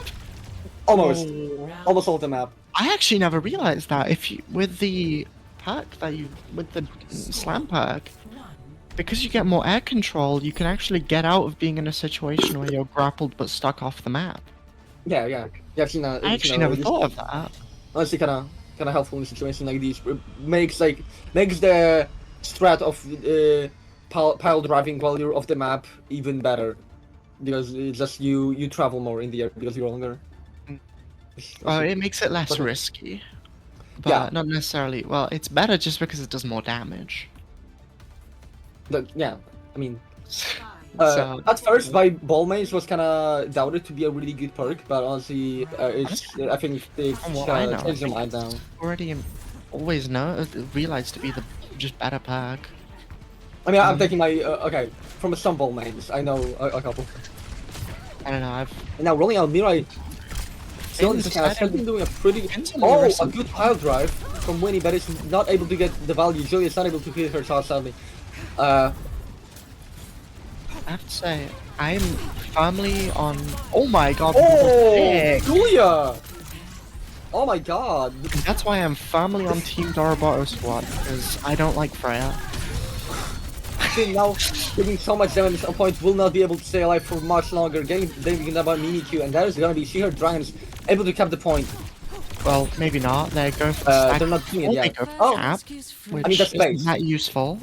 Almost, Oh. almost all of the map. I actually never realized that if you with the with the slam perk, because you get more air control, you can actually get out of being in a situation where you're grappled but stuck off the map. Yeah. I've seen that. I actually never thought of that. Honestly, kind of helpful in a situation like these. It makes the strat of pile driving while you're off the map even better, because it's just you travel more in the air because you're longer. It makes it less Okay. risky, but Yeah. not necessarily. Well, it's better just because it does more damage. Yeah, I mean, So at first, by Ball Maze was kind of doubted to be a really good perk, but honestly, I think they From what I know, I changed their think mind now. already always realized to be the just better perk. I mean, I'm taking my okay from some Ball Maze. I know a couple. I don't know. I've And now rolling out Mirai. Still in Been this cast, has deciding been doing a pretty instantly a recent- good pile drive from Winnie, but it's not able to get the value. Julia's not able to hit her shot, sadly. I have to say, I'm firmly on. Oh my god! Oh, Big. Julia! Oh my god! That's why I'm firmly on Team Dorobato squad because I don't like Freya. Actually, now getting so much damage on point will not be able to stay alive for much longer. Getting about mini Q, and that is gonna be She-Her Dragons able to cap the point. Well, maybe not. They're going for the stack. They're not doing it Or yet. they go for Oh. cap, Excuse free. which I mean, that's base. isn't that useful.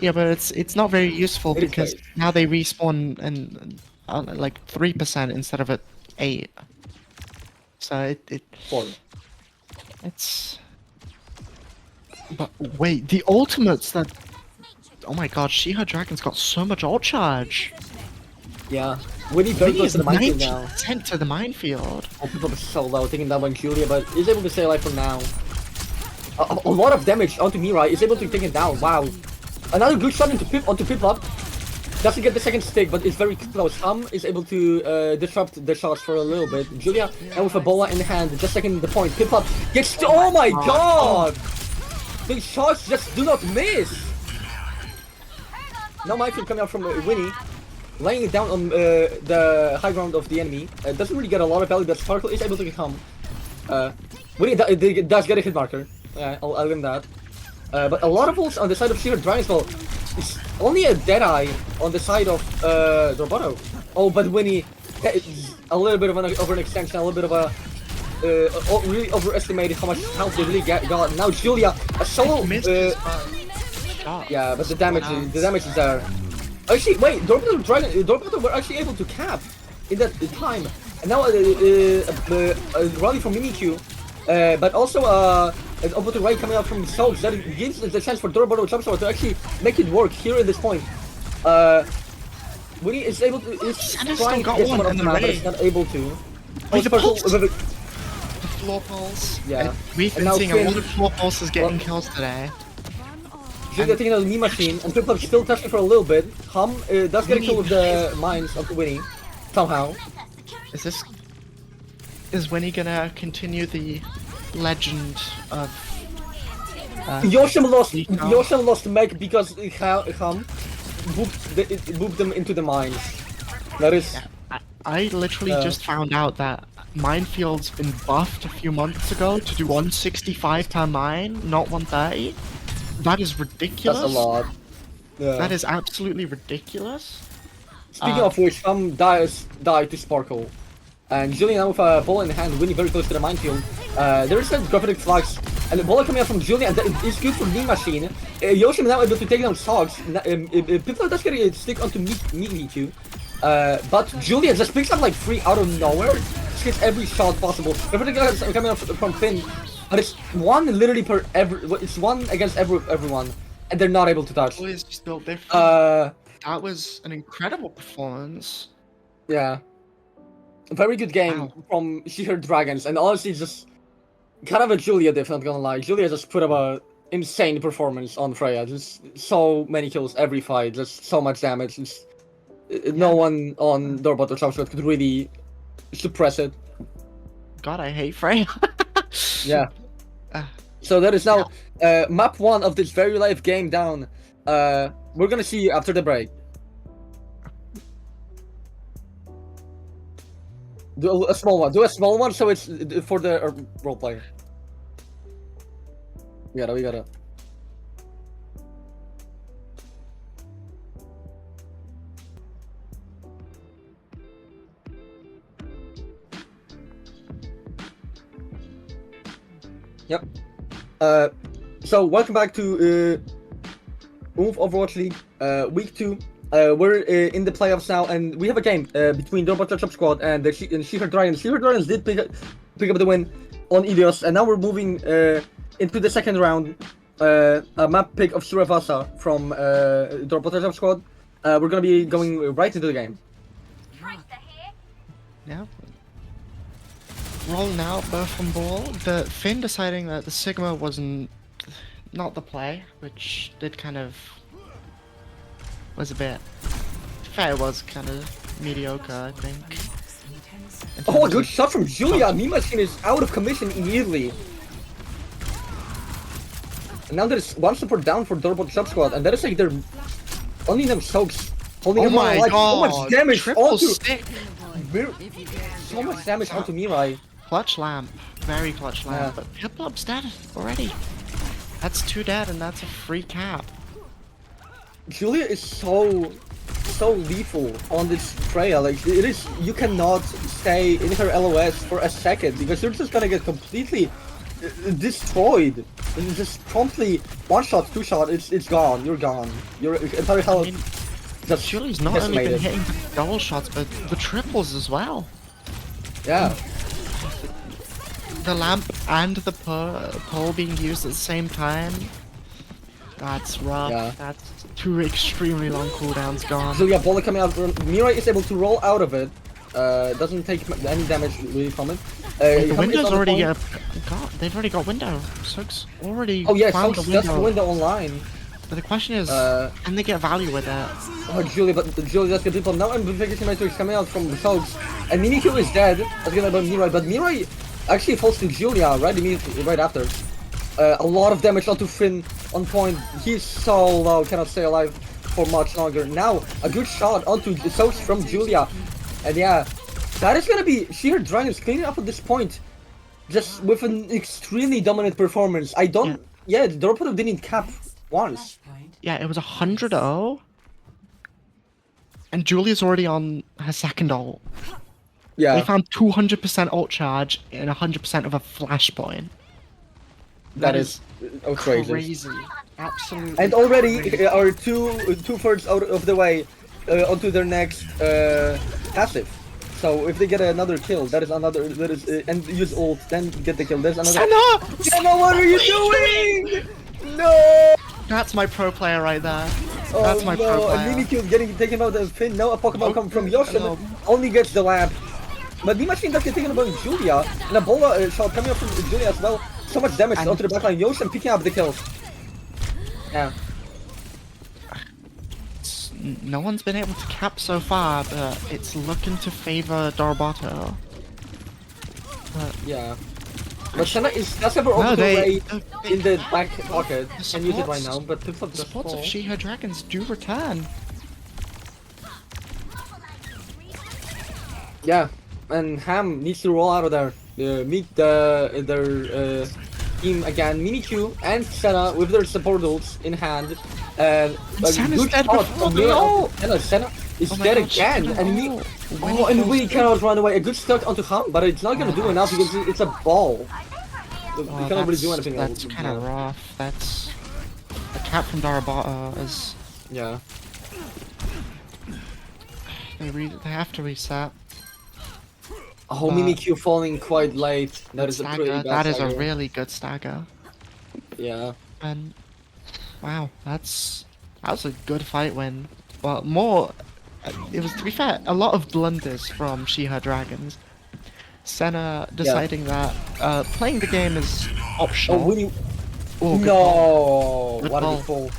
Yeah, but it's not very useful It is because base. now they respawn and like 3% instead of at 8. So Four. it's. But wait, the ultimates that. Oh my god, She-Her Dragon's got so much ult charge. Yeah. Winnie very Winnie close is to the minefield now. 90% to the minefield. Oh, people are so low, taking down by Julia, but is able to stay alive for now. A lot of damage onto Mirai, is able to take it down. Wow. Another good shot onto Piplup. Doesn't get the second stick, but it's very close. Is able to disrupt the shots for a little bit. Julia, and with a bola in the hand, just taking the point. Piplup gets to. Oh my god! The shots just do not miss! Now minefield coming out from Winnie. Laying it down on the high ground of the enemy. Doesn't really get a lot of value, but Sparkle is able to come. Winnie does get a hit marker. Yeah, I'll give him that. But a lot of ults on the side of She-Her Dragons, well, it's only a Deadeye on the side of Dorbato. Oh, but Winnie, a little bit of an overextension, a little bit of a really overestimated how much health they really got. Now Julia, a solo. Missed his shot. Yeah, but the damage is there. Actually, wait, Dorbato were actually able to cap in that time. And now a rally from Mimikyu, but also an opposite right coming out from the Soaks that gives the chance for Dorbato Jumpstart to actually make it work here in this point. Winnie is able to Santa's trying still got to get one someone off in the the map, but ray. it's not able to. Wait, the Sparkle- pulse! The floor pulse. Yeah. And we've And been now seeing a Finn- lot of floor pulses getting kills today. Julia taking out the Mean Machine, and Piplup still touching for a little bit. Hum does get a kill with the mines of Winnie, somehow. Is Winnie gonna continue the legend of Yoshim lost Meg because Hum booped them into the mines. That is. I literally just found out that Minefield's been buffed a few months ago to do 165 per mine, not 130. That is ridiculous. That's a lot. Yeah. That is absolutely ridiculous. Speaking of which, died to Sparkle. And Julian now with a ball in hand, Winnie very close to the minefield. There is a gravitic flux, and the ball coming out from Julian, and that is good for Mean Machine. Yoshim now able to take down Sogs. People does get a stick onto Mimikyu. But Julian just picks up like 3 out of nowhere. Just hits every shot possible. Gravitic flux coming out from Finn. But it's one literally per it's one against everyone. And they're not able to touch. Always just built different. That was an incredible performance. Yeah. A very good game Wow. from She-Her Dragons, and honestly just kind of a Julia diff, not gonna lie. Julia just put up a insane performance on Freya. Just so many kills every fight, just so much damage. Just, no one on Dorbat or Chopshot could really suppress it. God, I hate Freya. Yeah. So that is now map 1 of this very live game down. We're gonna see you after the break. Do a small one. Do a small one so it's for the role player. We gotta. Yep. So welcome back to OOL Overwatch League, week 2. We're in the playoffs now, and we have a game between Dorbat Touch-Up Squad and the She-Her Dragons. She-Her Dragons did pick up the win on Ilios, and now we're moving into the second round. A map pick of Suravasa from Dorbat Touch-Up Squad. We're gonna be going right into the game. Yeah. Roll now, both on ball. The Finn deciding that the Sigma wasn't not the play, which did kind of was a bit. Fair, it was kind of mediocre, I think. Oh, a good shot from Julia. Machine is out of commission immediately. And now there's one support down for Dorbat Sub Squad, and that is like they're only them soaks holding them on life. So much damage Triple onto stick. so much damage onto Mirai. Clutch lamp, very clutch lamp, but Piplop's dead already. That's 2 dead, and that's a free cap. Julia is so lethal on this trail. Like it is, you cannot stay in her LOS for a second because you're just gonna get completely destroyed. It's just promptly 1 shot, 2 shot. It's gone. You're gone. Your entire health. Just Julia's not only been decimated. hitting the double shots, but the triples as well. Yeah. The lamp and the pole being used at the same time. That's rough. Yeah. That's 2 extremely long cooldowns gone. Julia Bola coming out. Mirai is able to roll out of it. Doesn't take any damage really from it. The window's already they've already got window. Soak's already Oh yeah, found Soaks the does the window. window online. But the question is, can they get value with that? Oh, Julia, but Julia does get people. Now Amplification Matrix coming out from the Soaks. And Mimikyu is dead. That's gonna be Mirai, but Mirai actually falls to Julia right immediately, right after. A lot of damage onto Finn on point. He's so low, cannot stay alive for much longer. Now, a good shot onto the Soaks from Julia. And yeah, that is gonna be She-Her Dragons cleaning up at this point. Just with an extremely dominant performance. I don't... Yeah, the Dorpat didn't cap once. Yeah, it was 100-0. And Julia's already on her second ult. Yeah. They found 200% ult charge and 100% of a flashpoint. That is outrageous. Crazy. Absolutely. And already crazy. are two-thirds out of the way onto their next passive. So if they get another kill, that is and use ult, then get the kill. There's another. Senna! Senna, what are you doing? No! That's my pro player right there. Oh That's my pro no! player. And Mimikyu getting taken out of Finn. Now a Pokemon come from Yoshin, no. only gets the lamp. But Mimikyu does get taken out by Julia. And a Bola shot coming up from Julia as well. So much damage onto the backline. Yoshin picking up the kills. Yeah. No one's been able to cap so far, but it's looking to favor Darbato. Yeah. But Senna does have her over the way in the back pocket and use it right now, but picks up The the supports fall. of She-Her Dragons do return. Yeah, and Ham needs to roll out of there. Meet their team again. Mimikyu and Senna with their support ults in hand. And a Senna's good dead shot before from the ult. Senna is Oh my dead God, she again. can And roll. oh, and we cannot run away. A good stuck onto Ham, but it's not gonna do enough because it's a ball. We Oh, cannot really do anything that's else. kind of rough. That's a cap from Darabata is Yeah. they have to reset. Oh, Mimikyu falling quite late. That is a pretty Stagger. bad That is a stagger. really good stagger. Yeah. And wow, that was a good fight win. Well, more. It was, to be fair, a lot of blunders from She-Her Dragons. Senna deciding that playing the game is Oh, optional. Winnie. Oh, good ball. No! Good What a ball. good ball.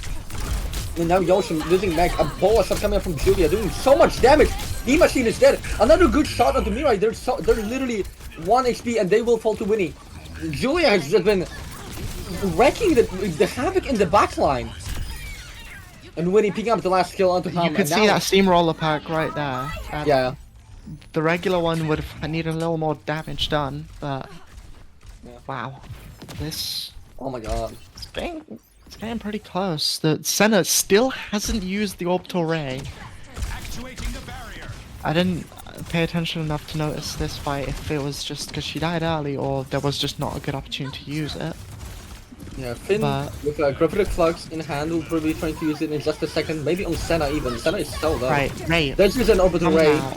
And now Yoshin losing mech. A bola shot coming up from Julia, doing so much damage. Machine is dead. Another good shot onto Mirai. They're literally 1 HP and they will fall to Winnie. Julia has just been wrecking the havoc in the backline. And Winnie picking up the last kill onto Ham. You could and see now, that steamroller perk right there. Yeah. The regular one would have needed a little more damage done, but wow, this Oh my god. it's getting pretty close. The Senna still hasn't used the orbital ray. I didn't pay attention enough to notice this fight if it was just because she died early or there was just not a good opportunity to use it. Yeah, Finn But- with a Gravitic Flux in hand will probably be trying to use it in just a second. Maybe on Senna even. Senna is so low. Right, Ray. There's just an orbital come ray. out.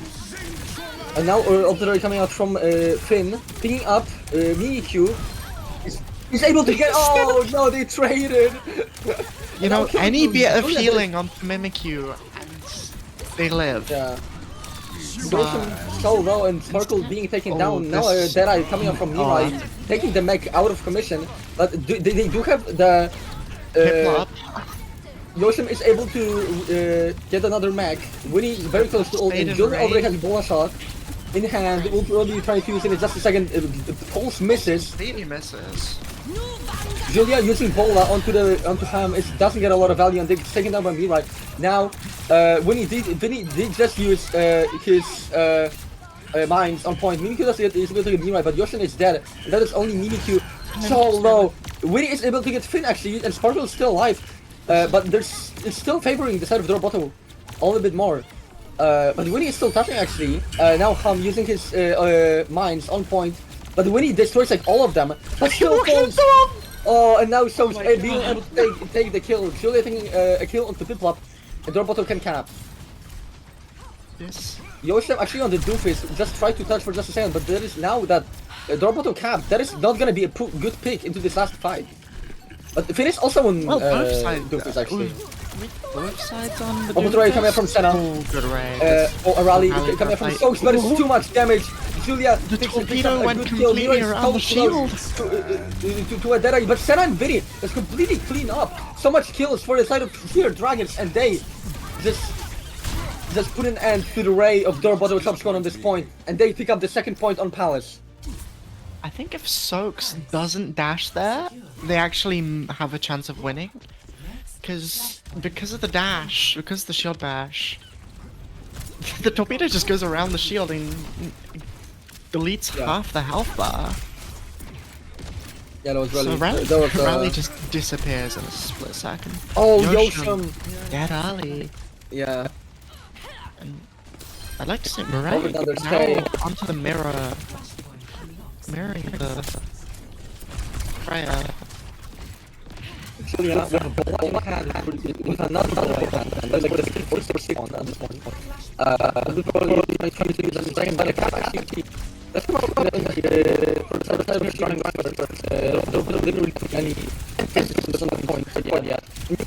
And now orbital ray coming out from Finn, picking up Mimikyu. He's able to get. Oh no, they traded. You know, Okay, any so bit of Julia healing on Mimikyu and they live. Yeah. Goshen so low and Sparkle being taken Oh, down. Now this- Deadeye coming up from Mirai, taking the mech out of commission. But they do have the. Hitler up. Yoshim is able to get another mech. Winnie is very close to ult. Fade And and Julia already Ray. has Bola shot in hand. Will probably try to use it in just a second. The pulse misses. Completely misses. Julia using Bola onto Ham. It doesn't get a lot of value and they're taken down by Mirai. Now, Winnie did just use his mines on point. Mimikyu is able to get Mirai, but Yoshin is dead. And that is only Mimikyu so low. Winnie is able to get Finn actually, and Sparkle is still alive. But it's still favoring the side of Dorboto a little bit more. But Winnie is still touching actually. Now Ham using his mines on point. But Winnie destroys like all of them. But still falls. Oh, and now So's being able to take the kill. Julia taking a kill onto Piplop. And Dorboto can cap. This. Yoshim actually on the Doofus just tried to touch for just a second, but there is now that Dorboto cap. That is not gonna be a good pick into this last fight. But Finn is also on Well, both sides. Doofus actually. Both sides on the Orbital ray coming up from Senna. Oh, good ray. A rally Rally coming up from fight. Soaks, but it's too much damage. Julia The picks torpedo up a went good kill. completely Leroy is around the so close to a Deadeye, but Senna and Vinny is completely clean up. So much kills for the side of Fear Dragons, and they just put an end to the ray of Dorboto Chopscon on this point, and they pick up the second point on Palace. I think if Soaks doesn't dash there, they actually have a chance of winning. Because of the dash, because of the shield bash, the torpedo just goes around the shield and deletes half the health bar. Yeah, that was really. So Rally, that was, Rally just disappears in a split second. Oh, Yoshim. Yoshim! Dead Ali. Yeah. And I'd like to say Over Mirai the other now side. onto the mirror. Mirroring the Freya. Julia with a ball in hand, with another ball in hand, and there's like the 4 on at this point. Probably trying to use the same, but I can't actually. That's probably for the side of his drawing but don't literally put any emphasis on the point yet.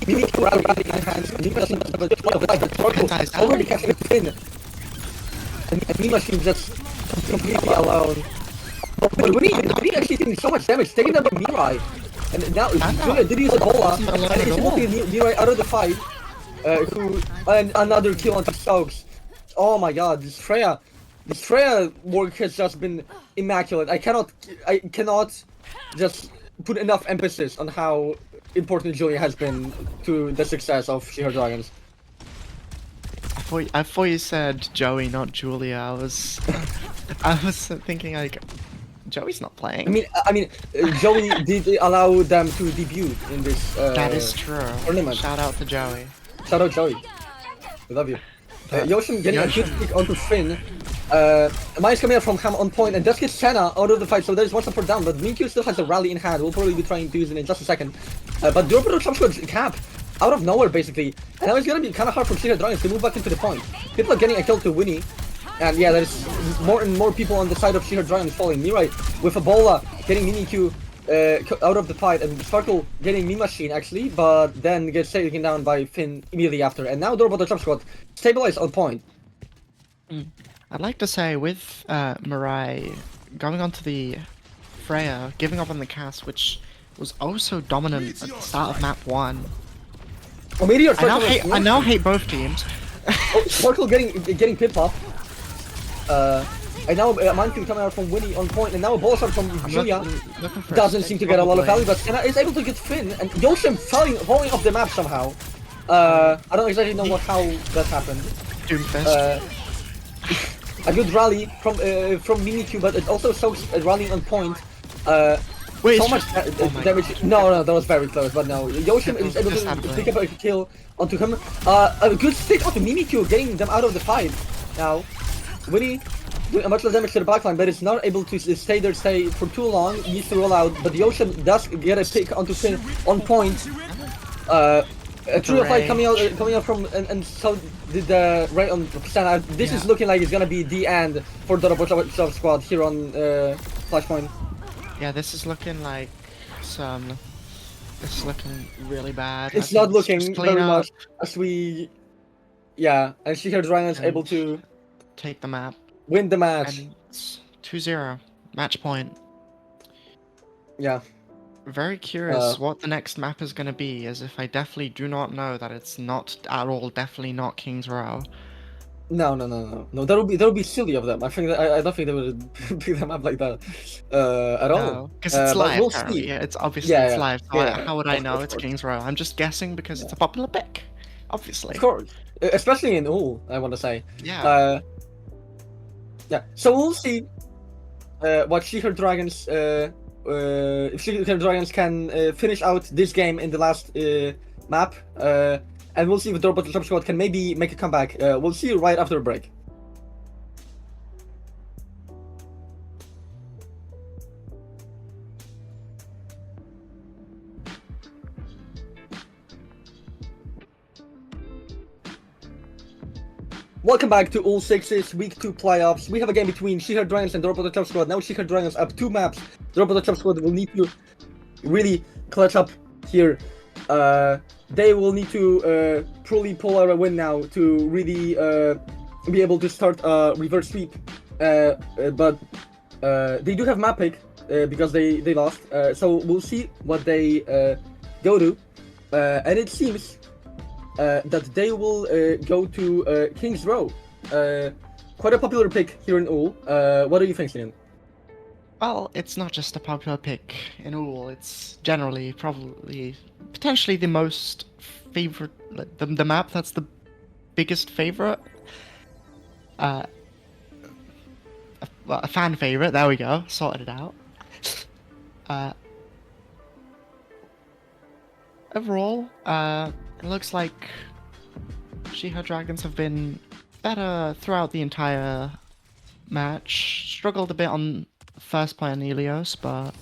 Mimi Rally in hands, Mimi doesn't have a 12 life, but Sparkle already catching a Finn. And Mimi Machine just completely alone. But we actually taking so much damage, taking them by Mirai. And now Julia did use a Bola, and is able to get Mirai out of the fight. And another kill onto Soaks. Oh my god, this Freya work has just been immaculate. I cannot just put enough emphasis on how important Julia has been to the success of She Her Dragons. I thought you said Joey, not Julia. I was thinking like, Joey's not playing. I mean, Joey did allow them to debut in this. That is true. Tournament. Shout out to Joey. Shout out Joey. We love you. Yoshim getting a good pick onto Finn. Mine's coming out from Ham on point, and does get Senna out of the fight, so there's one support down, but Minkyu still has a rally in hand. We'll probably be trying to use it in just a second. But Dorboto Chopsquad's cap out of nowhere, basically. And now it's gonna be kind of hard for Shira Dragons to move back into the point. People are getting a kill to Winnie. And yeah, there's more and more people on the side of She-Her Dragons falling. Mirai with Ebola getting Mimikyu out of the fight, and Sparkle getting Mimachine actually, but then gets taken down by Finn immediately after. And now Dorboto Chop Squad stabilized on point. I'd like to say with Mirai going onto the Freya, giving up on the cast, which was also dominant at the start of map 1. Oh, Meteor I now hate both teams. Sparkle getting pip off. And now a minefield coming out from Winnie on point, and now a ball shot from Julia. Looking for a Doesn't stick, seem to get a lot of probably. value, but Senna is able to get Finn, and Yoshim falling off the map somehow. I don't exactly know how that happened. Doomfist. A good rally from Mimikyu, but it also shows a rally on point. Wait, So it's much oh my damage. No, that was very close, but no. Yoshim is able Just to out of pick up a kill onto him. A good stick onto Mimikyu, getting them out of the fight. Now, Winnie doing much less damage to the backline, but is not able to stay there for too long. He needs to roll out, but Yoshim does get a pick onto Finn on point. A true fight coming out from, and so did the Ray on Senna. This is looking like it's gonna be the end for the Robotov squad here on Flashpoint. Yeah, this is looking like some. This is looking really bad. It's I not think looking just clean very up much as we, yeah, and Shiher Dragon's and able to take the map. win the match. And it's 2-0. Match point. Yeah, Very curious what the next map is going to be, as if I definitely do not know that it's not at all, definitely not King's Row. no. That'll be silly of them. I think I don't think they would pick them up like that at all. Because it's But live, we'll apparently. see. Yeah, it's obviously Yeah, it's yeah, live, so yeah, how would I of know course, it's of course. King's Row? I'm just guessing because it's a popular pick, obviously. Of course, especially in OOL, I want to say. Yeah. Yeah. So we'll see what Shiher Dragons if Shiher Dragons can finish out this game in the last map, and we'll see if the Robot Top Squad can maybe make a comeback. We'll see you right after the break. Welcome back to All Sixes Week 2 playoffs. We have a game between Shiher Dragons and the Robot Top Squad. Now Shiher Dragons up 2 maps. The Robot Top Squad will need to really clutch up here. They will need to truly pull out a win now to really be able to start a reverse sweep. But they do have map pick because they lost. So we'll see what they go to. And it seems that they will go to King's Row. Quite a popular pick here in OOL. What do you think, Ian? Well, it's not just a popular pick in OOL, it's generally probably potentially the most favorite, like, the map that's the biggest favorite. Well, a fan favorite, there we go, sorted it out. Overall, it looks like Shiher Dragons have been better throughout the entire match. Struggled a bit on first play on Helios, but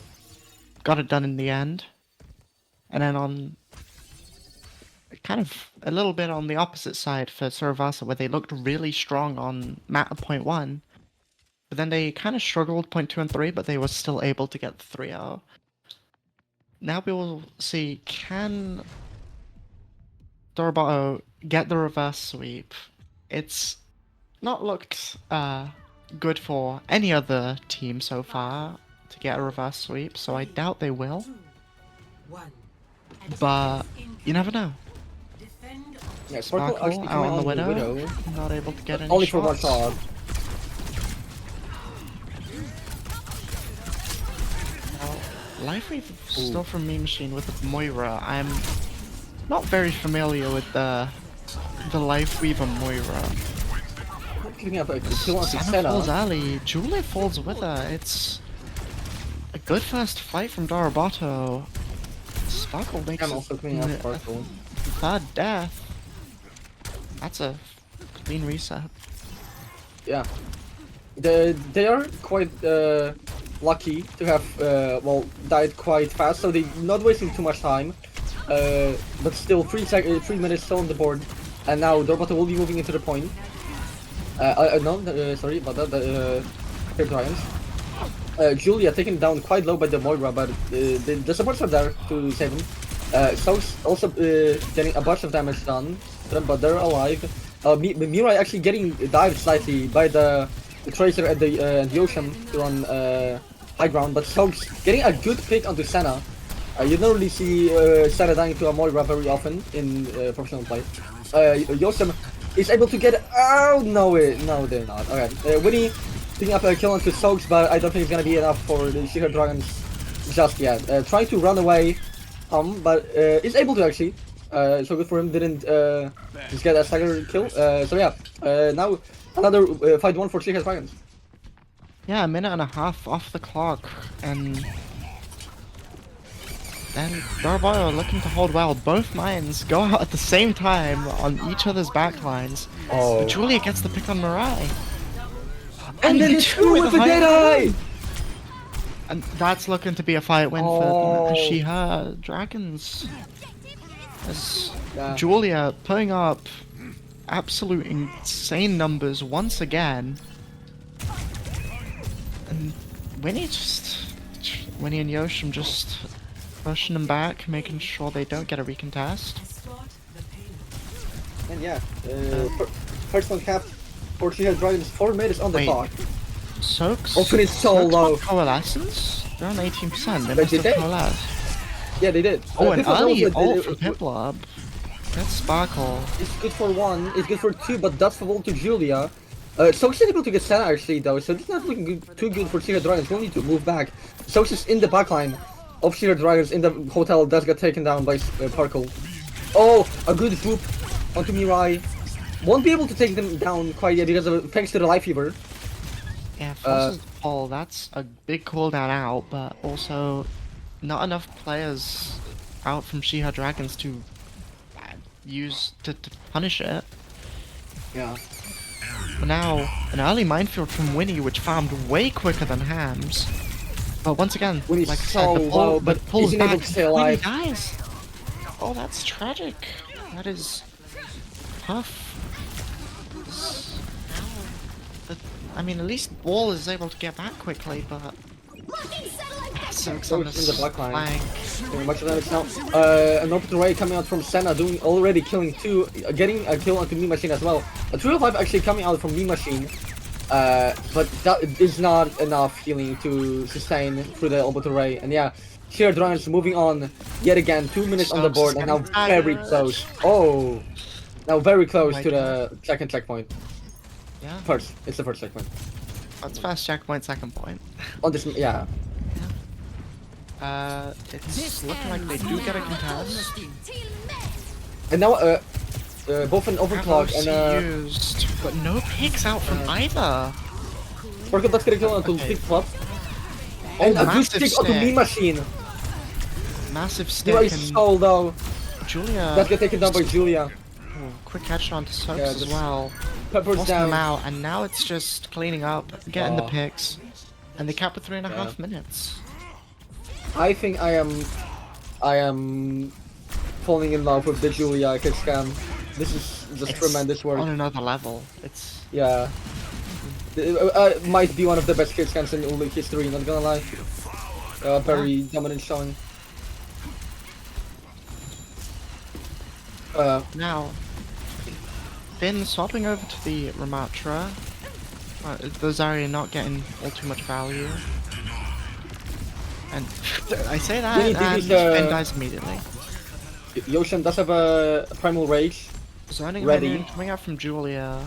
got it done in the end. And then on kind of a little bit on the opposite side for Suravasa, where they looked really strong on map point 1, but then they kind of struggled point 2 and 3, but they were still able to get the 3-0. Now we will see, can Dorobato get the reverse sweep? It's not looked good for any other team so far to get a reverse sweep, so I doubt they will. But you never know. Yeah, Sparkle Sparkle actually out coming on the on Widow, not able to get any only shots. for one shot. Life Weave still from Mean Machine with Moira. I'm not very familiar with the Life Weaver Moira. Picking up a kill on Senna falls Senna. early. Julie falls with her. It's a good first fight from Dorobato. Sparkle makes I'm also coming out Sparkle. third death. That's a clean reset. Yeah. They are quite lucky to have well died quite fast, so they're not wasting too much time. But still 3 minutes still on the board, and now Dorobato will be moving into the point. No, sorry about that. Dragons. Julia taken down quite low by the Moira, but the supports are there to save him. So's also getting a bunch of damage done, but they're alive. Mirai actually getting dived slightly by the Tracer and the Ocean on high ground, but So's getting a good pick onto Senna. You don't really see Senna dying to a Moira very often in professional play. Yosem is able to get. Oh no, no they're not. Okay, Winnie picking up a kill onto Soaks, but I don't think it's gonna be enough for the She-Her Dragons just yet. Trying to run away, but is able to actually. So good for him. Didn't just get a stagger kill. So yeah, now another fight one for She-Her Dragons. Yeah, a minute and a half off the clock, and then Darboy looking to hold well. Both mines go out at the same time on each other's backlines. Oh. But Julia gets the pick on Mirai. And then the it's two with the high Deadeye! And that's looking to be a fight win for She-Her Dragons. As Yeah. Julia putting up absolute insane numbers once again. And Winnie and Yoshim just pushing them back, making sure they don't get a recontest. And yeah, first one capped for She-Her Dragons, 4 minutes on the Wait. clock. Soaks? Open it so Soaks low. got Coalescence? They're on 18%. They But must did have they? coalesced. Yeah, they did. Oh, an Piplup early also ult from Piplup. That's Sparkle. It's good for 1, it's good for 2, but that's for to Julia. Soaks is able to get Senna actually though, so it's not looking too good for She-Her Dragons. We'll need to move back. Soaks is in the backline of She-Her Dragons in the hotel. Does get taken down by Parkle. Oh, a good swoop onto Mirai. Won't be able to take them down quite yet because of thanks to the Life Fever. Yeah, forces Paul, that's a big cooldown out, but also not enough players out from She-Her Dragons to use to punish it. Yeah. But now, an early minefield from Winnie, which farmed way quicker than Hams. But once again, Winnie's like I so said, the pull, low, but pulls isn't able back, to stay Winnie alive. dies. Oh, that's tragic. That is tough. I mean, at least Wall is able to get back quickly, but Soaks on in the back line. flank. Very much damage now. An open array coming out from Senna, doing already killing 2, getting a kill onto Me Machine as well. A 305 actually coming out from Me Machine, but that is not enough healing to sustain through the open array. And yeah, She-Her Dragons moving on yet again. 2 minutes on the Soaks board, is and now getting very tired. close. Oh, now very close my to the second checkpoint. Yeah, First, it's the first checkpoint. that's first checkpoint, second point. On this, yeah. It's looking like they do get a contest. And now, both an overclock Atlas and used, but no picks out from either. Sparkle does get a kill onto Okay. Piplup. And a good massive stick onto Me stick. Machine. Massive stick Mirai and so low. Julia. That get taken down by Julia. Oh, quick headshot onto Soaks Yeah, as just well. Peppers Forcing them down. out, and now it's just cleaning up, getting the Oh. picks, and they cap with 3.5 minutes. I think I am falling in love with the Julia kick scam. This is just tremendous work. On another level. It's Yeah. Might be one of the best kick scams in OOL history, not gonna lie. Very dominant showing. now Finn swapping over to the Ramatra. The Zarya not getting all too much value. And I say that, Really, and this is, Finn dies immediately. Yoshim does have a Primal Rage. Zoning Ready. minion coming out from Julia.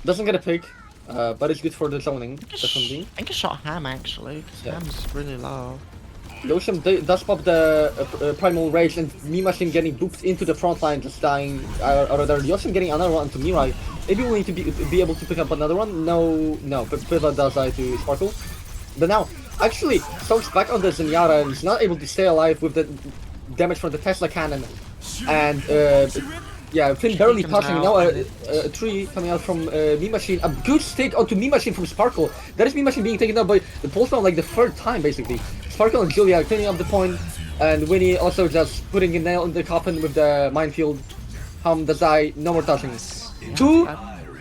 Doesn't get a pick, but it's good for the zoning, I definitely. think I shot Ham actually, because Yeah. Ham's really low. Yoshim does pop the Primal Rage, and Me Machine getting booped into the front line, just dying. Or rather, Yoshim getting another one to Mirai. Maybe we need to be able to pick up another one. No, but Pivot does die to Sparkle. But now, actually, Soaks back on the Zenyatta and is not able to stay alive with the damage from the Tesla cannon. And yeah, Finn barely comes passing. out Now and a tree coming out from Me Machine. A good stick onto Me Machine from Sparkle. That is Me Machine being taken out by the pulse bomb like the third time basically. Sparkle and Julia cleaning up the point, and Winnie also just putting a nail in the coffin with the minefield. Does die, no more touching. 2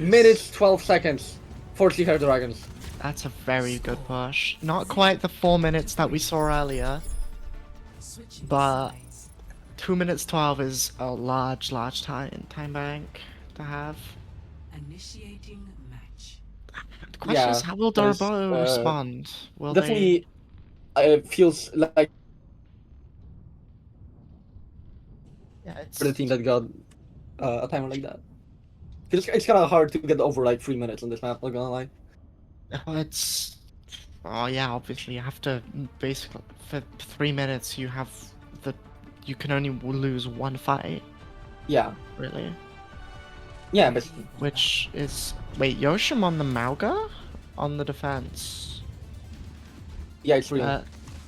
minutes 12 seconds for She-Her Dragons. That's a very good push. Not quite the 4 minutes that we saw earlier, but 2 minutes 12 is a large time bank to have. Initiating match. The question is, Yeah, how will there's, Dorabo respond? Will Definitely feels like they... Yeah, for the team that got a timer like that. It's kind of hard to get over like 3 minutes on this map, not gonna lie. Well, it's. Oh yeah, obviously you have to basically for 3 minutes you have the you can only lose one fight, Yeah, really. yeah, basically. Which is wait, Yoshim on the Mauga? On the defense. Yeah, it's real.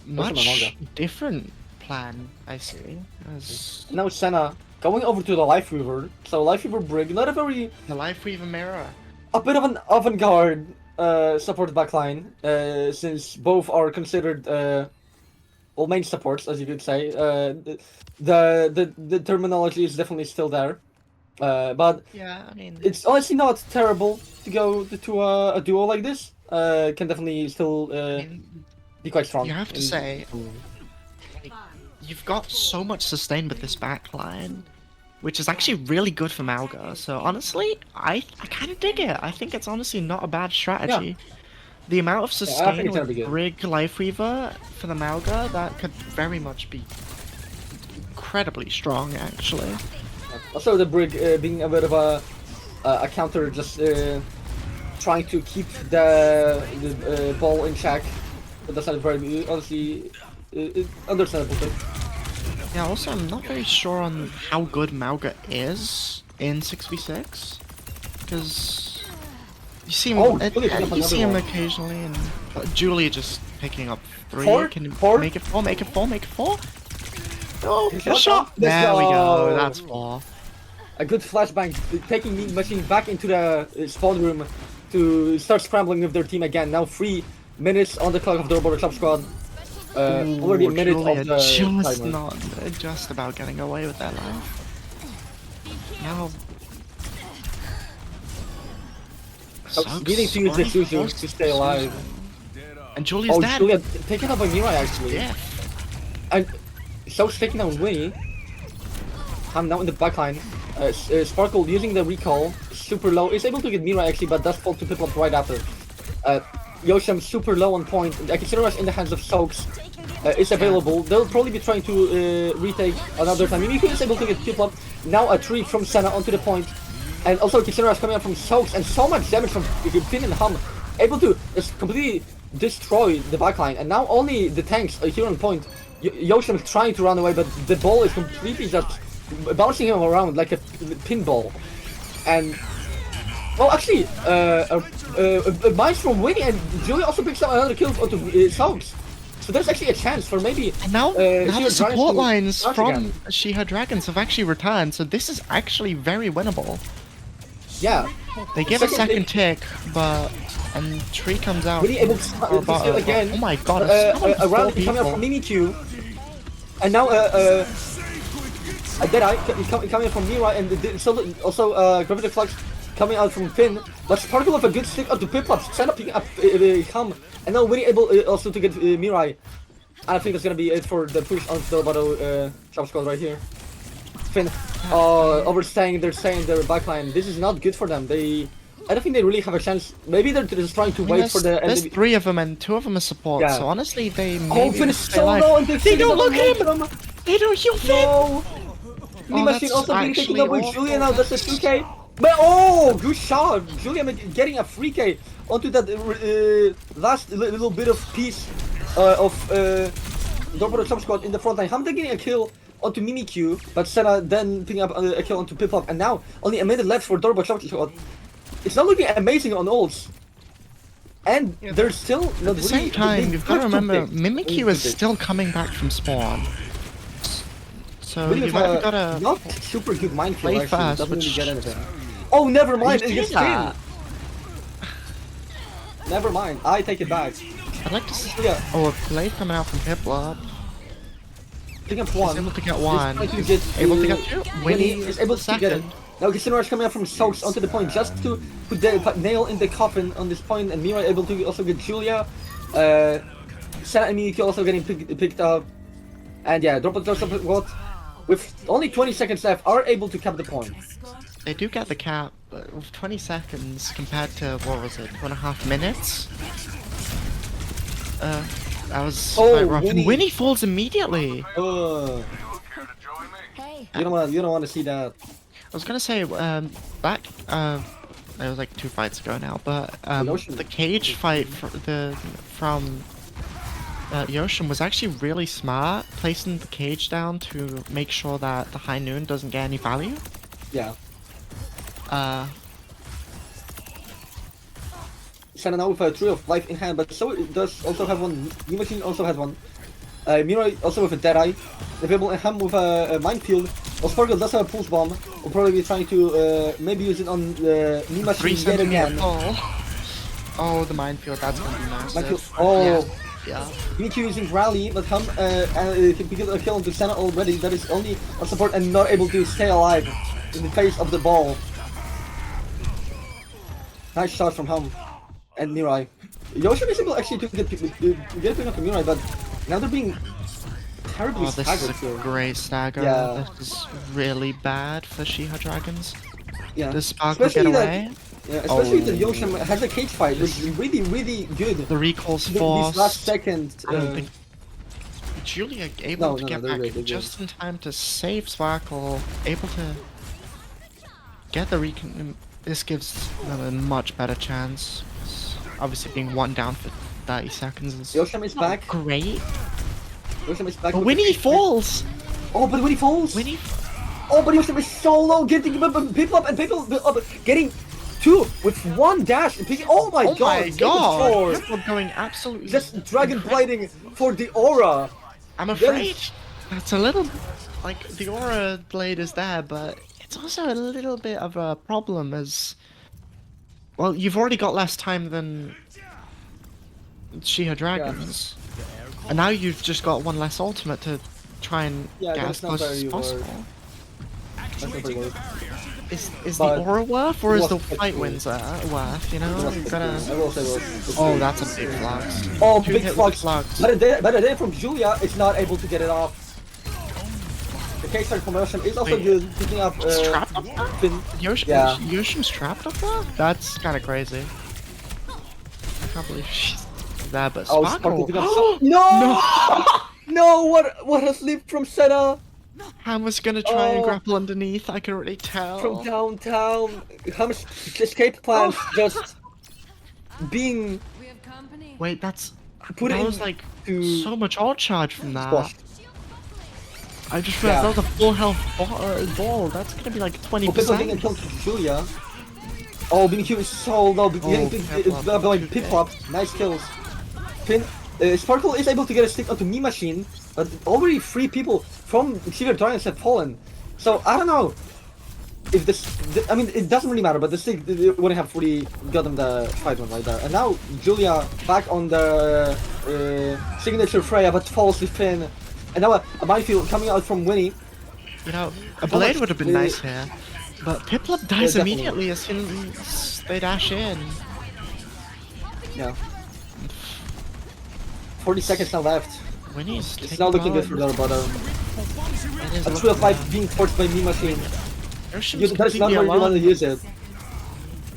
Much Mauga. different plan, I see. As Now Senna going over to the Life Weaver. So Life Weaver Brig, not a very the Life Weaver mirror. a bit of an avant-garde support backline, since both are considered well main supports, as you could say. The terminology is definitely still there, but Yeah, I mean it's honestly not terrible to go to a duo like this. Can definitely still I mean be quite strong. you have to say you've got so much sustain with this backline, which is actually really good for Mauga. So honestly, I kind of dig it. I think it's honestly not a bad strategy. The amount of I think sustain it's gonna be with good. Brig Lifeweaver for the Mauga, that could very much be incredibly strong, actually. Also, the Brig being a bit of a counter, just trying to keep the ball in check. But that's not very honestly understandable too. Yeah, also, I'm not very sure on how good Mauga is in 6v6. Because you see him, Oh, Julia picked up you see him another one. occasionally, and Julia just picking up 3. Four? Can you Four? make it 4? Make it 4? Make it 4? Oh, Good good shot. shot! Let's There we go. go. That's 4. A good flashbang, taking Mean Machine back into the spawn room to start scrambling with their team again. Now 3 minutes on the clock of the Roboto Club Squad. Already a minute Julia of the just timer. not just about getting away with that life. Now. Needing to use the Suzu to stay alive. And Julia's Oh, dead. Julia taken up by Mirai actually. Yeah. And So's taking out Winnie. I'm now in the backline. Sparkle using the recall, super low, is able to get Mirai actually, but does fall to Piplup right after. Yoshim super low on point. Consider us in the hands of Soaks. Is available. They'll probably be trying to retake another time. Mimikyu is able to get Piplup. Now a tree from Senna onto the point. And also consider us coming out from Soaks and so much damage from Finn and Hum. Able to just completely destroy the backline. And now only the tanks are here on point. Yoshim is trying to run away, but the ball is completely just bouncing him around like a pinball. And well, actually, a mines from Winnie, and Julia also picks up another kill onto Soaks. So there's actually a chance for maybe And now, now She the Had Dragons support to lines start from again. She Had Dragons have actually returned, so this is actually very winnable. Yeah. They give a second tick, but and Tree comes out. Winnie able to from steal bottom. again. Oh my god! A round coming out from Mimikyu. And now a Deadeye coming from Mirai, and also Gravity Flux coming out from Finn. But Sparkle with a good stick onto Piplup, Senna picking up Hum, and now Winnie able also to get Mirai. And I think that's gonna be it for the push onto the Roboto Club Squad right here. Finn overstaying their backline. This is not good for them. I don't think they really have a chance. Maybe they're just trying to wait for the There's enemy. 3 of them and 2 of them are support. Yeah. So honestly, they Oh, maybe Finn is stay so alive. low and They don't look at him. him. They don't heal Finn. No. Mean Machine that's also being taken actually up by awful. Julia now. That's a 2K. But oh, good shot. Julia getting a 3K onto that last little bit of piece of Roboto Club Squad in the front line. Hamda getting a kill onto Mimikyu, but Senna then picking up a kill onto Piplup, and now only a minute left for Roboto Club Squad. It's not looking amazing on ults. And they're still not At the same time, you've got to remember, Mimikyu is still coming back from spawn. So you've either got to not super good minefield play actually. fast, Doesn't really which- get anything. Oh, never mind. You It gets say that. Finn. Never mind. I take it back. I'd like to see. Yeah, Oh, a play coming out from Piplup. picking up He's one. able to get He's one. trying to get, Able to get 2. Winnie Winnie is able to get it. second. Now Kissimmee coming out from Soaks onto the point just to put the nail in the coffin on this point, and Mira able to also get Julia. Senna and Miyuki also getting picked up. And yeah, Drop what? With only 20 seconds left, are able to cap the point. They do get the cap, but with 20 seconds compared to, what was it, 2.5 minutes? That was Oh, quite rough. Winnie. And Winnie falls immediately! You don't want to see that. I was gonna say, back, It was like 2 fights ago now, but Yoshi- the cage fight from Yoshim was actually really smart, placing the cage down to make sure that the High Noon doesn't get any value. Yeah. Senna now with a Tree of Life in hand, but so it does also have one. New Machine also has one. Mirai also with a Deadeye. Available in hand with a Minefield. Sparkle does have a Pulse Bomb. Will probably be trying to maybe use it on the New Machine 3 yet again. centimeter pull. Oh, the minefield, that's gonna be massive. Minefield. Oh. Yeah. Mimikyu using Rally, but because of a kill onto Senna already, that is only on support and not able to stay alive in the face of the ball. Nice shot from Hum and Mirai. Yoshi is able actually to get pick up from Mirai, but now they're being terribly Oh, this staggered is a here. great stagger. Yeah. This is really bad for Shiha Dragons. Yeah. Does Sparkle get Especially that- away? Yeah, especially Oh. that Yoshim has a cage fight, which is really, really good. The recall's These forced. last second. I don't think Julia able to get they're back good, they're just in time to save Sparkle, able to get the recon. This gives them a much better chance. Obviously, being 1 down for 30 seconds is Yoshim is back. great. Yoshim is back. But with when the he cage fight. falls, Oh, but when he falls. when he Oh, but Yoshim is so low, getting people up and people up, getting 2 with 1 dash and picking. Oh my oh god! my taking god, 4. people going absolutely Just dragon blighting for the aura. I'm afraid that's a little like the aura blade is there, but it's also a little bit of a problem as well. You've already got less time than Shiha Dragons, and now you've just got 1 less ultimate to try and Yeah, get that's as not close as very possible. That's not very worth. Is But the aura worth, or it is the was fight wins worth? You know, you I gotta. will say worth. Oh, that's a big flux. Oh, 2 big hit flux. flux. But a day from Julia is not able to get it off. The cage fight from Yoshim is also Wait. good, picking up It's trapped up there? Finn. Yeah. Yeah. Yoshim's trapped up there? That's kind of crazy. I can't believe she's there, but Oh, Sparkle. Sparkle picking up. No! No! What a slip from Senna Hammer's gonna try and Oh. grapple underneath, I can already tell. from downtown. Ham's escape plans just being We have company. Wait, that put was in like to so much ult charge from that. squash. I just Yeah. realized that was a full health ball. That's gonna be like Oh, Pippa getting 20%. killed to Julia. Oh, BBQ is so low. Getting Pippa, by 2K. Pip up. Nice kills. Finn, Sparkle is able to get a stick onto Me Machine, but already 3 people from Secret Dragons have fallen. So I don't know if this. I mean, it doesn't really matter, but the stick wouldn't have fully got them the 5-1 right there. And now Julia back on the signature Freya, but falls to Finn. And now a minefield coming out from Winnie. You know, a blade would have been nice here. But Piplup dies definitely. immediately as soon as they dash in. Yeah. 40 seconds now left. Winnie's It's taking not looking good on. for them, but It is a looking 3-5 bad. being forced by Me Machine. Yoshim's That is not completely where you want to alone. use it.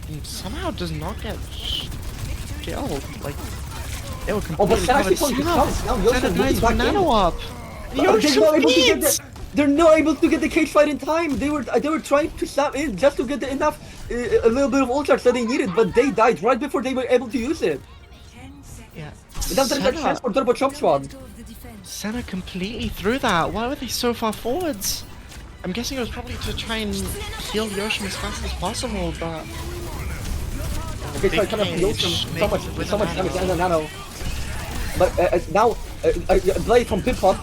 And somehow does not get killed. Like, they were Oh, but completely Senna actually covered. pulling his counts. Now Yoshi Senna moving dies back from in. nano up. But they're not able to get Yoshi they're not able to get the cage fight in time. They were trying to stop in just to get the enough a little bit of ult charge that they needed, but they died right before they were able to use it. 10 seconds. Yeah. And now there's a chance for Turbo Chop Squad. Go of the defense. Senna completely threw that. Why were they so far forwards? I'm guessing it was probably to try and heal Yoshim as fast as possible, but The cage fight coming up from Yoshi, so much damage and a nano. But now Blade from Pip-Pop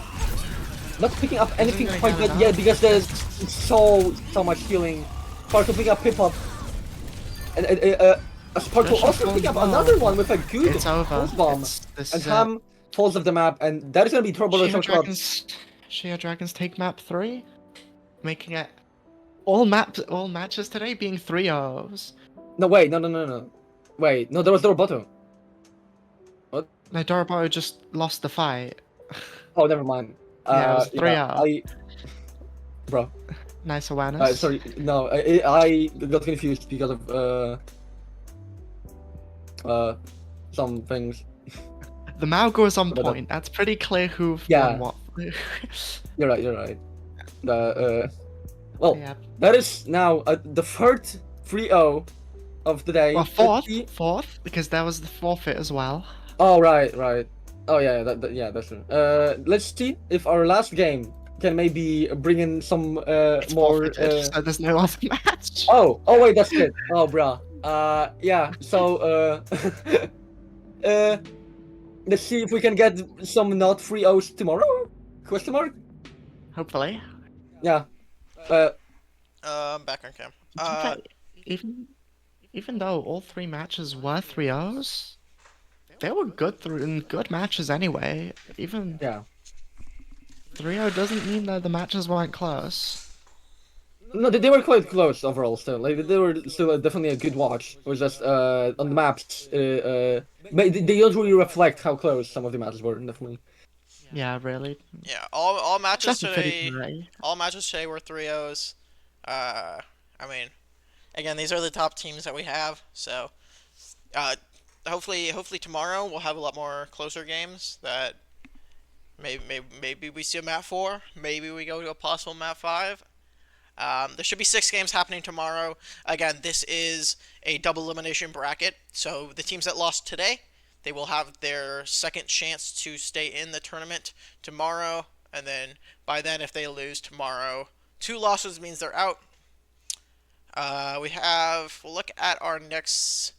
not picking up anything gonna quite get good it yet out. because there's so much healing. Sparkle picking up Pip-Pop. And Sparkle Yoshi also falls picking up bomb. another one with a good it's over. pulse bomb. This And is Ham falls off the map, and that is gonna be Turbo Shia Chop Squad. Dragons take map 3, making it all matches today being 3-0s. No, wait, no. Wait, no, there was Doroboto. No, Dorobo just lost the fight. Oh, never mind. Yeah, it was 3-0. Bro, Nice awareness. sorry, no, I got confused because of some things. The Mao goes on But, point. That's pretty clear who Yeah. won what. You're right. Well, Yeah. that is now the third 3-0 of the day. Well, Let's fourth, see. fourth, because there was the forfeit as well. Oh, right, right. Oh, yeah, yeah, that's true. Let's see if our last game can maybe bring in some It's more. forfeited, so there's no other match. Oh, wait, that's it. Oh, bruh. Yeah. So, uh, let's see if we can get some not free O's tomorrow. Question mark? Hopefully. Yeah. Uh, I'm back on cam. To be fair, even even though all three matches were 3-0s, they were good matches anyway. Even yeah. 3-0 doesn't mean that the matches weren't close. No, they were quite close overall. Still, like they were still definitely a good watch. It was just on the maps. But they don't really reflect how close some of the matches were. Definitely. Yeah, really. Yeah, all matches Except for Fitty today. Party. All matches today were 3-0s. I mean, again, these are the top teams that we have. So, uh, hopefully tomorrow we'll have a lot more closer games. That maybe we see a map 4. Maybe we go to a possible map 5. There should be 6 games happening tomorrow. Again, this is a double elimination bracket, so the teams that lost today, they will have their second chance to stay in the tournament tomorrow, and then by then, if they lose tomorrow, 2 losses means they're out. We'll look at our next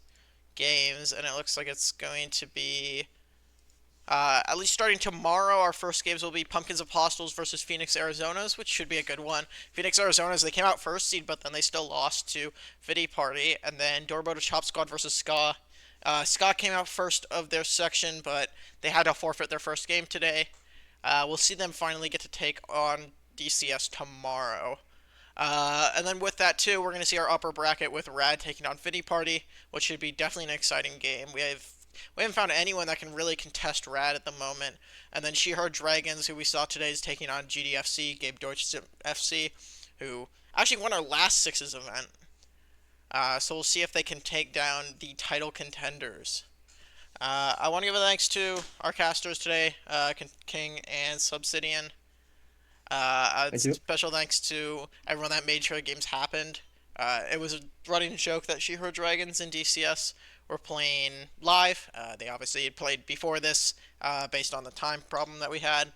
games, and it looks like it's going to be at least starting tomorrow, our first games will be Pumpkins Apostles versus Phoenix Arizonas, which should be a good one. Phoenix Arizonas, they came out first seed, but then they still lost to Fitty Party. And then Dorbo to Chop Squad versus Ska. Ska came out first of their section, but they had to forfeit their first game today. We'll see them finally get to take on DCS tomorrow. And then with that too, we're going to see our upper bracket with Rad taking on Fitty Party, which should be definitely an exciting game. We haven't found anyone that can really contest Rad at the moment. And then She Heard Dragons, who we saw today, is taking on GDFC, Gabe Deutsch FC, who actually won our last Sixes event. So we'll see if they can take down the title contenders. I want to give a thanks to our casters today, King and Subsidian. Thank you. Special thanks to everyone that made sure the games happened. It was a running joke that She Heard Dragons and DCS were playing live. They obviously had played before this, based on the time problem that we had.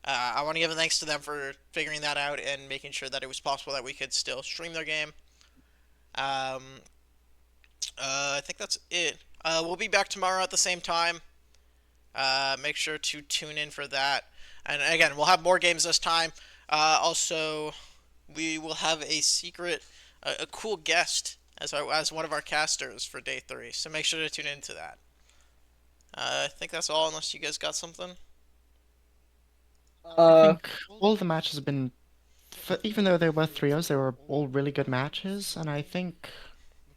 I want to give a thanks to them for figuring that out and making sure that it was possible that we could still stream their game. I think that's it. We'll be back tomorrow at the same time. Make sure to tune in for that. And again, we'll have more games this time. Also, we will have a cool guest as one of our casters for day 3. So make sure to tune into that. I think that's all, unless you guys got something. I think all the matches have been, even though they were 3-0s, they were all really good matches, and I think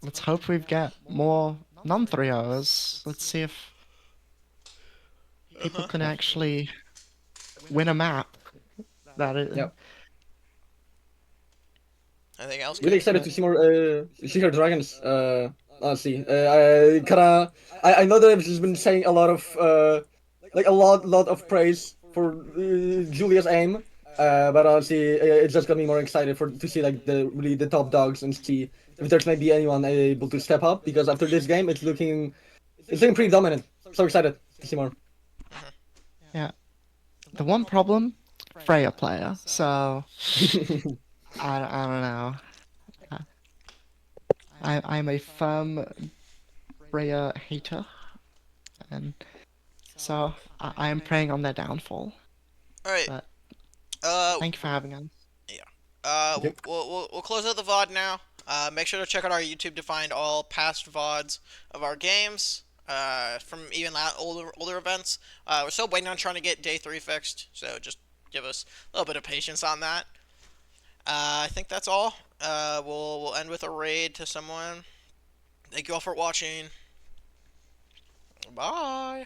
let's hope we get more non-3-0s. Let's see if people can actually win a map. Yep. Anything else? Really excited to see more See Her Dragons. Let's see. I know that I've just been saying a lot of like a lot of praise for Julia's aim. But honestly, it's just got me more excited to see like the top dogs and see if there's maybe anyone able to step up, because after this game it's looking pretty dominant. So excited to see more. Yeah. The one problem, Freya player. So I don't know. I'm a firm Freya hater, and so I am preying on their downfall. All right. But Uh, thank you for having us. Yep. we'll close out the VOD now. Make sure to check out our YouTube to find all past VODs of our games. From even older events. We're still waiting on trying to get day 3 fixed, so just give us a little bit of patience on that. I think that's all. We'll end with a raid to someone. Thank you all for watching. Bye.